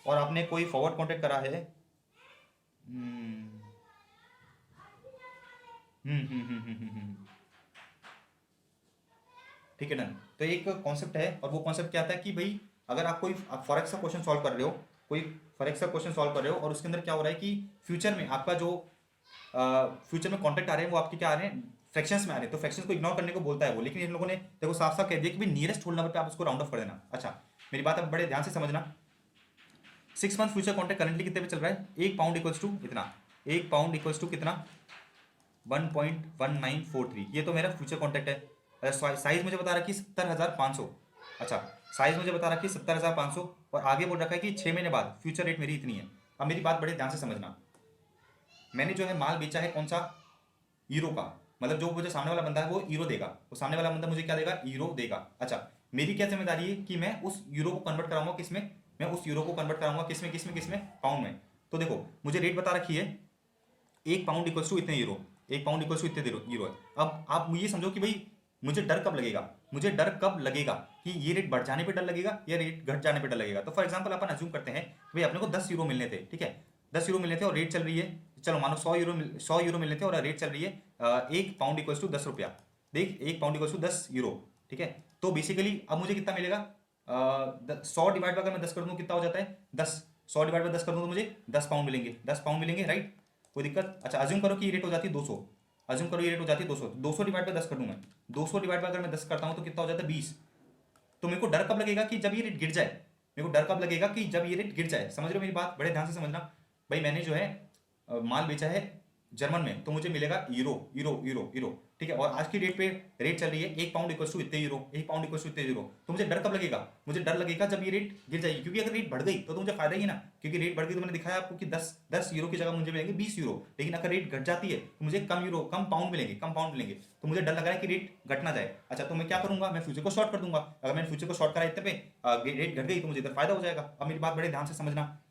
और आपने कोई फॉरवर्ड कॉन्ट्रैक्ट करा है, ठीक है डन। तो एक कॉन्सेप्ट है और वो कॉन्सेप्ट क्या आता है कि भाई अगर आप कोई फॉरेक्स का क्वेश्चन सॉल्व कर रहे हो, कोई फॉरेक्स का क्वेश्चन सॉल्व कर रहे हो और उसके अंदर क्या हो रहा है कि फ्यूचर में आपका जो फ्यूचर में कॉन्ट्रैक्ट आ रहे हैं वो आपके क्या आ रहे हैं, फ्रैक्शंस में आ रहे हैं। तो फ्रैक्शंस को इग्नोर करने को बोलता है वो, लेकिन इन लोगों ने देखो साफ साफ कह दिया कि भाई नियरेस्ट होल नंबर पे आप उसको राउंड ऑफ कर देना। अच्छा मेरी बात अब बड़े ध्यान से समझना। 6 मंथ फ्यूचर कॉन्ट्रैक्ट करंटली कितने पे चल रहा है, एक पाउंड इक्वल्स टू इतना, एक पाउंड इक्वल्स टू कितना 1.1943। ये तो मेरा फ्यूचर कॉन्ट्रैक्ट है। साइज मुझे बता रखी 70,500। अच्छा साइज मुझे बता रखी 70,500 और आगे बोल रखा है कि 6 महीने बाद फ्यूचर रेट मेरी इतनी है। अब मेरी बात बड़े ध्यान से समझना, मैंने जो है माल बेचा है कौन सा, यूरो का, मतलब जो मुझे सामने वाला बंदा है वो यूरो देगा, तो सामने वाला बंदा मुझे क्या देगा, यूरो देगा। अच्छा मेरी क्या जिम्मेदारी है कि मैं उस यूरो को कन्वर्ट कराऊंगा किसमें, मैं उस यूरो को कन्वर्ट कराऊंगा किसमें किसमें किसमें, पाउंड में। तो देखो मुझे रेट बता रखी है एक पाउंड इक्वल्स टू इतने यूरो, एक पाउंड इक्वल्स टू इतने यूरो है। अब आप ये समझो कि भाई मुझे डर कब लगेगा, मुझे डर कब लगेगा कि ये रेट बढ़ जाने पे डर लगेगा या रेट घट जाने पे डर लगेगा। तो फॉर एग्जांपल अपन अज्यूम करते हैं भाई अपने को 10 यूरो मिलने थे, ठीक है, 10 यूरो मिलने थे और रेट चल रही है, चलो मानो 100 यूरो मिलने थे और रेट चल रही है एक पाउंड इक्वल्स टू 10 रुपया। देख एक पाउंड इक्वल्स टू 10 यूरो, ठीक है। तो बेसिकली अब मुझे कितना मिलेगा, 100 डिवाइड अगर मैं 10 कर दूँ कितना हो जाता है 10, 100 डिवाइड बाय 10 कर दूँ तो मुझे 10 पाउंड मिलेंगे, 10 पाउंड मिलेंगे, राइट, कोई दिक्कत। अच्छा अज्यूम करो कि ये रेट हो जाती है 200, अज्यूम करो ये रेट हो जाती है 200, 200 डिवाइड बाय 10 कर दूँ मैं, 200 डिवाइड बाय अगर मैं 10 करता हूँ तो कितना हो जाता है 20। तो मेरे को डर कब लगेगा कि जब ये रेट गिर जाए, मेरे को डर कब लगेगा कि जब ये रेट गिर जाए। समझ रहे हो मेरी बात, बड़े ध्यान से समझना। भाई मैंने जो है माल बेचा है जर्मन में, तो मुझे मिलेगा यूरो यूरो यूरो यूरो, ठीक है। और आज की डेट पे रेट चल रही है 1 पाउंड इक्वल टू इतने यूरो, 1 पाउंड इक्वल टू इतने यूरो। तो मुझे डर कब लगेगा, मुझे डर लगेगा जब ये रेट गिर जाएगी, क्योंकि अगर रेट बढ़ गई तो मुझे फायदा ही है ना, क्योंकि रेट बढ़ गई तो मैंने दिखाया आपको कि 10 यूरो की जगह मुझे मिलेंगे 20 यूरो। लेकिन अगर रेट घट जाती है तो मुझे कम यूरो, कम पाउंड मिलेंगे, कम पाउंड मिलेंगे। तो मुझे डर लग रहा है कि रेट घट ना जाए। अच्छा, तो मैं क्या करूंगा, मैं फ्यूचर को शॉर्ट कर दूंगा। अगर मैंने फ्यूचर को शॉर्ट करा इतने पे, रेट घट गई तो मुझे इधर फायदा हो जाएगा। अब मेरी बात बड़े ध्यान से समझना।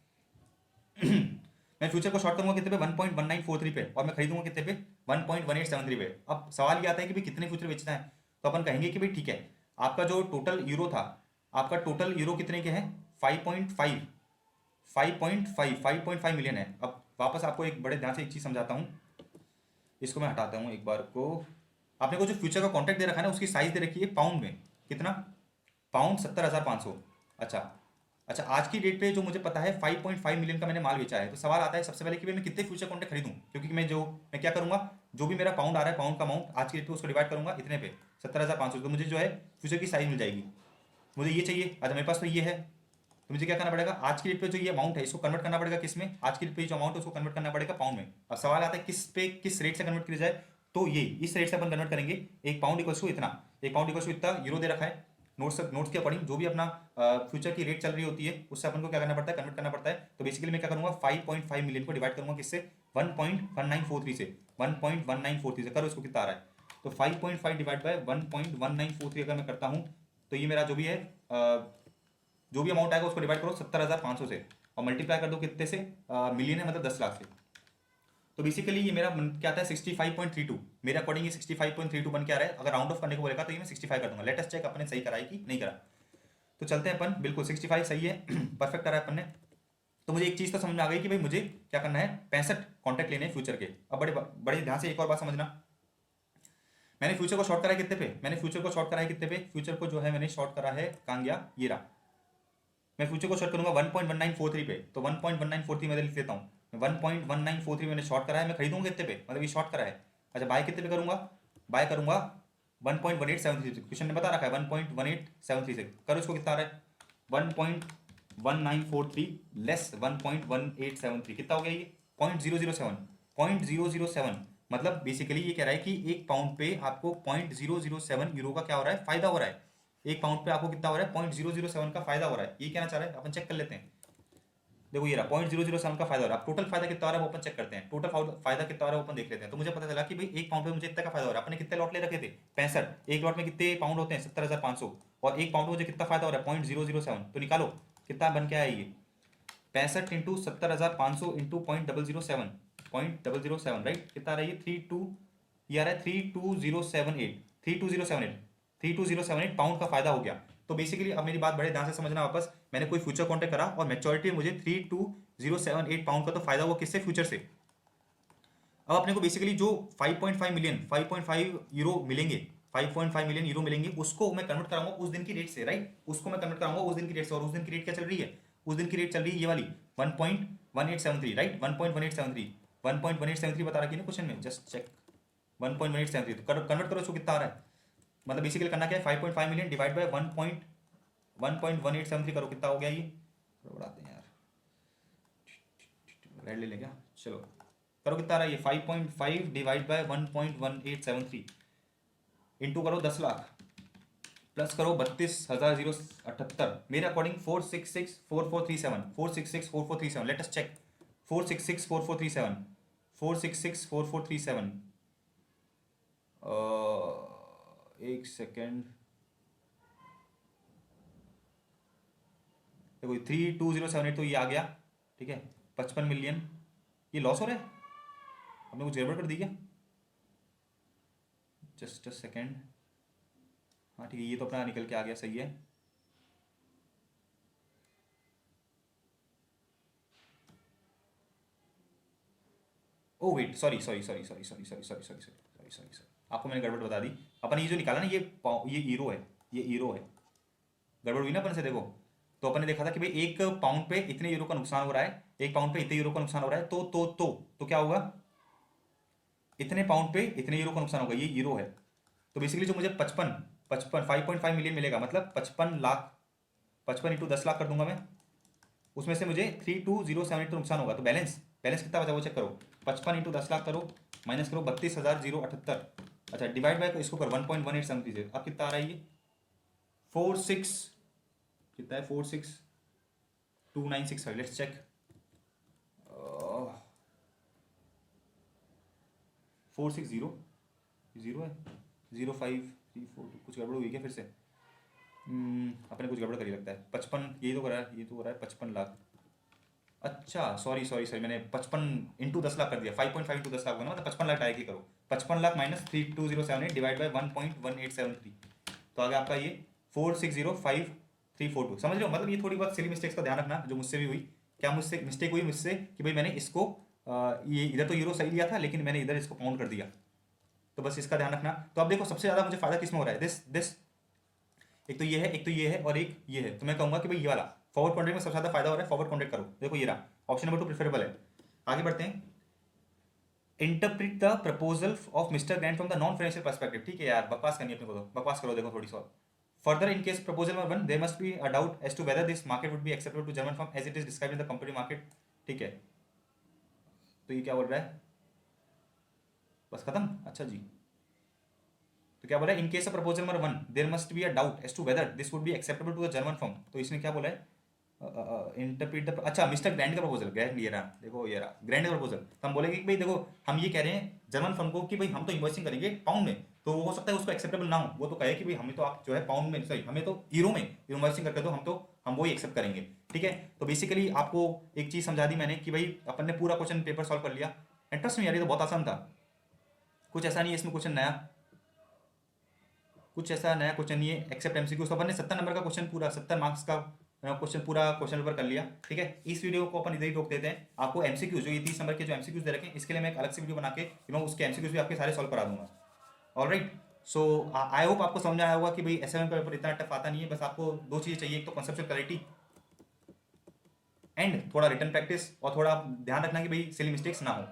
मैं फ्यूचर को शॉर्ट करूंगा कितने पे, 1.1943 पे, और मैं खरीदूंगा कितने पे, 1.1873 पे। अब सवाल ये आता है कि भाई कितने फ्यूचर बेचना है। तो अपन कहेंगे कि भाई ठीक है, आपका जो टोटल यूरो था, आपका टोटल यूरो कितने के हैं, 5.5 5.5 मिलियन है। अब वापस आपको एक बड़े ध्यान से एक चीज समझाता हूँ, इसको मैं हटाता हूँ एक बार को। आपने को जो फ्यूचर का कॉन्ट्रैक्ट दे रखा है ना, उसकी साइज दे रखी है पाउंड में, कितना, पाउंड 70,500। अच्छा, अच्छा आज की डेट पे जो मुझे पता है 5.5 मिलियन का मैंने माल बेचा है। तो सवाल आता है सबसे पहले कि भाई मैं कितने फ्यूचर कॉन्ट्रैक्ट खरीदूं, क्योंकि मैं क्या करूंगा, जो भी मेरा पाउंड आ रहा है, पाउंड का अमाउंट आज की डेट पे उसको डिवाइड करूंगा इतने पे 70,500, तो मुझे जो है फ्यूचर की साइज मिल जाएगी। मुझे ये चाहिए, अच्छा मेरे पास तो ये है, तो मुझे क्या करना पड़ेगा, आज की डेट पे जो ये अमाउंट है इसको कन्वर्ट करना पड़ेगा किस में, आज की डेट पे जो अमाउंट है उसको कन्वर्ट करना पड़ेगा पाउंड में। अब सवाल आता है किस पे, किस रेट से कन्वर्ट किया जाए। तो ये इस रेट से अपन कन्वर्ट करेंगे, 1 पाउंड इक्वल टू इतना, 1 पाउंड इक्वल टू इतना यूरो दे रखा है। नोट्स के अकॉर्डिंग जो भी अपना फ्यूचर की रेट चल रही होती है उससे अपन को क्या करना पड़ता है, कन्वर्ट करना पड़ता है। तो बेसिकली मैं क्या करूंगा, 5.5 मिलियन को डिवाइड करूंगा किससे, 1.1943 से, 1.1943 से। करो इसको कितना आ रहा है, तो 5.5 डिवाइड बाय 1.1943 अगर मैं करता हूं, तो ये मेरा जो भी है जो भी अमाउंट आएगा उसको डिवाइड करो 70,500 से, और मल्टीप्लाई कर दो कितने से, मिलियन है मतलब 10 लाख से। तो बेसिकली ये मेरा क्या आता है 65.32, मेरे अकॉर्डिंग ये 65.32 बन के आ रहा है। अगर राउंड ऑफ करने को बोलेगा तो ये मैं 65 कर दूंगा। लेटेस्ट चेक अपने सही करा है कि नहीं करा। तो चलते हैं अपन, बिल्कुल 65 सही है, परफेक्ट करा है अपन ने। तो मुझे एक चीज तो समझ में आ गई कि भाई मुझे क्या करना है, 65 कॉन्ट्रैक्ट लेने हैं फ्यूचर के। अब बड़े बड़े ध्यान से एक और बात समझना, मैंने फ्यूचर को शॉर्ट करा है कितने पे, मैंने फ्यूचर को शॉर्ट करा है कितने पे, फ्यूचर को जो है मैंने शॉर्ट करा है, कहाँ गया, ये रहा। मैं फ्यूचर को शॉर्ट करूंगा 1.1943 पे, तो 1.1943 मैं लिख लेता हूँ, 1.1943 मैंने शॉर्ट करा है, मैं खरीदूंगा कितने पे, मतलब ये शॉर्ट करा है। अच्छा बाय कितने पे करूंगा, बाय करूंगा 1.1873 से, क्वेश्चन ने बता रखा है 1.1873 से। करो इसको कितना आ रहा है, 1.1943 लेस 1.1873, कितना हो गया ये, 0.007, 0.007। मतलब बेसिकली ये कह रहा है कि 1 पाउंड पे आपको 0.007 यूरो का क्या हो रहा है, फायदा हो रहा है। 1 पाउंड पे आपको कितना हो रहा है, 0.007 का फायदा हो रहा है। ये कहना चाह रहा है, अपन चेक कर लेते हैं। देखो ये रहा 0.007 का फायदा हो रहा है। टोटल फायदा कितना हो रहा है वो अपन चेक करते हैं, टोटल फायदा कितना हो रहा है वो अपन देख लेते हैं। तो मुझे पता चला कि भाई 1 पाउंड पे मुझे इतना का फायदा हो रहा है। अपने कितने लॉट ले रखे थे, 65, एक लॉट में कितने पाउंड होते हैं, 70,500, और 1 पाउंड में मुझे कितना फायदा हो रहा है, 0.007। तो निकालो कितना बन के आया ये, 65 इंटू 70,500 इंटू 0.007, 0.007 राइट, कितना आ रहा है ये 32, ये आ रहा है 32078, 32078, 32078 पाउंड का फायदा हो गया। तो बेसिकली अब मेरी बात बड़े ध्यान से समझना वापस, मैंने कोई फ्यूचर कॉन्ट्रैक्ट करा और मेच्योरिटी मुझे 32078 पाउंड का तो फायदा हुआ किससे, फ्यूचर से। अब अपने को बेसिकली जो 5.5 मिलियन 5.5 यूरो मिलेंगे, 5.5 मिलियन यूरो मिलेंगे, उसको मैं कन्वर्ट कराऊंगा उस दिन की रेट से, राइट, उसको मैं कन्वर्ट कराऊंगा उस दिन की रेट से। और उस दिन की रेट क्या चल रही है, उस दिन की रेट चल रही है ये वाली 1.1873, राइट, 1.1873, 1.1873 बता रखी है ना क्वेश्चन में, जस्ट चेक 1.1873। तो कन्वर्ट करो, इसको कितना आ रहा है, मतलब बेसिकली करना क्या है, 5.5 मिलियन डिवाइड बाय 1.1873 करो, कितना हो गया ये, बढ़ाते हैं यार, रेड ले लें क्या, चलो करो कितना आ रहा है ये, 5.5 डिवाइड बाय 1.1873 इंटू करो 10 लाख, प्लस करो 32,078, मेरे अकॉर्डिंग 4664437, 4664437, लेट अस चेक, 4664437, 4664437, एक सेकेंड, देखो 32078 तो ये आ गया, ठीक है, 55 मिलियन, ये लॉस हो रहा है, हमने कुछ गड़बड़ कर दी क्या, जस्ट अ सेकेंड, हाँ ठीक है, ये तो अपना निकल के आ गया, सही है। Oh wait, sorry sorry sorry sorry sorry sorry sorry sorry sorry sorry sorry, आपको मैंने गड़बड़ बता दी। अपन ये जो निकाला ना, ये ईरो है, ये ईरो है, गड़बड़ हुई ना अपन से, देखो। तो अपन ने देखा था कि भाई 1 पाउंड पे इतने यूरो का नुकसान हो रहा है, 1 पाउंड पे इतने यूरो का नुकसान हो रहा है, तो क्या होगा, इतने पाउंड पे इतने यूरो का नुकसान होगा, ये यूरो है। तो बेसिकली जो मुझे 55 55 5.5 मिलियन मिलेगा, मतलब 55 लाख 55 इंटू 10 लाख कर दूंगा मैं, उसमें से मुझे 32078 तो नुकसान होगा, तो बैलेंस बैलेंस कितना बचा वो चेक करो। 55 इंटू 10 लाख करो, माइनस करो 32,078। अच्छा डिवाइड बाय इसको करो 1.1873, अब कितना आ रहा है ये 46, कितना है 46,296, लेट्स चेक। 460 है, 05,342, कुछ गड़बड़ हुई क्या फिर से? अपने कुछ गड़बड़ करी लगता है। 55 यही तो कर रहा है, ये तो हो रहा है 55 लाख। अच्छा सॉरी सॉरी सॉरी, मैंने 55 इंटू 10 लाख कर दिया, 5.5 इंटू 10 लाख होगा ना, मतलब 55 लाख डायरेक्टली करो। 55 लाख माइनस 32078 डिवाइड बाई 1.1873, तो आगे आपका ये 4605342। समझ रहे हो, मतलब ये थोड़ी बहुत सिली मिस्टेक्स का ध्यान रखना जो मुझसे भी हुई। क्या मुझसे मिस्टेक हुई मुझसे कि भाई मैंने इसको ये इधर तो यूरो सही लिया था, लेकिन मैंने इधर इसको पाउंड कर दिया, तो बस इसका ध्यान रखना। तो अब देखो सबसे ज्यादा मुझे फायदा किसमें हो रहा है, दिस एक तो ये है, एक तो ये है, और एक ये है, तो मैं कहूंगा कि भाई ये वाला फॉरवर्ड कॉन्ट्रैक्ट में सबसे ज्यादा फायदा हो रहा है, फॉरवर्ड कॉन्ट्रैक्ट करो। देखो ये रहा ऑप्शन नंबर 2 प्रेफरेबल है। आगे बढ़ते हैं। Interpret the proposal of mister grand from the non financial perspective. ठीक है यार, बकवास करनी है अपने को, तो बकवास करो। देखो थोड़ी सी और further in case proposal number 1 there must be a doubt as to whether this market would be acceptable to German firm as it is described in the company market. ठीक है, तो ये क्या बोल रहा है, बस खत्म। अच्छा जी, तो क्या बोला है, in case of proposal number 1 there must be a doubt as to whether this would be acceptable to the German firm. तो इसने क्या बोला है, इंटरप्रीट द, अच्छा मिस्टर ग्रैंड का प्रपोजल, ग्रैंड ये रहा, देखो ये रहा ग्रैंड का प्रपोजल। तो हम बोलेंगे कि भाई देखो हम ये कह रहे हैं जर्मन फर्म को कि भाई हम तो इन्वॉइसिंग करेंगे पाउंड में, तो हो सकता है उसको एक्सेप्टेबल ना हो, वो तो कहे कि भाई हमें तो आप जो है पाउंड में, सॉरी हमें तो यूरो में इन्वॉइसिंग करके दो, हम वो ही एक्सेप्ट करेंगे। ठीक है, तो बेसिकली आपको एक चीज समझा दी मैंने कि भाई अपन ने पूरा क्वेश्चन पेपर सॉल्व कर लिया। इंटरेस्ट में यार ये तो बहुत आसान था, कुछ ऐसा नहीं है इसमें क्वेश्चन नया, कुछ ऐसा नया क्वेश्चन नहीं है एक्सेप्ट एमसीक्यू। अपन ने 70 नंबर का क्वेश्चन, पूरा 70 मार्क्स का क्वेश्चन, पूरा क्वेश्चन पेपर कर लिया। ठीक है, इस वीडियो को अपन इधर ही रोक देते हैं। आपको एमसीक्यू जो ये 30 नंबर के जो एमसीक्यूज दे रखे हैं, इसके लिए मैं एक अलग से वीडियो बना के मैं उसके एमसीक्यूज भी आपके सारे सॉल्व करा दूंगा। ऑलराइट, सो आई होप आपको समझ में आया होगा कि भाई एसएमएम का पेपर इतना टफ आता नहीं है। बस आपको दो चीजें चाहिए, एक तो कॉन्सेप्चुअल क्लैरिटी एंड थोड़ा रिटन प्रैक्टिस, और थोड़ा ध्यान रखना कि भाई सिली मिस्टेक्स ना हो।